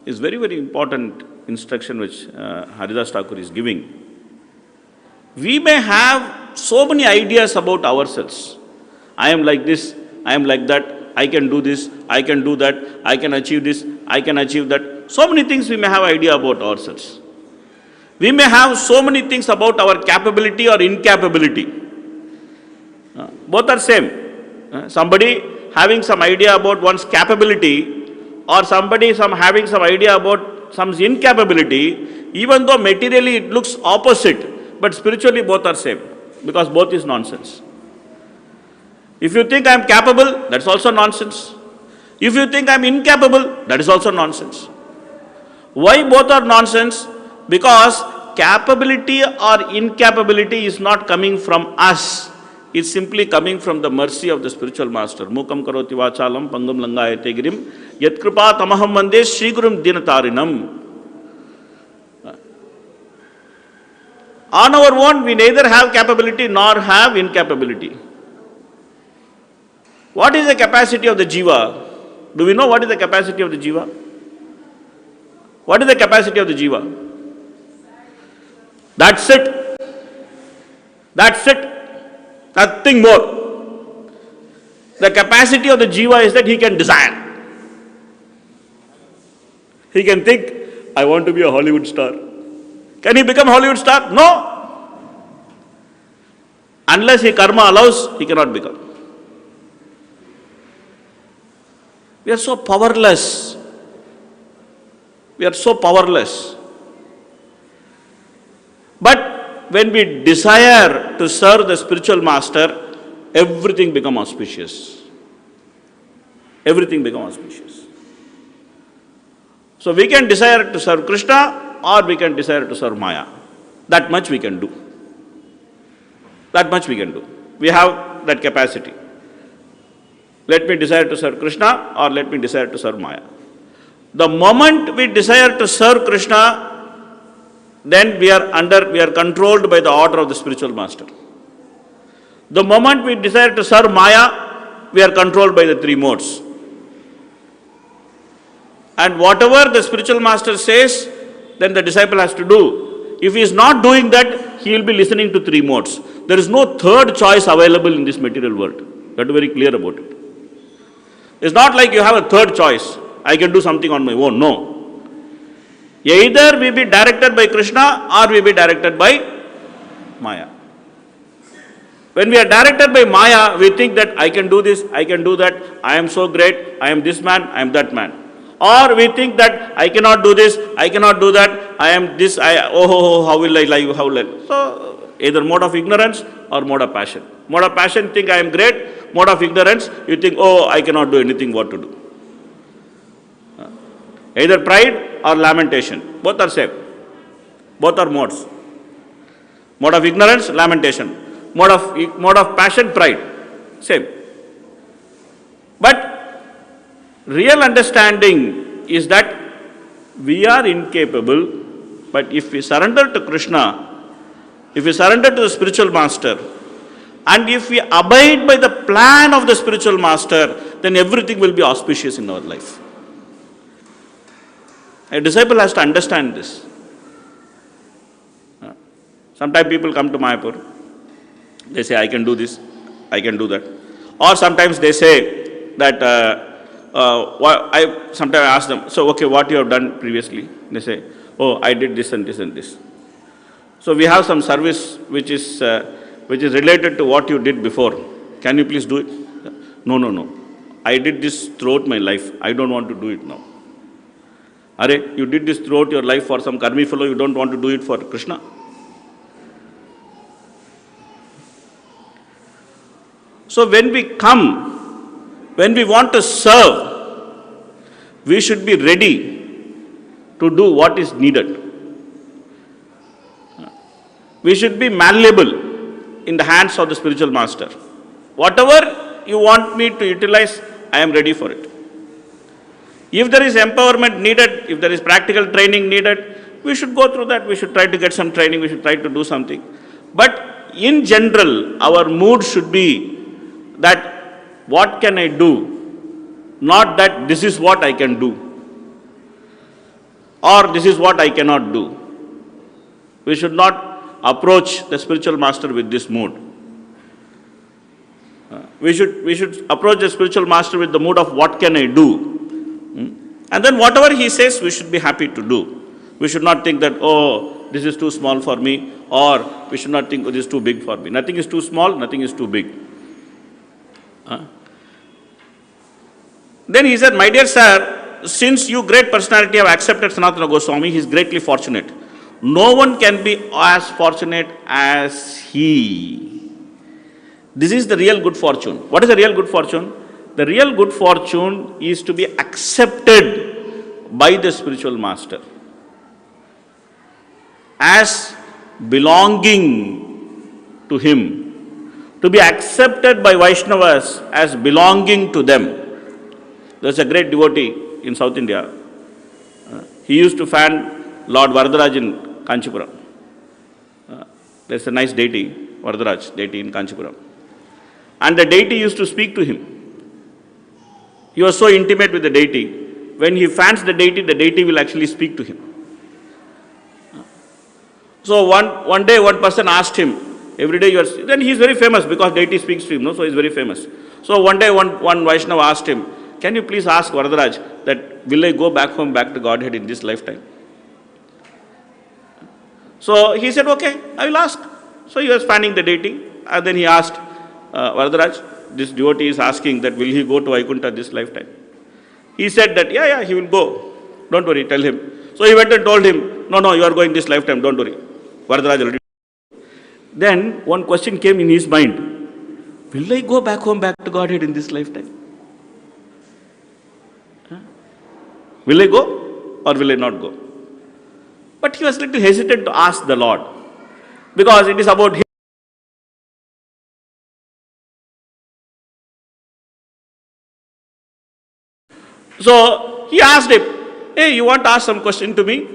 S6: Is very, very important instruction which Haridas Thakur is giving. We may have so many ideas about ourselves. I am like this, I am like that, I can do this, I can do that, I can achieve this, I can achieve that. So many things we may have idea about ourselves. We may have so many things about our capability or incapability. Both are same. Somebody having some idea about one's capability or somebody having some idea about some incapability, even though materially it looks opposite, but spiritually both are same, because both is nonsense. If you think I am capable, that's also nonsense. If you think I am incapable, that is also nonsense. Why both are nonsense? Because capability or incapability is not coming from us. It's simply coming from the mercy of the spiritual master. Mukam karoti vachalam pangam langayate girim yat kripa tamaham vande Shri Gurum dinatarinam. On our own, we neither have capability nor have incapability. What is the capacity of the jiva? Do we know what is the capacity of the jiva? What is the capacity of the jiva? That's it. That's it. Nothing more. The capacity of the jiva is that he can desire. He can think, I want to be a Hollywood star. Can he become a Hollywood star? No. Unless his karma allows, he cannot become. We are so powerless. We are so powerless. But when we desire to serve the spiritual master, everything becomes auspicious. Everything becomes auspicious. So we can desire to serve Krishna or we can desire to serve Maya. That much we can do. That much we can do. We have that capacity. Let me desire to serve Krishna or let me desire to serve Maya. The moment we desire to serve Krishna, then we are controlled by the order of the spiritual master. The moment we desire to serve Maya, we are controlled by the three modes. And whatever the spiritual master says, then the disciple has to do. If he is not doing that, he will be listening to three modes. There is no third choice available in this material world. You have to be very clear about it. It's not like you have a third choice. I can do something on my own. No. Either we be directed by Krishna or we be directed by Maya. When we are directed by Maya, we think that I can do this, I can do that, I am so great, I am this man, I am that man. Or we think that I cannot do this, I cannot do that, I am this, how will I live, how will I? So, either mode of ignorance or mode of passion. Mode of passion, think I am great. Mode of ignorance, you think, I cannot do anything what to do. Either pride or lamentation. Both are same. Both are modes. Mode of ignorance, lamentation. Mode of passion, pride. Same. But real understanding is that we are incapable, but if we surrender to Krishna, if we surrender to the spiritual master, and if we abide by the plan of the spiritual master, then everything will be auspicious in our life. A disciple has to understand this. Sometimes people come to Mayapur, they say, I can do this, I can do that. Or sometimes they say that, sometimes I ask them, so okay, what you have done previously? They say, oh, I did this and this and this. So we have some service which is related to what you did before. Can you please do it? No. I did this throughout my life. I don't want to do it now. Are you did this throughout your life for some karmi fellow, you don't want to do it for Krishna? So when we come, when we want to serve, we should be ready to do what is needed. We should be malleable in the hands of the spiritual master. Whatever you want me to utilize, I am ready for it. If there is empowerment needed, if there is practical training needed, we should go through that. We should try to get some training, we should try to do something. But in general, our mood should be that what can I do? Not that this is what I can do or this is what I cannot do. We should not approach the spiritual master with this mood. We should approach the spiritual master with the mood of what can I do? And then whatever he says, we should be happy to do. We should not think that, oh, this is too small for me, or we should not think, oh, this is too big for me. Nothing is too small, nothing is too big. Then he said, my dear sir, since you great personality have accepted Sanatana Goswami, he is greatly fortunate. No one can be as fortunate as he. This is the real good fortune. What is the real good fortune? The real good fortune is to be accepted by the spiritual master as belonging to him, to be accepted by Vaishnavas as belonging to them. There's a great devotee in South India. He used to fan Lord Varadaraj in Kanchipuram. There's a nice deity, Varadaraj deity in Kanchipuram. And the deity used to speak to him. He was so intimate with the deity. When he fans the deity will actually speak to him. So one day one person asked him, every day then he is very famous because deity speaks to him, no? So he is very famous. So one day one Vaishnava asked him, can you please ask Varadaraj that will I go back home, back to Godhead in this lifetime? So he said, okay, I will ask. So he was fanning the deity and then he asked, Varadaraj, this devotee is asking that will he go to Vaikuntha this lifetime? He said that, yeah, he will go. Don't worry, tell him. So he went and told him, no, you are going this lifetime, don't worry. Varadaraj already. Then one question came in his mind, will I go back home, back to Godhead in this lifetime? Will I go or will I not go? But he was a little hesitant to ask the Lord because it is about him. So he asked him, hey, you want to ask some question to me?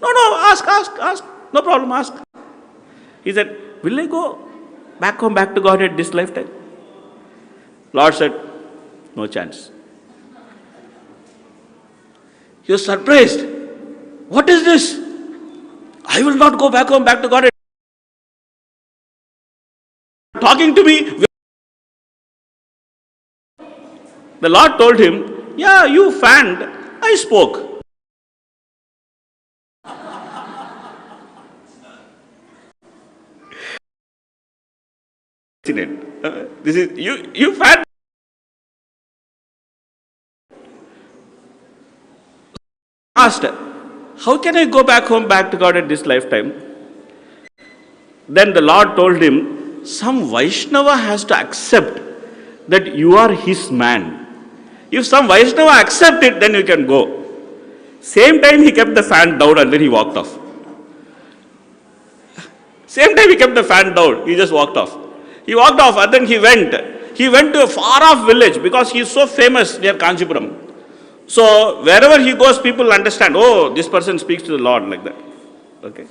S6: No, ask, no problem, ask. He said, will I go back home, back to Godhead this lifetime? Lord said, no chance. He was surprised. What is this? I will not go back home, back to Godhead. Talking to me. The Lord told him, yeah, you fanned, I spoke. This is, you fanned. Asked, how can I go back home, back to God at this lifetime? Then the Lord told him, some Vaishnava has to accept that you are his man. If some Vaishnava accept it, then you can go. Same time he kept the fan down and then he walked off. Same time he kept the fan down, he just walked off. He walked off and then he went. He went to a far off village because he is so famous near Kanchipuram. So wherever he goes, people understand, oh, this person speaks to the Lord like that. Okay.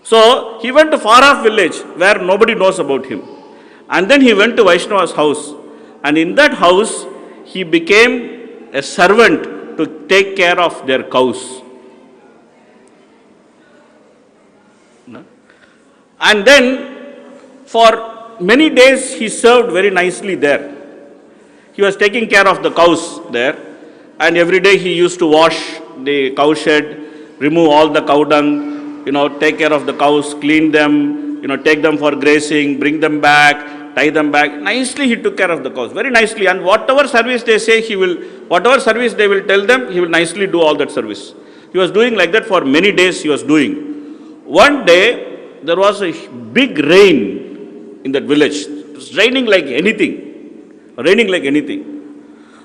S6: So he went to far off village where nobody knows about him. And then he went to Vaishnava's house. And in that house, he became a servant to take care of their cows. And then for many days he served very nicely there. He was taking care of the cows there. And every day he used to wash the cow shed, remove all the cow dung, take care of the cows, clean them, take them for grazing, bring them back, tie them back. Nicely he took care of the cows, very nicely. And whatever service they say, whatever service they will tell them, he will nicely do all that service. He was doing like that for many days he was doing. One day, there was a big rain in that village. It was raining like anything.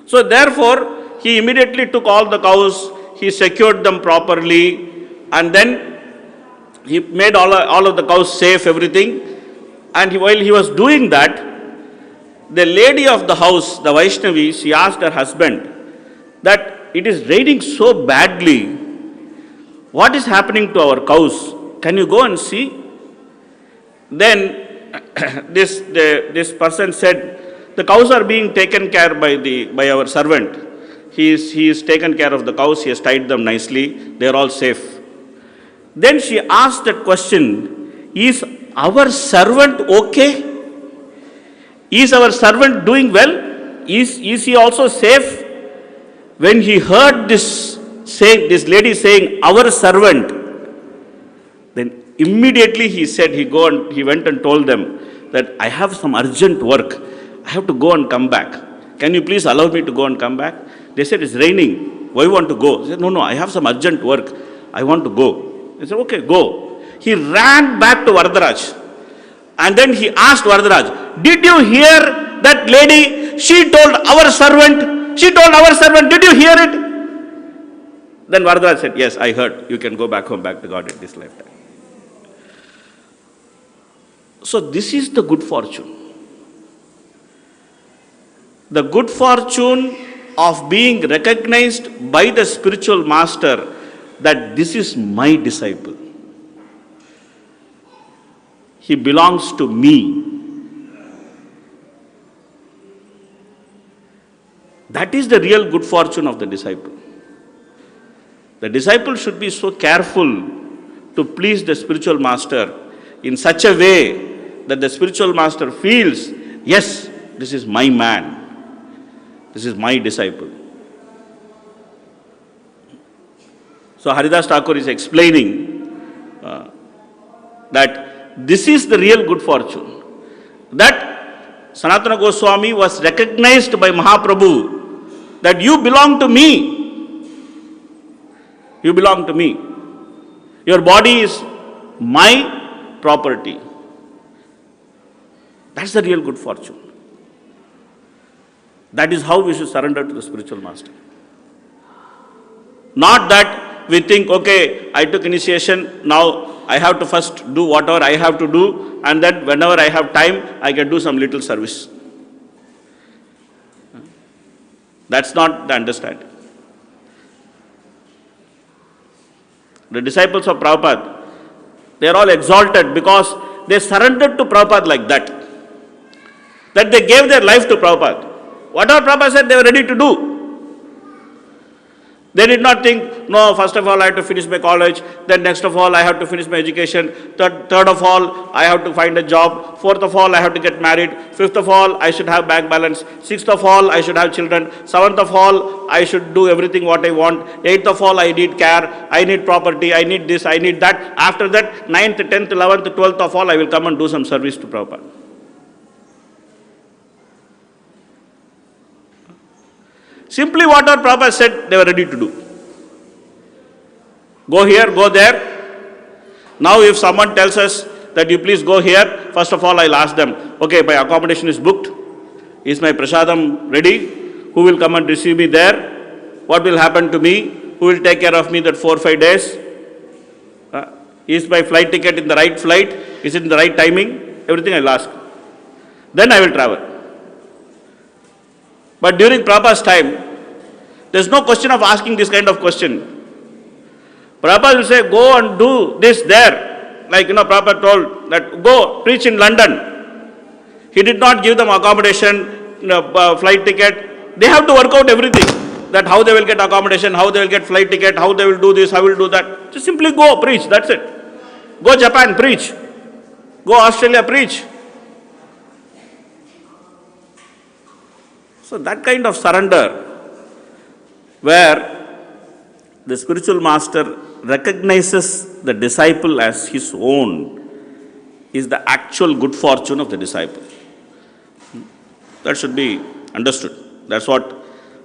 S6: So therefore, he immediately took all the cows, he secured them properly, and then he made all of the cows safe, everything. And while he was doing that, the lady of the house, the Vaishnavi, she asked her husband that it is raining so badly. What is happening to our cows? Can you go and see? Then this person said, the cows are being taken care by our servant. He is taken care of the cows, he has tied them nicely, they are all safe. Then she asked that question, is our servant okay? Is our servant doing well? Is he also safe? When he heard this lady saying, our servant, then immediately he said, he went and told them that I have some urgent work. I have to go and come back. Can you please allow me to go and come back? They said, it's raining. Why you want to go? He said, no, I have some urgent work. I want to go. He said, okay, go. He ran back to Varadaraj. And then he asked Varadaraj, did you hear that lady? She told our servant, did you hear it? Then Varadaraj said, yes, I heard. You can go back home, back to God in this lifetime. So this is the good fortune. The good fortune of being recognized by the spiritual master that this is my disciple. He belongs to me. That is the real good fortune of the disciple. The disciple should be so careful to please the spiritual master in such a way that the spiritual master feels, yes, this is my man. This is my disciple. So Haridas Thakur is explaining that this is the real good fortune. That Sanatana Goswami was recognized by Mahaprabhu that you belong to me. You belong to me. Your body is my property. That's the real good fortune. That is how we should surrender to the spiritual master. Not that we think, okay, I took initiation, now I have to first do whatever I have to do, and then whenever I have time, I can do some little service. That's not the understanding. The disciples of Prabhupada, they are all exalted because they surrendered to Prabhupada like that. That they gave their life to Prabhupada. Whatever Prabhupada said, they were ready to do. They did not think, no, first of all, I have to finish my college, then next of all, I have to finish my education, third of all, I have to find a job, fourth of all, I have to get married, fifth of all, I should have bank balance, sixth of all, I should have children, seventh of all, I should do everything what I want, eighth of all, I need care, I need property, I need this, I need that. After that, 9th, 10th, 11th, 12th of all, I will come and do some service to Prabhupada. Simply whatever Prabhupada said, they were ready to do. Go here, go there. Now if someone tells us that you please go here, first of all I'll ask them, okay, my accommodation is booked. Is my prasadam ready? Who will come and receive me there? What will happen to me? Who will take care of me that 4 or 5 days? Is my flight ticket in the right flight? Is it in the right timing? Everything I will ask. Then I will travel. But during Prabhupada's time, there is no question of asking this kind of question. Prabhupada will say, go and do this there. Like, Prabhupada told that, go preach in London. He did not give them accommodation, flight ticket. They have to work out everything. That how they will get accommodation, how they will get flight ticket, how they will do this, how will do that. Just simply go, preach, that's it. Go Japan, preach. Go Australia, preach. So that kind of surrender, where the spiritual master recognizes the disciple as his own, is the actual good fortune of the disciple. That should be understood. That's what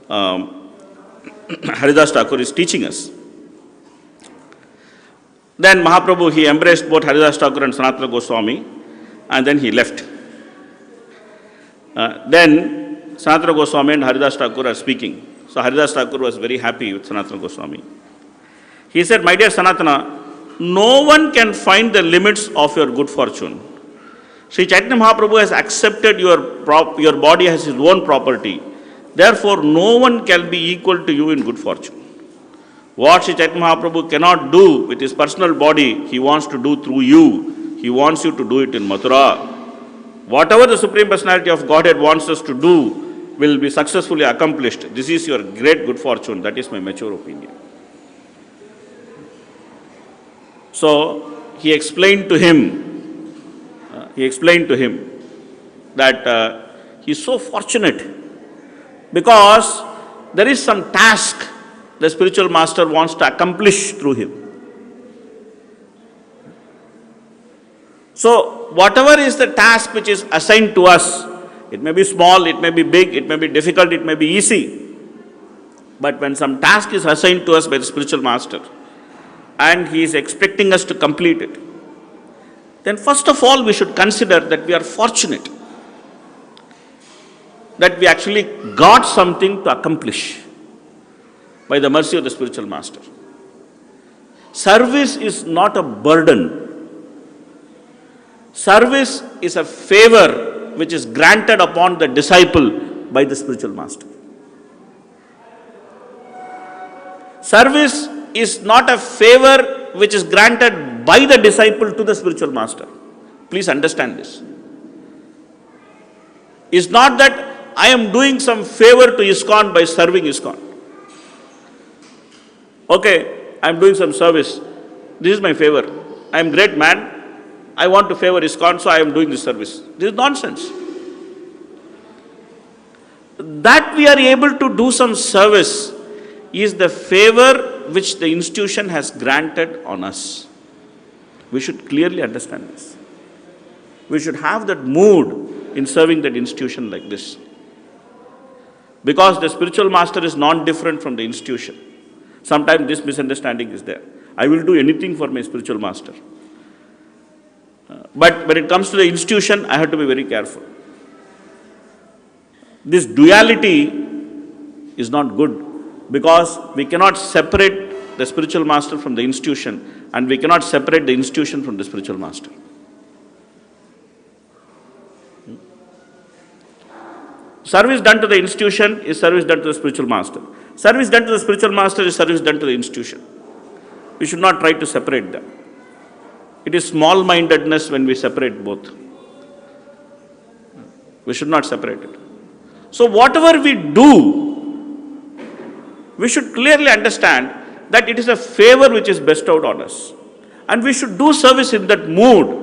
S6: Haridas Thakur is teaching us. Then Mahaprabhu, he embraced both Haridas Thakur and Sanatana Goswami, and then he left. Then Sanatana Goswami and Haridas Thakur are speaking. So Haridas Thakur was very happy with Sanatana Goswami. He said, my dear Sanatana, no one can find the limits of your good fortune. Sri Chaitanya Mahaprabhu has accepted your body as his own property. Therefore, no one can be equal to you in good fortune. What Sri Chaitanya Mahaprabhu cannot do with his personal body, he wants to do through you. He wants you to do it in Mathura. Whatever the Supreme Personality of Godhead wants us to do will be successfully accomplished. This is your great good fortune. That is my mature opinion. So, he explained to him that he is so fortunate because there is some task the spiritual master wants to accomplish through him. So, whatever is the task which is assigned to us, it may be small, it may be big, it may be difficult, it may be easy. But when some task is assigned to us by the spiritual master and he is expecting us to complete it, then first of all we should consider that we are fortunate that we actually got something to accomplish by the mercy of the spiritual master. Service is not a burden. Service is a favor which is granted upon the disciple by the spiritual master. Service is not a favor which is granted by the disciple to the spiritual master. Please understand this. It's not that I am doing some favor to ISKCON by serving ISKCON. Okay, I am doing some service. This is my favor. I am great man. I want to favor ISKCON, so I am doing this service. This is nonsense. That we are able to do some service is the favor which the institution has granted on us. We should clearly understand this. We should have that mood in serving that institution like this. Because the spiritual master is non-different from the institution. Sometimes this misunderstanding is there. I will do anything for my spiritual master. But when it comes to the institution, I have to be very careful. This duality is not good because we cannot separate the spiritual master from the institution and we cannot separate the institution from the spiritual master. Service done to the institution is service done to the spiritual master. Service done to the spiritual master is service done to the institution. We should not try to separate them. It is small-mindedness when we separate both. We should not separate it. So whatever we do, we should clearly understand that it is a favor which is bestowed on us. And we should do service in that mood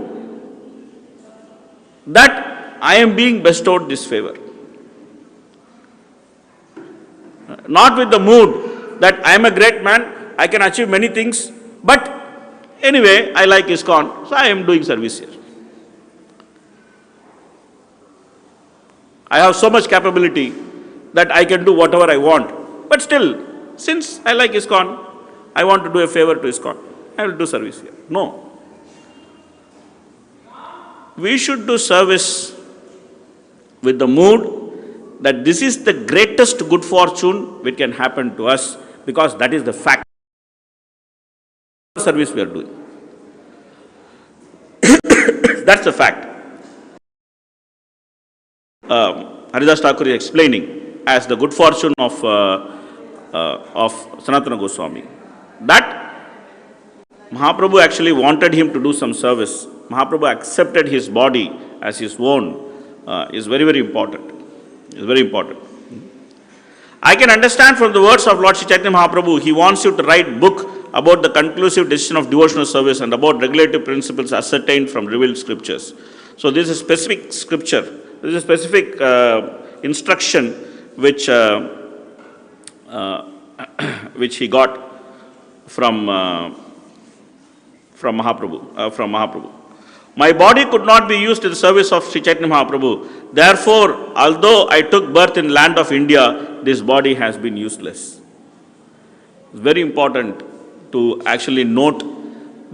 S6: that I am being bestowed this favor. Not with the mood that I am a great man, I can achieve many things, but anyway, I like ISKCON, so I am doing service here. I have so much capability that I can do whatever I want. But still, since I like ISKCON, I want to do a favor to ISKCON. I will do service here. No. We should do service with the mood that this is the greatest good fortune which can happen to us, because that is the fact service we are doing. That's the fact. Haridas Thakur is explaining as the good fortune of Sanatana Goswami. That Mahaprabhu actually wanted him to do some service. Mahaprabhu accepted his body as his own is very, very important. It's very important. I can understand from the words of Lord Sri Chaitanya Mahaprabhu, he wants you to write book about the conclusive decision of devotional service and about regulative principles ascertained from revealed scriptures. So this is a specific scripture, this is a specific instruction which he got from Mahaprabhu. My body could not be used in the service of Sri Chaitanya Mahaprabhu. Therefore, although I took birth in land of India, this body has been useless. It's very important to actually note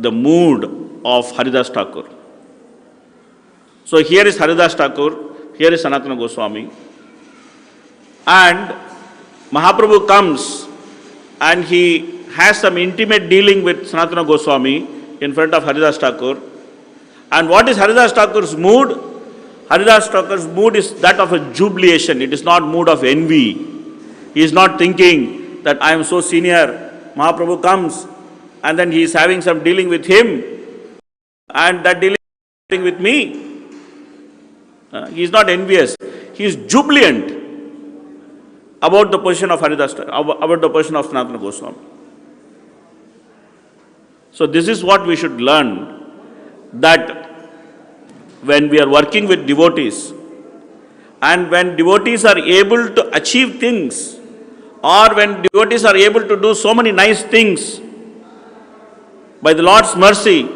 S6: the mood of Haridas Thakur. So here is Haridas Thakur, here is Sanatana Goswami, and Mahaprabhu comes and he has some intimate dealing with Sanatana Goswami in front of Haridas Thakur. And what is Haridas Thakur's mood? Haridas Thakur's mood is that of a jubilation. It is not mood of envy. He is not thinking that I am so senior. Mahaprabhu comes and then he is having some dealing with him and that dealing with me. He is not envious. He is jubilant about the position of Haridas, about the position of Sanatana Goswami. So this is what we should learn, that when we are working with devotees and when devotees are able to achieve things, or when devotees are able to do so many nice things by the Lord's mercy,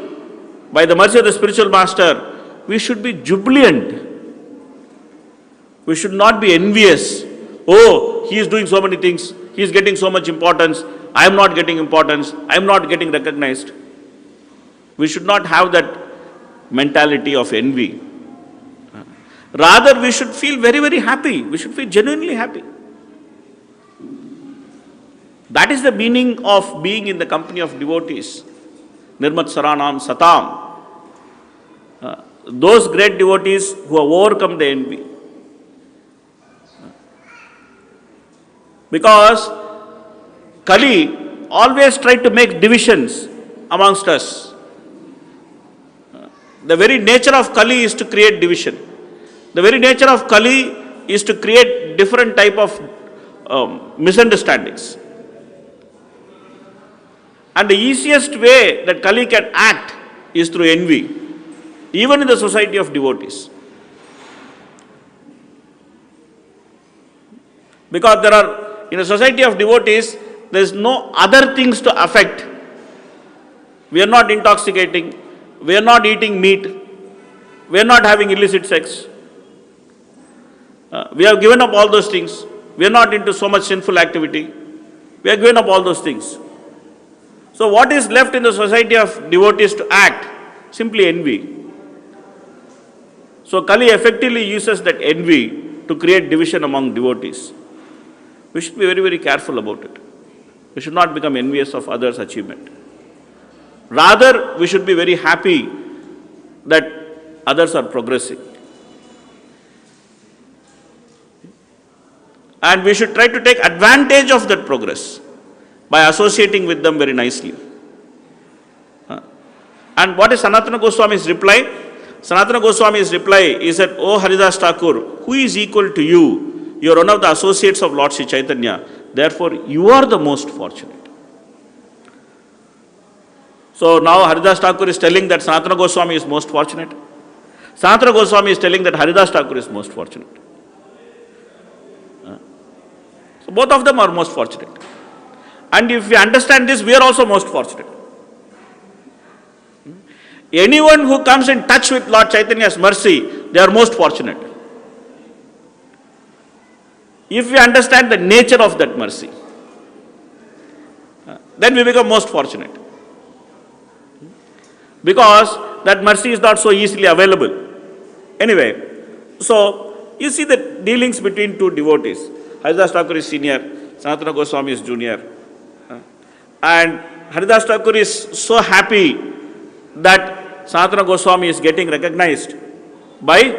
S6: by the mercy of the spiritual master, we should be jubilant. We should not be envious. Oh, he is doing so many things, he is getting so much importance, I am not getting importance, I am not getting recognized. We should not have that mentality of envy. Rather, we should feel very, very happy. We should feel genuinely happy. That is the meaning of being in the company of devotees. Nirmat Saranam Satam. Those great devotees who have overcome the envy. Because Kali always tried to make divisions amongst us. The very nature of Kali is to create division. The very nature of Kali is to create different type of misunderstandings. And the easiest way that Kali can act is through envy, even in the society of devotees. Because there are, in a society of devotees, there is no other things to affect. We are not intoxicating, we are not eating meat, we are not having illicit sex. We have given up all those things. We are not into so much sinful activity. We have given up all those things. So what is left in the society of devotees to act? Simply envy. So Kali effectively uses that envy to create division among devotees. We should be very, very careful about it. We should not become envious of others' achievement. Rather, we should be very happy that others are progressing. And we should try to take advantage of that progress by associating with them very nicely. And what is Sanatana Goswami's reply? Sanatana Goswami's reply is that, "O Haridas Thakur, who is equal to you? You are one of the associates of Lord Sri Chaitanya. Therefore, you are the most fortunate." So now Haridas Thakur is telling that Sanatana Goswami is most fortunate. Sanatana Goswami is telling that Haridas Thakur is most fortunate. So both of them are most fortunate. And if we understand this, we are also most fortunate. Anyone who comes in touch with Lord Chaitanya's mercy, they are most fortunate. If we understand the nature of that mercy, then we become most fortunate. Because that mercy is not so easily available. Anyway, so You see the dealings between two devotees. Haridas Thakur is senior, Sanatana Goswami is junior. And Haridas Thakur is so happy that Sanatana Goswami is getting recognized by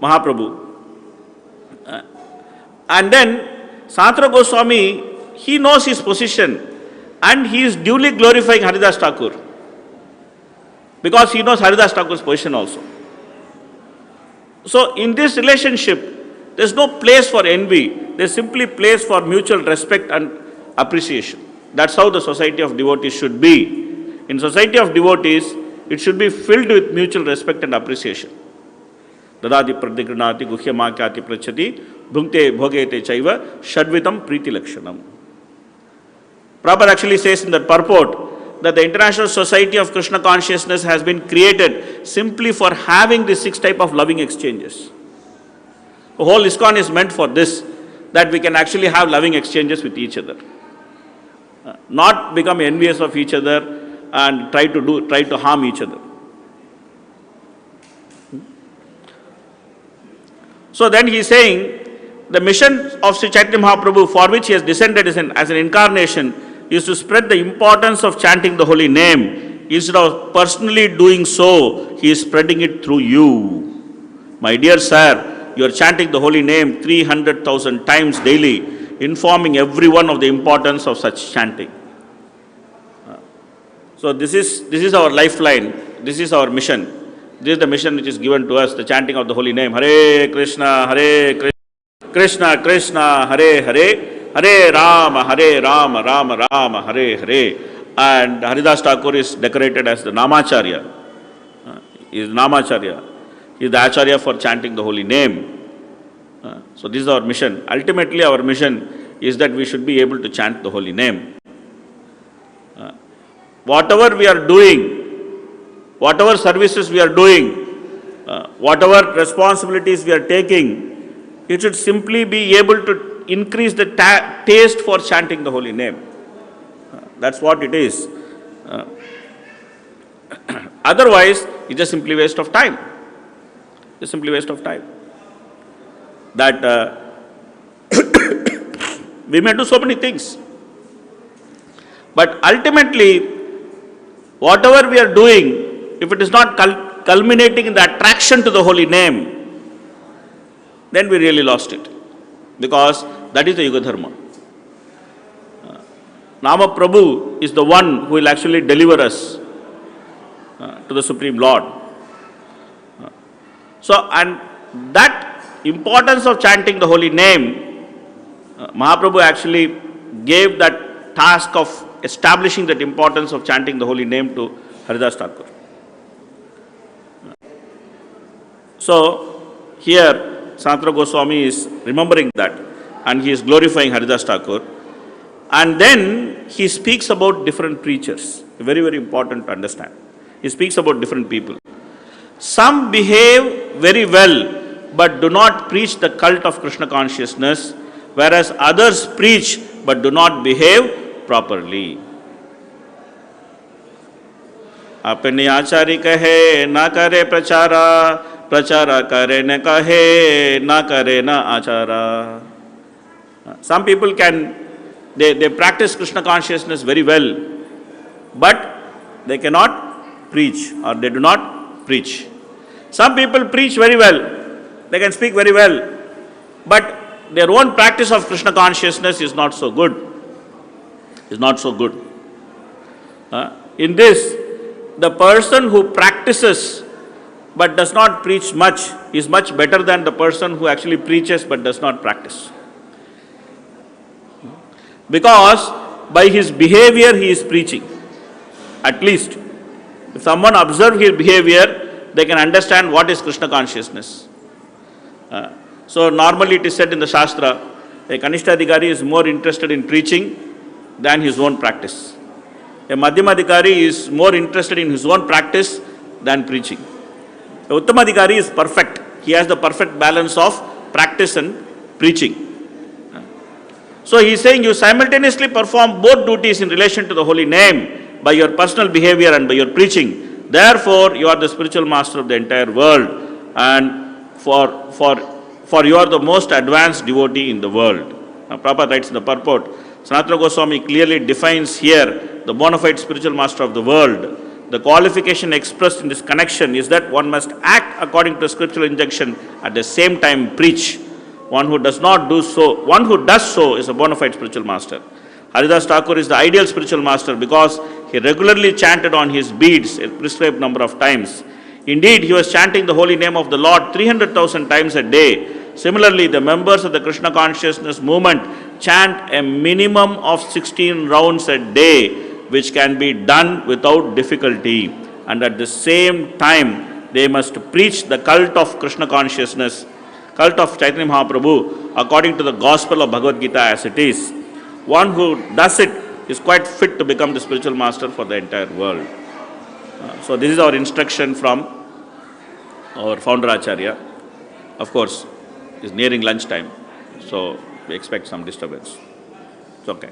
S6: Mahaprabhu. And then Sanatana Goswami, he knows his position and he is duly glorifying Haridas Thakur because he knows Haridas Thakur's position also. So in this relationship, there is no place for envy. There is simply place for mutual respect and appreciation. That's how the society of devotees should be. In society of devotees, it should be filled with mutual respect and appreciation. Dadati pradigranati guhyamakyati prachati bhungte bhogete chaiva shadvitam priti lakshanam. Prabhupada actually says in that purport that the International Society of Krishna Consciousness has been created simply for having these 6 types of loving exchanges. The whole ISKCON is meant for this, that we can actually have loving exchanges with each other. Not become envious of each other and try to harm each other. So then he is saying, the mission of Sri Chaitanya Mahaprabhu, for which he has descended as an incarnation, is to spread the importance of chanting the holy name. Instead of personally doing so, he is spreading it through you. My dear sir, you are chanting the holy name 300,000 times daily, informing everyone of the importance of such chanting. So this is our lifeline, this is our mission. This is the mission which is given to us, the chanting of the holy name. Hare Krishna, Krishna Krishna, Hare Hare, Hare Rama, Rama Rama, Hare Hare. And Haridas Thakur is decorated as the Namacharya. He is Namacharya. He is the Acharya for chanting the holy name. So this is our mission. Ultimately our mission is that we should be able to chant the holy name. Whatever we are doing, whatever services we are doing, whatever responsibilities we are taking, it should simply be able to increase the taste for chanting the holy name. That's what it is. Otherwise, it's just simply waste of time. It's simply waste of time. That we may do so many things. But ultimately, whatever we are doing, if it is not culminating in the attraction to the holy name, then we really lost it. Because that is the Yuga Dharma. Mahaprabhu is the one who will actually deliver us to the Supreme Lord. So, and that importance of chanting the holy name, Mahaprabhu actually gave that task of establishing that importance of chanting the holy name to Haridas Thakur. So, here Sanatana Goswami is remembering that and he is glorifying Haridas Thakur. And then he speaks about different preachers. Very, very important to understand. He speaks about different people. Some behave very well but do not preach the cult of Krishna consciousness, whereas others preach but do not behave properly. अपने आचार्य कहे ना करे प्रचारा, प्रचारा करे न कहे ना करे ना आचारा. Some people they practice Krishna consciousness very well, but they cannot preach or they do not preach. Some people preach very well, they can speak very well, but their own practice of Krishna consciousness is not so good. In this, the person who practices but does not preach much is much better than the person who actually preaches but does not practice. Because by his behavior he is preaching. At least, if someone observes his behavior, they can understand what is Krishna consciousness. So normally it is said in the Shastra, a Kanishtadhikari is more interested in preaching than his own practice. A Madhyamadhikari is more interested in his own practice than preaching. A Uttamadhikari is perfect. He has the perfect balance of practice and preaching. So he is saying you simultaneously perform both duties in relation to the holy name by your personal behavior and by your preaching. Therefore, you are the spiritual master of the entire world. And for for you are the most advanced devotee in the world. Now, Prabhupada writes in the purport, Sanatana Goswami clearly defines here the bona fide spiritual master of the world. The qualification expressed in this connection is that one must act according to scriptural injunction, at the same time preach. One who does so is a bona fide spiritual master. Haridas Thakur is the ideal spiritual master because he regularly chanted on his beads a prescribed number of times. Indeed, he was chanting the holy name of the Lord 300,000 times a day. Similarly, the members of the Krishna consciousness movement chant a minimum of 16 rounds a day, which can be done without difficulty. And at the same time, they must preach the cult of Krishna consciousness, cult of Chaitanya Mahaprabhu, according to the gospel of Bhagavad Gita as it is. One who does it is quite fit to become the spiritual master for the entire world. So this is our instruction from our founder Acharya. Of course, it's nearing lunchtime, so we expect some disturbance. It's okay.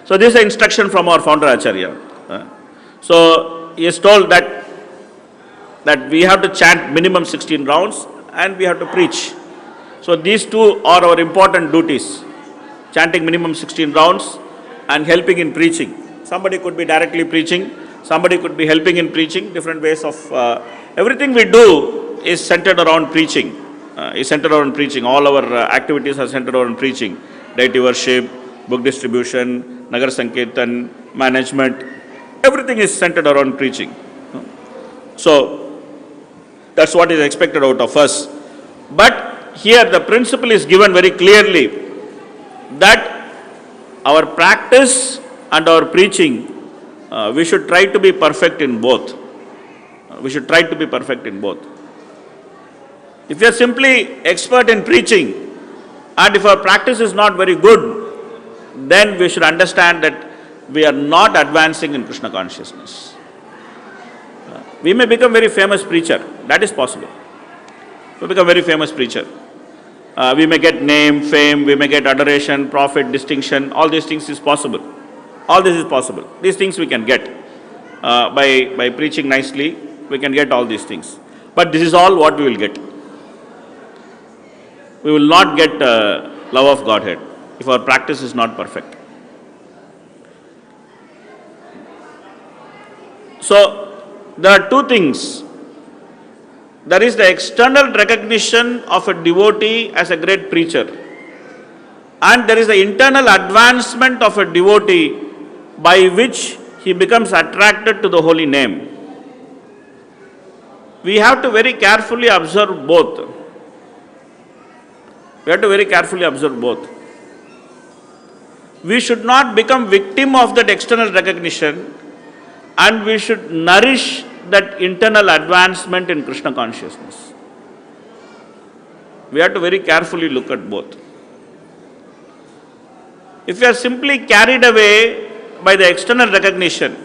S6: So this is the instruction from our founder Acharya. So he is told that we have to chant minimum 16 rounds and we have to preach. So these two are our important duties. Chanting minimum 16 rounds and helping in preaching. Somebody could be directly preaching, somebody could be helping in preaching, different ways of... everything we do is centered around preaching. All our activities are centered around preaching. Deity worship, book distribution, Nagar Sankirtan, management, everything is centered around preaching. So, that's what is expected out of us. But here the principle is given very clearly that our practice and our preaching, we should try to be perfect in both. If you are simply expert in preaching and if our practice is not very good, then we should understand that we are not advancing in Krishna consciousness. We may become very famous preacher, that is possible. We become very famous preacher. We may get name, fame, we may get adoration, profit, distinction, all these things is possible. All this is possible. These things we can get. By preaching nicely, we can get all these things. But this is all what we will get. We will not get love of Godhead if our practice is not perfect. So, there are two things. There is the external recognition of a devotee as a great preacher, and there is the internal advancement of a devotee by which he becomes attracted to the holy name. We have to very carefully observe both. We should not become victim of that external recognition, and we should nourish that internal advancement in Krishna consciousness. We have to very carefully look at both. If we are simply carried away by the external recognition,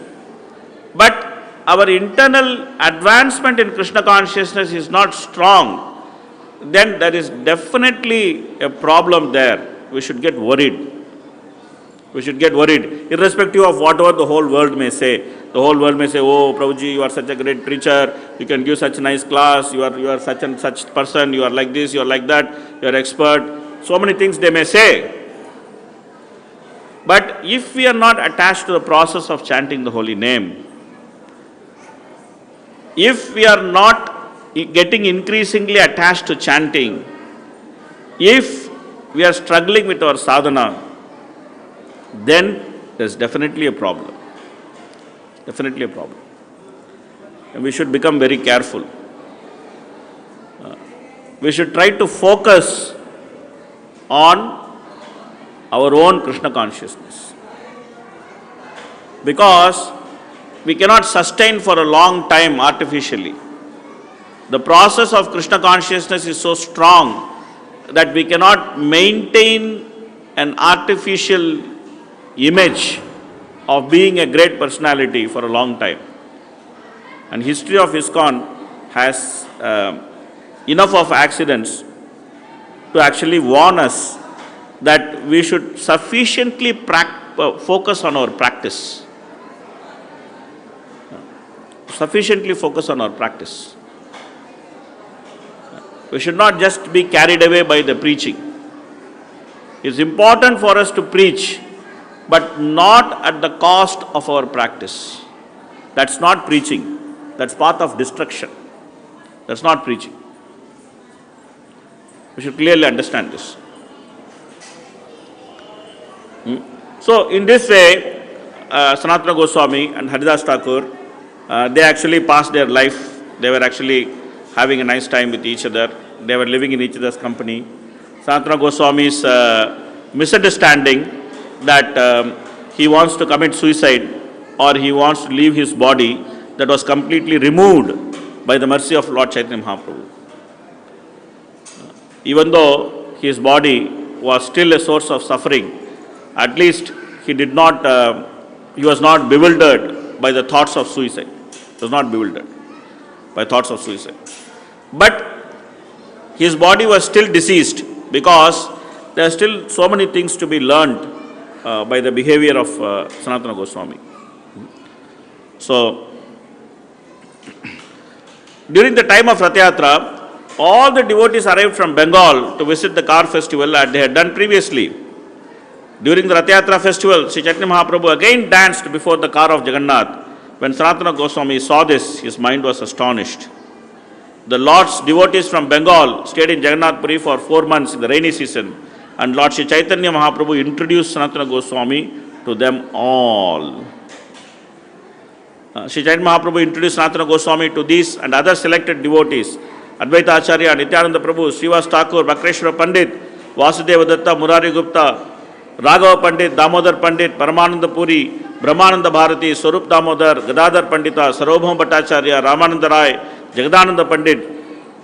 S6: but our internal advancement in Krishna consciousness is not strong, then there is definitely a problem there. We should get worried. Irrespective of whatever the whole world may say. The whole world may say, oh, Prabhuji, you are such a great preacher, you can give such a nice class, you are such and such person, you are like this, you are like that, you are expert. So many things they may say. But if we are not attached to the process of chanting the holy name, if we are not getting increasingly attached to chanting, if we are struggling with our sadhana, then there's definitely a problem. And we should become very careful. We should try to focus on our own Krishna consciousness. Because we cannot sustain for a long time artificially. The process of Krishna consciousness is so strong that we cannot maintain an artificial image of being a great personality for a long time. And history of ISKCON has enough of accidents to actually warn us that we should sufficiently focus on our practice. We should not just be carried away by the preaching. It's important for us to preach, but not at the cost of our practice. That's not preaching. That's path of destruction. That's not preaching. We should clearly understand this. So, in this way, Sanatana Goswami and Haridas Thakur, they actually passed their life. They were actually having a nice time with each other. They were living in each other's company. Sanatana Goswami's misunderstanding that he wants to commit suicide or he wants to leave his body, that was completely removed by the mercy of Lord Chaitanya Mahaprabhu. Even though his body was still a source of suffering, at least he was not bewildered by the thoughts of suicide. He was not bewildered by thoughts of suicide. But his body was still deceased because there are still so many things to be learned by the behavior of Sanatana Goswami. So, during the time of Rath Yatra, all the devotees arrived from Bengal to visit the car festival as they had done previously. During the Rath Yatra festival, Sri Chaitanya Mahaprabhu again danced before the car of Jagannath. When Sanatana Goswami saw this, his mind was astonished. The Lord's devotees from Bengal stayed in Jagannath Puri for 4 months in the rainy season, and Lord Sri Chaitanya Mahaprabhu introduced Sanatana Goswami to them all. Sri Chaitanya Mahaprabhu introduced Sanatana Goswami to these and other selected devotees: Advaita Acharya, Nityananda Prabhu, Srivas Thakur, Vakreshwara Pandit, Vasudeva Datta, Murari Gupta, Raghava Pandit, Damodar Pandit, Paramananda Puri, Brahmananda Bharati, Swarup Damodar, Gadadhar Pandita, Sarvabhauma Bhattacharya, Ramananda Rai, Jagadananda Pandit,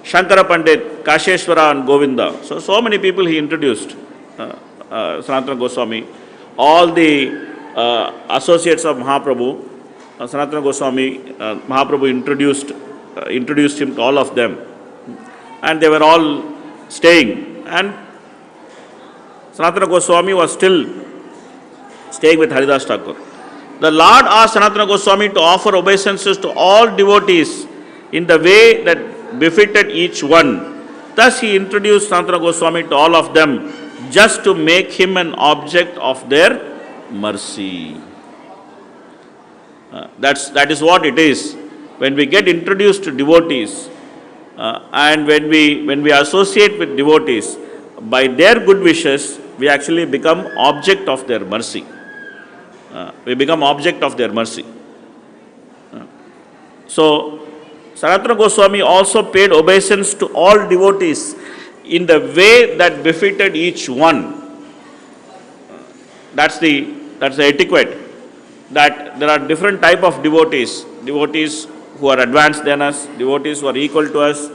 S6: Shankara Pandit, Kasheshwara and Govinda. So many people he introduced, Sanatana Goswami. All the associates of Mahaprabhu, Sanatana Goswami, Mahaprabhu introduced him to all of them. And they were all staying. And Sanatana Goswami was still staying with Haridas Thakur. The Lord asked Sanatana Goswami to offer obeisances to all devotees in the way that befitted each one. Thus he introduced Sanatana Goswami to all of them just to make him an object of their mercy. That is what it is. When we get introduced to devotees and when we associate with devotees, by their good wishes, we actually become object of their mercy. We become object of their mercy. So, Sanatana Goswami also paid obeisance to all devotees in the way that befitted each one. That's the etiquette. That there are different type of devotees who are advanced than us, devotees who are equal to us,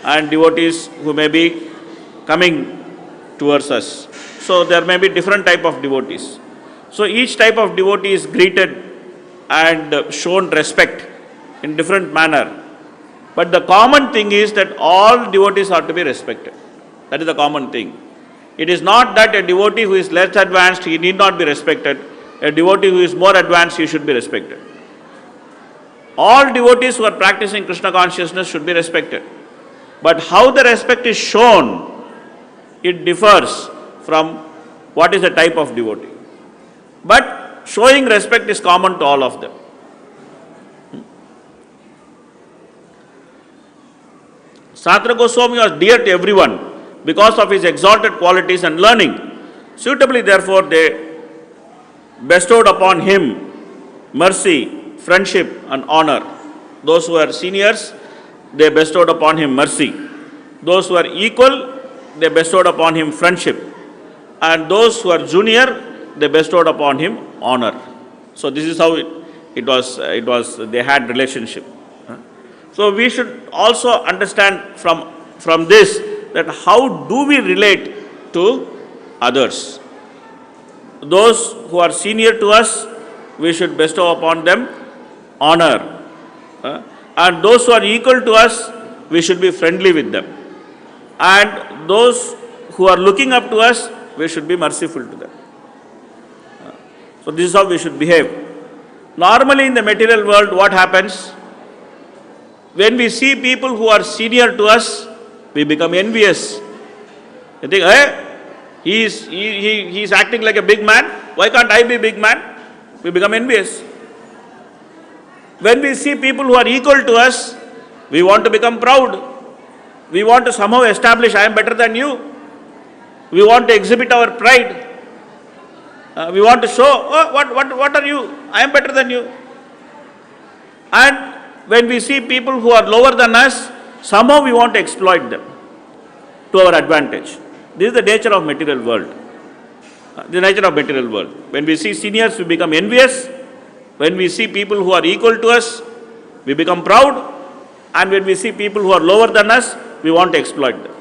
S6: and devotees who may be coming towards us. So there may be different type of devotees. So each type of devotee is greeted and shown respect in different manner. But the common thing is that all devotees are to be respected. That is the common thing. It is not that a devotee who is less advanced, he need not be respected. A devotee who is more advanced, he should be respected. All devotees who are practicing Krishna consciousness should be respected. But how the respect is shown, it differs from what is the type of devotee. But showing respect is common to all of them. Sanatana Goswami was dear to everyone because of his exalted qualities and learning. Suitably, therefore, they bestowed upon him mercy, friendship and honor. Those who are seniors, they bestowed upon him mercy. Those who are equal, they bestowed upon him friendship. And those who are junior, they bestowed upon him honor. So this is how it was they had relationship. So we should also understand from this that how do we relate to others. Those who are senior to us, we should bestow upon them honor. And those who are equal to us, we should be friendly with them. And those who are looking up to us, we should be merciful to them. So this is how we should behave. Normally in the material world, what happens? When we see people who are senior to us, we become envious. You think, hey, he is acting like a big man, why can't I be big man? We become envious. When we see people who are equal to us, we want to become proud. We want to somehow establish, I am better than you. We want to exhibit our pride. We want to show, oh, what are you? I am better than you. And when we see people who are lower than us, somehow we want to exploit them to our advantage. This is the nature of material world. The nature of material world. When we see seniors, we become envious. When we see people who are equal to us, we become proud. And when we see people who are lower than us, we want to exploit them.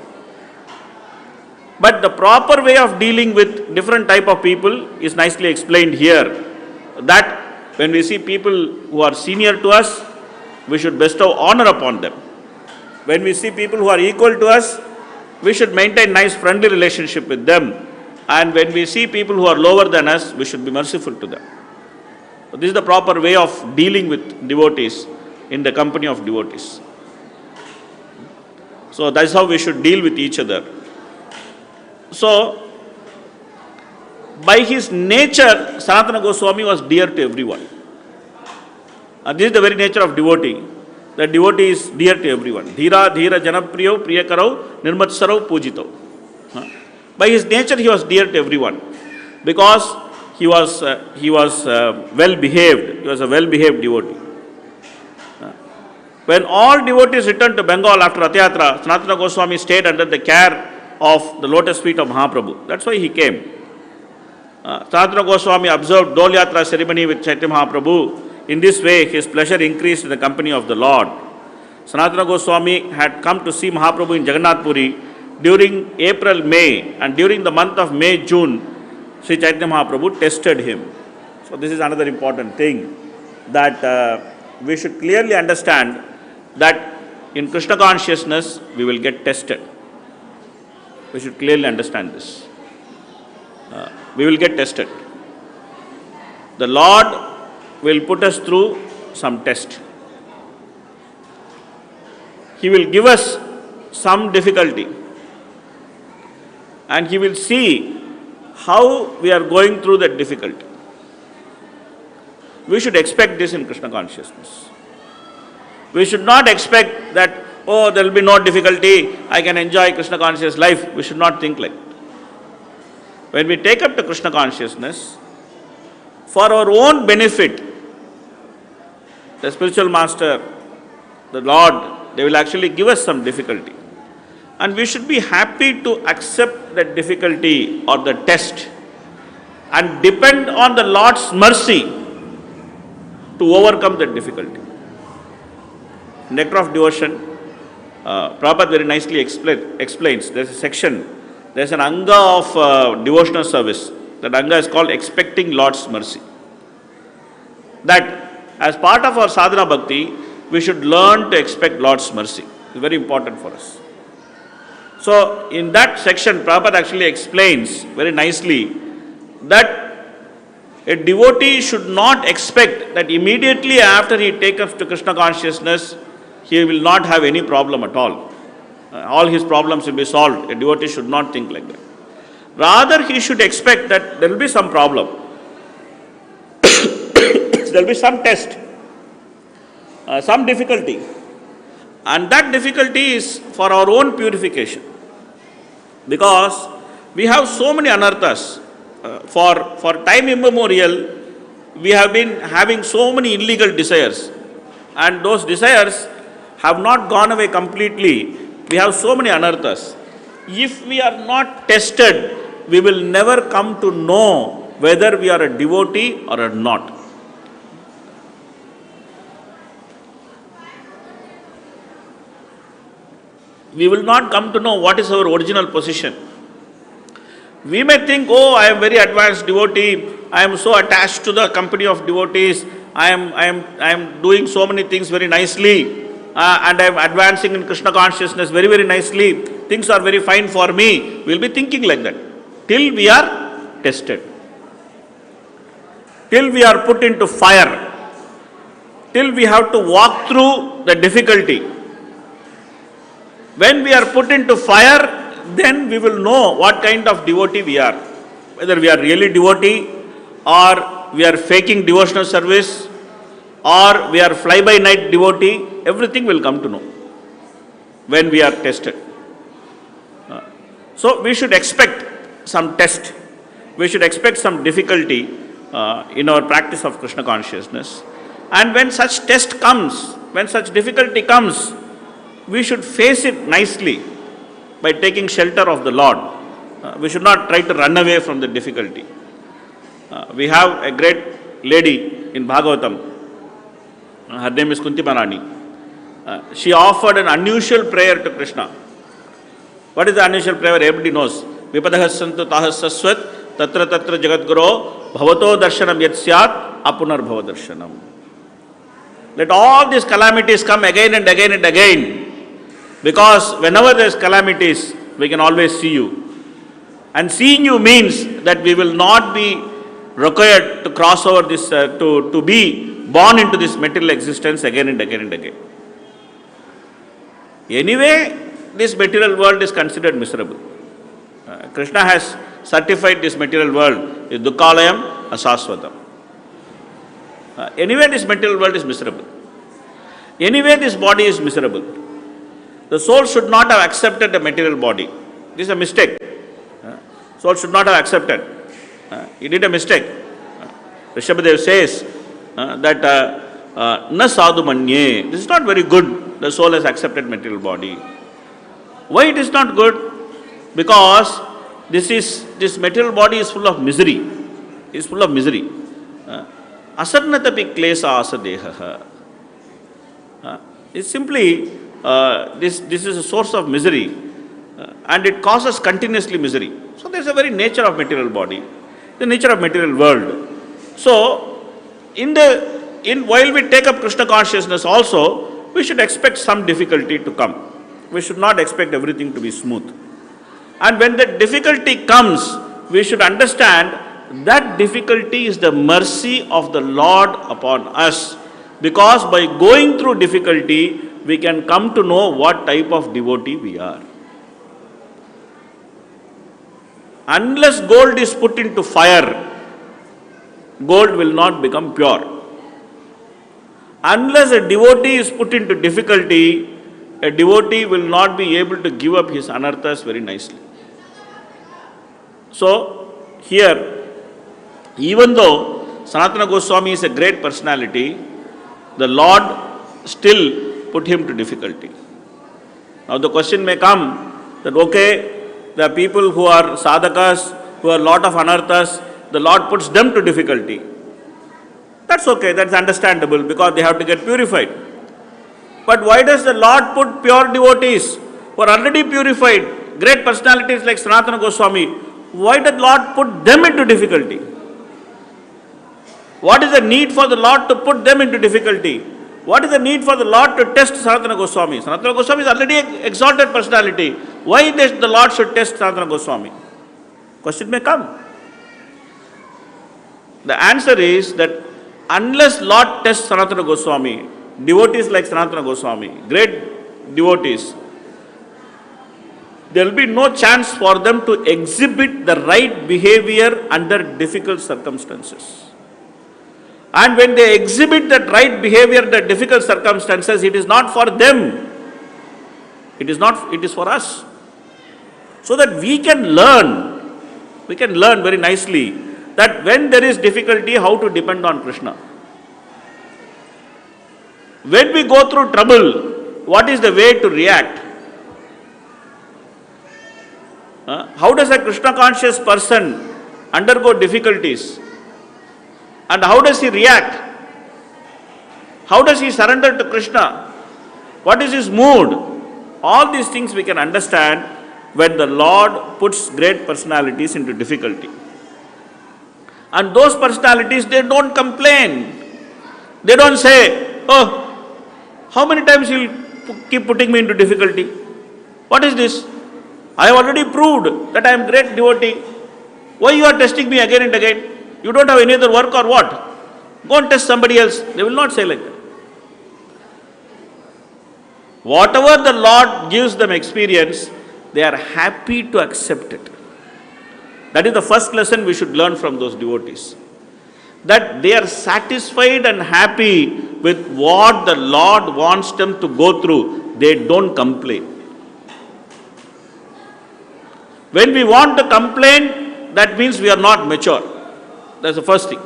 S6: But the proper way of dealing with different type of people is nicely explained here. That when we see people who are senior to us, we should bestow honor upon them. When we see people who are equal to us, we should maintain nice friendly relationship with them. And when we see people who are lower than us, we should be merciful to them. So this is the proper way of dealing with devotees in the company of devotees. So that's how we should deal with each other. So, by his nature, Sanatana Goswami was dear to everyone. And this is the very nature of devotee. The devotee is dear to everyone. Dhira, dhira, janapriyo, priyakarau, nirmatsarau, pujito. By his nature, he was dear to everyone. Because he was well behaved. He was a well behaved devotee. When all devotees returned to Bengal after Rath Yatra, Sanatana Goswami stayed under the care of the lotus feet of Mahaprabhu. That's why he came. Sanatana Goswami observed Dol Yatra ceremony with Chaitanya Mahaprabhu. In this way, his pleasure increased in the company of the Lord. Sanatana Goswami had come to see Mahaprabhu in Jagannath Puri during April, May, and during the month of May, June, Sri Chaitanya Mahaprabhu tested him. So this is another important thing, that we should clearly understand that in Krishna consciousness, we will get tested. We should clearly understand this. We will get tested. The Lord will put us through some test. He will give us some difficulty. And He will see how we are going through that difficulty. We should expect this in Krishna consciousness. We should not expect that, oh, there will be no difficulty, I can enjoy Krishna conscious life. We should not think like that. When we take up to Krishna consciousness, for our own benefit, the spiritual master, the Lord, they will actually give us some difficulty. And we should be happy to accept that difficulty or the test and depend on the Lord's mercy to overcome that difficulty. Nectar of Devotion, Prabhupada very nicely explains. There is a section, there is an anga of devotional service. That anga is called expecting Lord's mercy. That as part of our sadhana bhakti, we should learn to expect Lord's mercy. It's very important for us. So in that section, Prabhupada actually explains very nicely that a devotee should not expect that immediately after he takes up to Krishna consciousness, he will not have any problem at all. All his problems will be solved. A devotee should not think like that. Rather, he should expect that there will be some problem. There will be some test, some difficulty. And that difficulty is for our own purification. Because we have so many anarthas. For time immemorial, we have been having so many illegal desires. And those desires have not gone away completely. We have so many anarthas. If we are not tested, we will never come to know whether we are a devotee or not. We will not come to know what is our original position. We may think, oh, I am very advanced devotee, I am so attached to the company of devotees, I am doing so many things very nicely, and I am advancing in Krishna consciousness very, very nicely, things are very fine for me. We will be thinking like that till we are tested, till we are put into fire, till we have to walk through the difficulty. When we are put into fire, then we will know what kind of devotee we are. Whether we are really devotee, or we are faking devotional service, or we are fly-by-night devotee, everything will come to know when we are tested. So we should expect some test. We should expect some difficulty in our practice of Krishna consciousness. And when such test comes, when such difficulty comes, we should face it nicely by taking shelter of the Lord. We should not try to run away from the difficulty. We have a great lady in Bhagavatam. Her name is Kunti Maharani. She offered an unusual prayer to Krishna. What is the unusual prayer? Everybody knows. Vipadahassantu tahasaswat tatra tatra jagadguru bhavato darshanam yat syat apunar bhava darshanam. Let all these calamities come again and again and again. Because whenever there is calamities, we can always see you. And seeing you means that we will not be required to cross over this, to be born into this material existence again and again and again. Anyway, this material world is considered miserable. Krishna has certified this material world is Dukkalayam Asaswatam. Anyway, this material world is miserable. Anyway, this body is miserable. The soul should not have accepted the material body. This is a mistake. Soul should not have accepted. He did a mistake. Rishabhadev says that na sadhu manye. This is not very good. The soul has accepted material body. Why it is not good? Because this material body is full of misery. It is full of misery. Asarnatapi klesa asadeha. It's simply this is a source of misery, and it causes continuously misery. So there is a very nature of material body, the nature of material world. So while we take up Krishna consciousness also, we should expect some difficulty to come. We should not expect everything to be smooth. And when the difficulty comes, we should understand that difficulty is the mercy of the Lord upon us. Because by going through difficulty, we can come to know what type of devotee we are. Unless gold is put into fire, gold will not become pure. Unless a devotee is put into difficulty, a devotee will not be able to give up his anarthas very nicely. So, here, even though Sanatana Goswami is a great personality, the Lord still put him to difficulty. Now the question may come that, okay, the people who are sadhakas, who are lot of anarthas, the Lord puts them to difficulty. That's okay, that's understandable because they have to get purified. But why does the Lord put pure devotees who are already purified, great personalities like Sanatana Goswami, why did the Lord put them into difficulty? What is the need for the Lord to put them into difficulty? What is the need for the Lord to test Sanatana Goswami? Sanatana Goswami is already an exalted personality. Why the Lord should test Sanatana Goswami? Question may come. The answer is that unless Lord tests Sanatana Goswami, devotees like Sanatana Goswami, great devotees, there will be no chance for them to exhibit the right behavior under difficult circumstances. And when they exhibit that right behavior under difficult circumstances, it is not for them. It is for us. So that we can learn very nicely that when there is difficulty, how to depend on Krishna. When we go through trouble, what is the way to react? How does a Krishna conscious person undergo difficulties? And how does he react? How does he surrender to Krishna? What is his mood? All these things we can understand when the Lord puts great personalities into difficulty. And those personalities, they don't complain. They don't say, oh, how many times you'll keep putting me into difficulty? What is this? I have already proved that I am great devotee. Why you are testing me again and again? You don't have any other work or what? Go and test somebody else. They will not say like that. Whatever the Lord gives them experience, they are happy to accept it. That is the first lesson we should learn from those devotees. That they are satisfied and happy with what the Lord wants them to go through. They don't complain. When we want to complain, that means we are not mature. That's the first thing.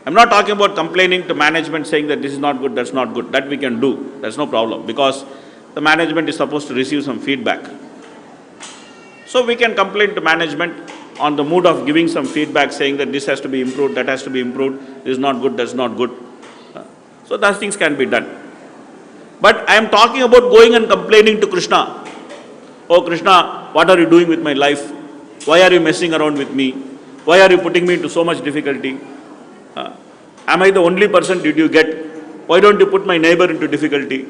S6: I'm not talking about complaining to management saying that this is not good, that's not good. That we can do. That's no problem because the management is supposed to receive some feedback. So we can complain to management on the mood of giving some feedback saying that this has to be improved, that has to be improved, this is not good, that's not good. So those things can be done. But I am talking about going and complaining to Krishna. Oh Krishna, what are you doing with my life? Why are you messing around with me? Why are you putting me into so much difficulty? Am I the only person did you get? Why don't you put my neighbor into difficulty?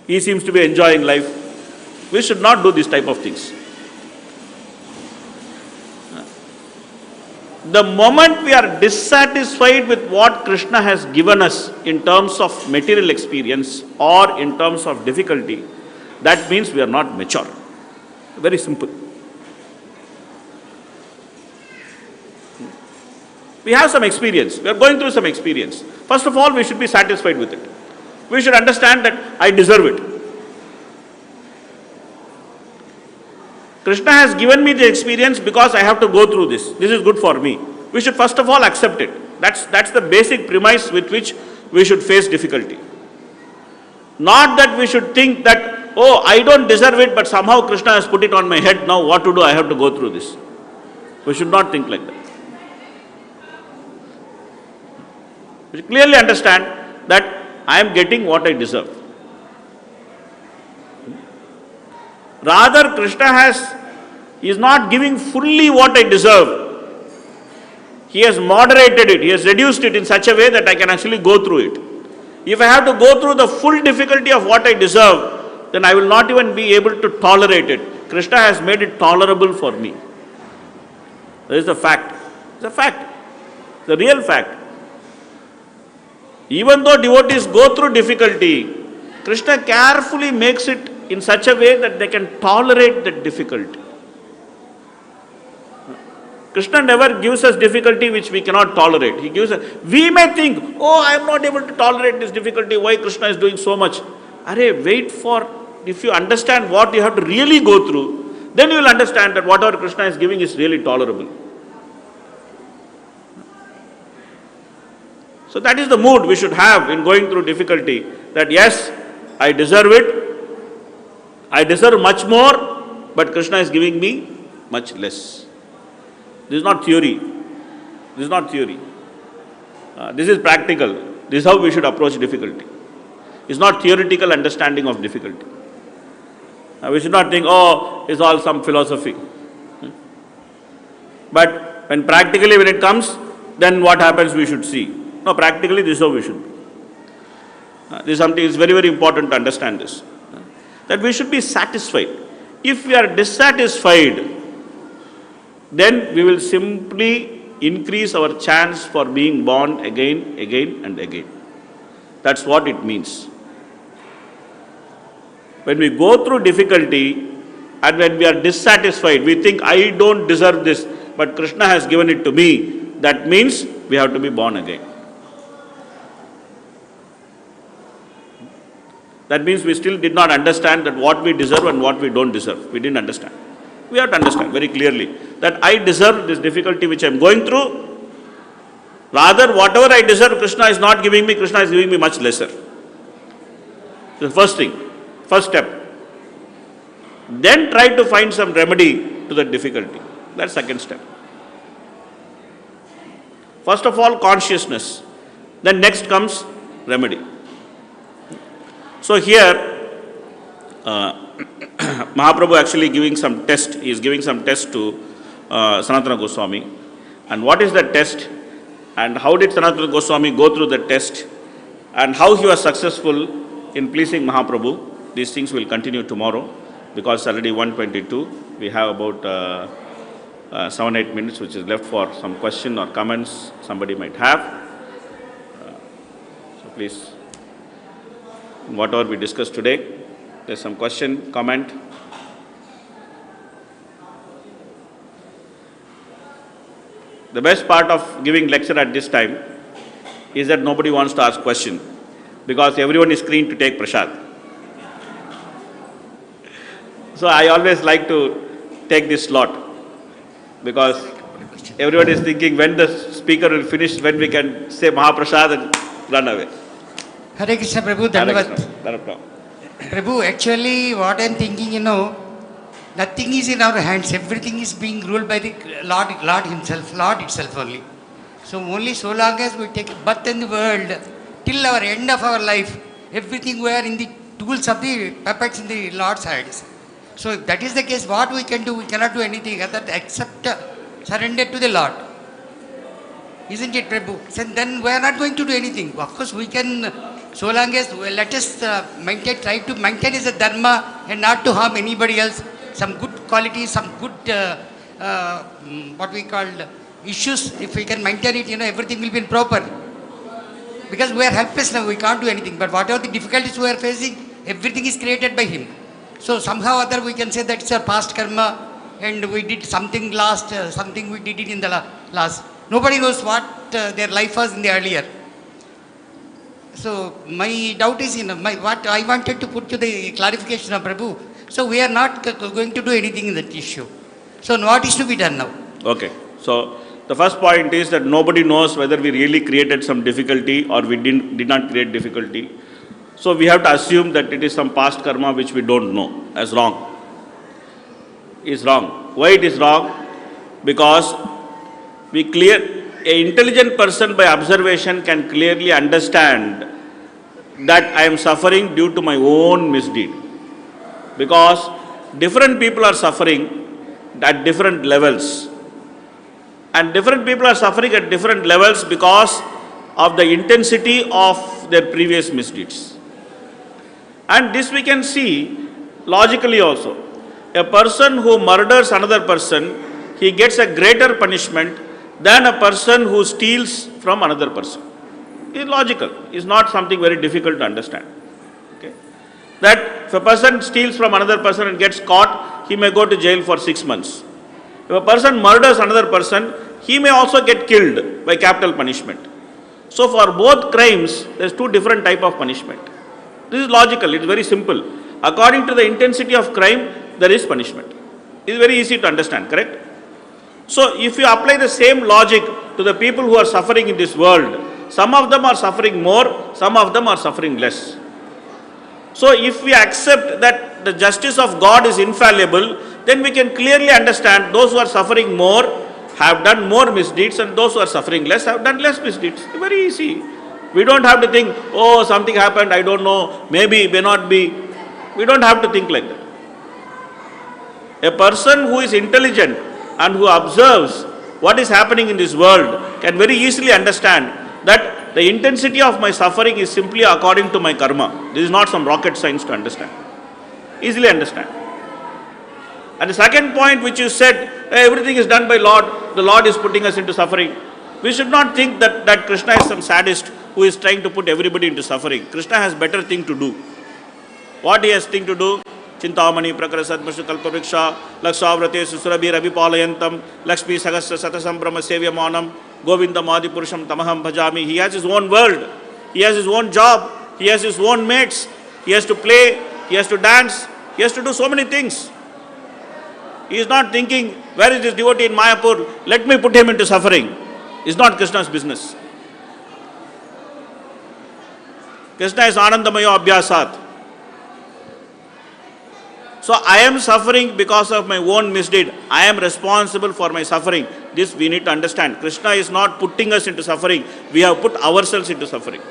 S6: He seems to be enjoying life. We should not do this type of things. The moment we are dissatisfied with what Krishna has given us in terms of material experience or in terms of difficulty, that means we are not mature. Very simple. We have some experience. We are going through some experience. First of all, we should be satisfied with it. We should understand that I deserve it. Krishna has given me the experience because I have to go through this. This is good for me. We should first of all accept it. That's the basic premise with which we should face difficulty. Not that we should think that, oh, I don't deserve it, but somehow Krishna has put it on my head. Now what to do? I have to go through this. We should not think like that. We should clearly understand that I am getting what I deserve. Rather, Krishna is not giving fully what I deserve. He has moderated it. He has reduced it in such a way that I can actually go through it. If I have to go through the full difficulty of what I deserve, then I will not even be able to tolerate it. Krishna has made it tolerable for me. That is the fact. It's a fact. It's a real fact. Even though devotees go through difficulty, Krishna carefully makes it in such a way that they can tolerate that difficulty. Krishna never gives us difficulty which we cannot tolerate. He gives us, we may think, oh, I am not able to tolerate this difficulty, why Krishna is doing so much? Wait for, if you understand what you have to really go through, then you will understand that whatever Krishna is giving is really tolerable. So that is the mood we should have in going through difficulty, that yes, I deserve it, I deserve much more, but Krishna is giving me much less. This is not theory. This is not theory. This is practical. This is how we should approach difficulty. It's not theoretical understanding of difficulty. We should not think, oh, it's all some philosophy. But when it comes, then what happens we should see. No, practically this is how we should be. This is something, it's very, very important to understand this. That we should be satisfied. If we are dissatisfied, then we will simply increase our chance for being born again and again. That's what it means. When we go through difficulty and when we are dissatisfied, we think, I don't deserve this, but Krishna has given it to me. That means we have to be born again. That means we still did not understand that what we deserve and what we don't deserve. We didn't understand. We have to understand very clearly that I deserve this difficulty which I am going through. Rather, whatever I deserve, Krishna is not giving me, Krishna is giving me much lesser. The first thing, first step. Then try to find some remedy to that difficulty. That's second step. First of all, consciousness. Then next comes remedy. So here, Mahaprabhu actually giving some test. He is giving some test to Sanatana Goswami. And what is that test? And how did Sanatana Goswami go through the test? And how he was successful in pleasing Mahaprabhu? These things will continue tomorrow because it's already 1:22. We have about 7-8 minutes which is left for some question or comments somebody might have. So So please, whatever we discussed today, there's some question, comment. The best part of giving lecture at this time is that nobody wants to ask question because everyone is screened to take prasad. So I always like to take this slot because everyone is thinking when the speaker will finish, when we can say Mahaprasad and run away.
S4: Hare Krishna Prabhu, Dhanavad. Prabhu, actually what I am thinking, nothing is in our hands. Everything is being ruled by the Lord himself, Lord itself only. So only so long as we take birth in the world, till our end of our life, everything we are in the tools of the puppets in the Lord's hands. So if that is the case, what we can do? We cannot do anything other except surrender to the Lord. Isn't it, Prabhu? So then we are not going to do anything. Of course, we can, so long as, let us try to maintain as a dharma and not to harm anybody else. Some good qualities, some good, what we call issues, if we can maintain it, everything will be proper. Because we are helpless now, we can't do anything. But whatever the difficulties we are facing, everything is created by Him. So somehow or other we can say that it's our past karma and we did something last, something we did it in the last. Nobody knows what their life was in the earlier. So my doubt is, what I wanted to put to the clarification of Prabhu. So we are not going to do anything in that issue. So what is to be done now?
S6: Okay. So the first point is that nobody knows whether we really created some difficulty or we did not create difficulty. So we have to assume that it is some past karma which we don't know as wrong. Is wrong. Why it is wrong? Because an intelligent person by observation can clearly understand that I am suffering due to my own misdeed. Because different people are suffering at different levels. And different people are suffering at different levels because of the intensity of their previous misdeeds. And this we can see logically also. A person who murders another person, he gets a greater punishment than a person who steals from another person. It's logical. It's not something very difficult to understand. Okay? That if a person steals from another person and gets caught, he may go to jail for 6 months. If a person murders another person, he may also get killed by capital punishment. So for both crimes, there's two different types of punishment. This is logical, it's very simple. According to the intensity of crime, there is punishment. It's very easy to understand, correct? So if you apply the same logic to the people who are suffering in this world, some of them are suffering more, some of them are suffering less. So if we accept that the justice of God is infallible, then we can clearly understand those who are suffering more have done more misdeeds and those who are suffering less have done less misdeeds. It's very easy. We don't have to think, oh, something happened, I don't know, maybe, may not be. We don't have to think like that. A person who is intelligent and who observes what is happening in this world can very easily understand that the intensity of my suffering is simply according to my karma. This is not some rocket science to understand. Easily understand. And the second point which you said, everything is done by Lord, the Lord is putting us into suffering. We should not think that Krishna is some sadist who is trying to put everybody into suffering. Krishna has better thing to do. What he has thing to do? Chintamani prakarasat mashu kalpavriksha laksavrate susurabhi rabipalayantam lakshmi sagasra satasam brahma sevyamanam govindam adipurusham tamaham bhajami. He has his own world. He has his own job. He has his own mates. He has to play. He has to dance. He has to do so many things. He is not thinking, where is this devotee in Mayapur? Let me put him into suffering. It's not Krishna's business. Krishna is Anandamaya Abhyasat. So I am suffering because of my own misdeed. I am responsible for my suffering. This we need to understand. Krishna is not putting us into suffering. We have put ourselves into suffering.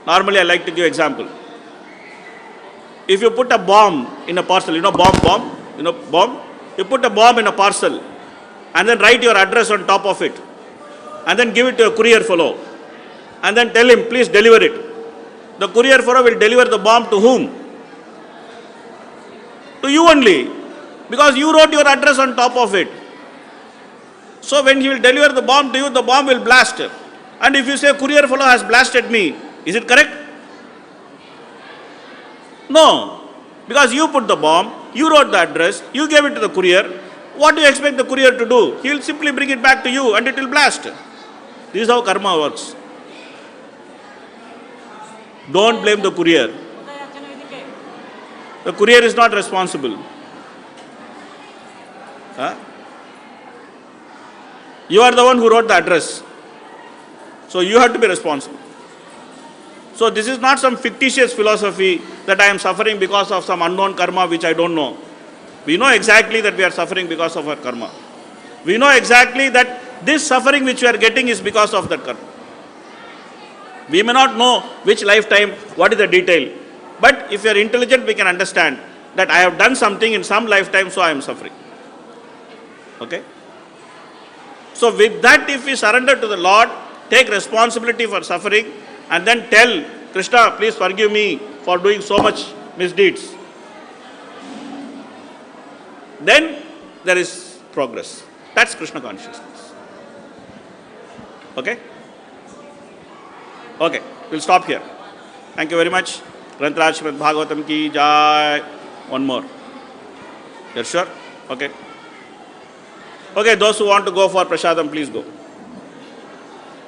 S6: Normally I like to give example. If you put a bomb in a parcel, bomb? You put a bomb in a parcel and then write your address on top of it and then give it to a courier fellow and then tell him, please deliver it. The courier fellow will deliver the bomb to whom? To you only, because you wrote your address on top of it. So when he will deliver the bomb to you, the bomb will blast. And if you say courier fellow has blasted me, is it correct? No. Because you put the bomb, you wrote the address, you gave it to the courier. What do you expect the courier to do? He will simply bring it back to you and it will blast. This is how karma works. Don't blame the courier. The courier is not responsible. Huh? You are the one who wrote the address. So you have to be responsible. So this is not some fictitious philosophy that I am suffering because of some unknown karma which I don't know. We know exactly that we are suffering because of our karma. We know exactly that this suffering which we are getting is because of that karma. We may not know which lifetime, what is the detail. But if you are intelligent, we can understand that I have done something in some lifetime, so I am suffering. Okay? So with that, if we surrender to the Lord, take responsibility for suffering, and then tell Krishna, please forgive me for doing so much misdeeds, then there is progress. That's Krishna consciousness. Okay? Okay, we'll stop here. Thank you very much. Grantaraj Srimad Bhagavatam ki jai. One more. You're sure? Okay. Okay, those who want to go for prasadam, please go.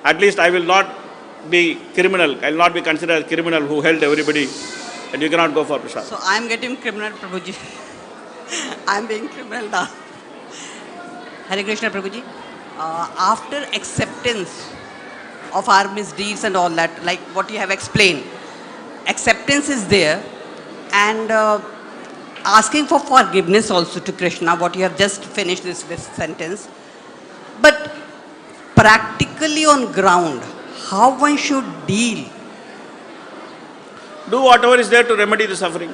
S6: At least I will not be criminal. I will not be considered as criminal who held everybody and you cannot go for prasadam.
S7: So I am getting criminal, Prabhuji. I am being criminal now. Hare Krishna, Prabhuji. After acceptance of our misdeeds and all that, like what you have explained, acceptance is there, and asking for forgiveness also to Krishna, what you have just finished this sentence. But practically on ground, how one should deal?
S6: Do whatever is there to remedy the suffering.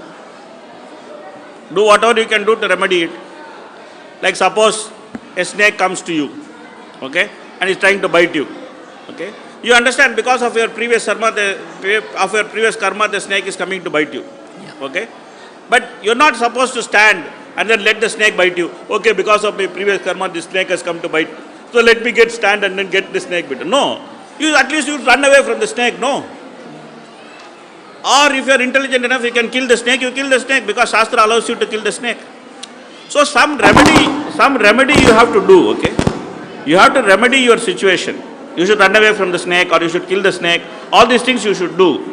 S6: Do whatever you can do to remedy it. Like suppose a snake comes to you, okay, and is trying to bite you, okay. You understand because of your previous karma, the snake is coming to bite you, okay. But you're not supposed to stand and then let the snake bite you. Okay, because of my previous karma, this snake has come to bite. So let me stand and then get the snake bitten. No. At least you run away from the snake. No. Or if you are intelligent enough, you can kill the snake, you kill the snake because Shastra allows you to kill the snake. So some remedy you have to do, okay. You have to remedy your situation. You should run away from the snake or you should kill the snake. All these things you should do.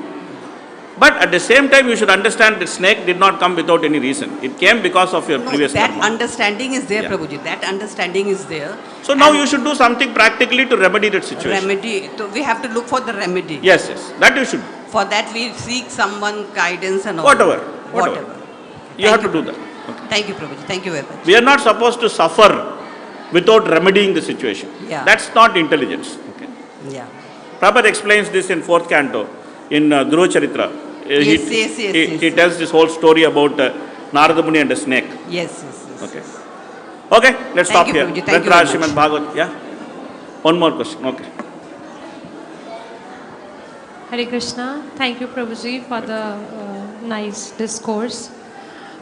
S6: But at the same time, you should understand that snake did not come without any reason. It came because of your previous
S7: that
S6: karma.
S7: Understanding is there, Prabhuji. That understanding is there.
S6: So now you should do something practically to remedy that situation.
S7: So we have to look for the remedy.
S6: Yes. That you should.
S7: For that we seek someone guidance and all.
S6: Whatever. You have to do that.
S7: Okay. Thank you, Prabhuji. Thank you very much.
S6: We are not supposed to suffer without remedying the situation.
S7: Yeah.
S6: That's not intelligence. Okay.
S7: Yeah.
S6: Prabhupada explains this in 4th canto in Dhruva Charitra. He tells this whole story about Narada Muni and the snake.
S7: Yes.
S6: Okay, let's stop here.
S7: Thank you very much.
S6: Bhagavad. Yeah? One more question. Okay.
S8: Hare Krishna. Thank you, Prabhuji, for the nice discourse.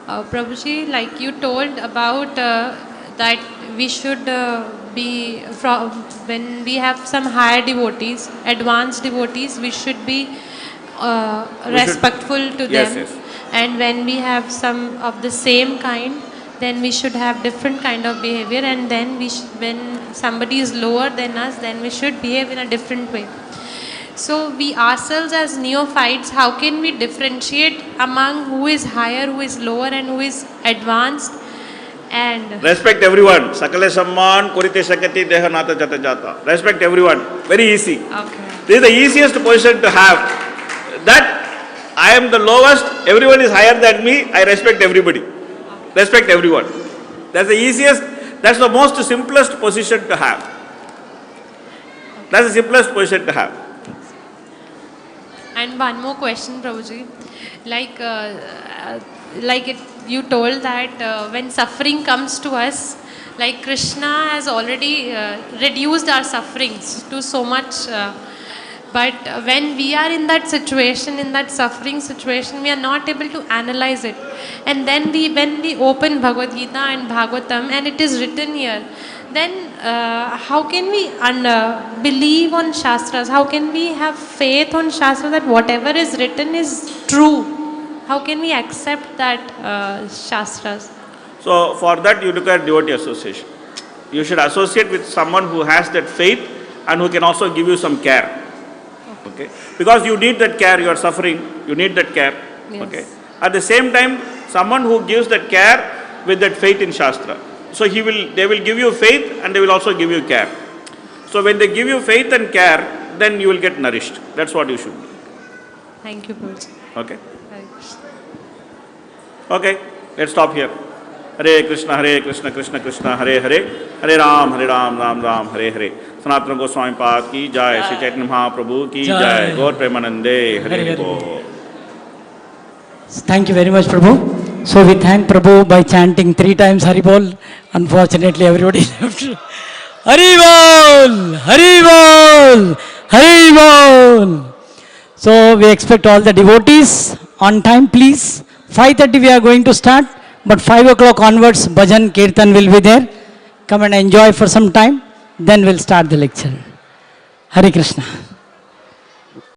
S8: Prabhuji, like you told about that we should be, when we have some higher devotees, advanced devotees, we should be respectful to them.
S6: Yes.
S8: And when we have some of the same kind, then we should have different kind of behavior, and then when somebody is lower than us, then we should behave in a different way. So we ourselves as neophytes, how can we differentiate among who is higher, who is lower, and who is advanced? And
S6: respect everyone. Sakale samman kurite sakati deha nata jata jata. Respect everyone. Very easy.
S8: okay.
S6: This is the easiest position to have. That I am the lowest, everyone is higher than me, I respect everybody. Respect everyone. That's the easiest, that's the most simplest position to have. That's the simplest position to have.
S8: And one more question, Prabhuji. You told that when suffering comes to us, like Krishna has already reduced our sufferings to so much. But when we are in that situation, in that suffering situation, we are not able to analyze it. And then when we open Bhagavad Gita and Bhagavatam, and it is written here then how can we believe on Shastras? How can we have faith on Shastras that whatever is written is true? How can we accept that Shastras?
S6: So for that you look at devotee association. You should associate with someone who has that faith and who can also give you some care. Okay? Because you need that care, you are suffering, you need that care.
S8: Yes.
S6: Okay? At the same time, someone who gives that care with that faith in Shastra. So they will give you faith and they will also give you care. So when they give you faith and care, then you will get nourished. That's what you should do.
S8: Thank you, Prabhuji.
S6: Okay?
S8: Hare Krishna.
S6: Okay, let's stop here. Hare Krishna, Krishna Krishna, Hare Hare, Hare Ram, Ram Ram, Hare Hare. Sanatana Gosvami Pad ki jai, Shri Chaitanya Mahaprabhu ki jai, Gore Premanande, Hare Hare.
S3: Thank you very much, Prabhu. So we thank Prabhu by chanting 3 times Haribol. Unfortunately, everybody left. Haribol! Haribol! Haribol! So we expect all the devotees on time, please. 5:30 we are going to start, but 5 o'clock onwards, bhajan, kirtan will be there. Come and enjoy for some time, then we'll start the lecture. Hare Krishna.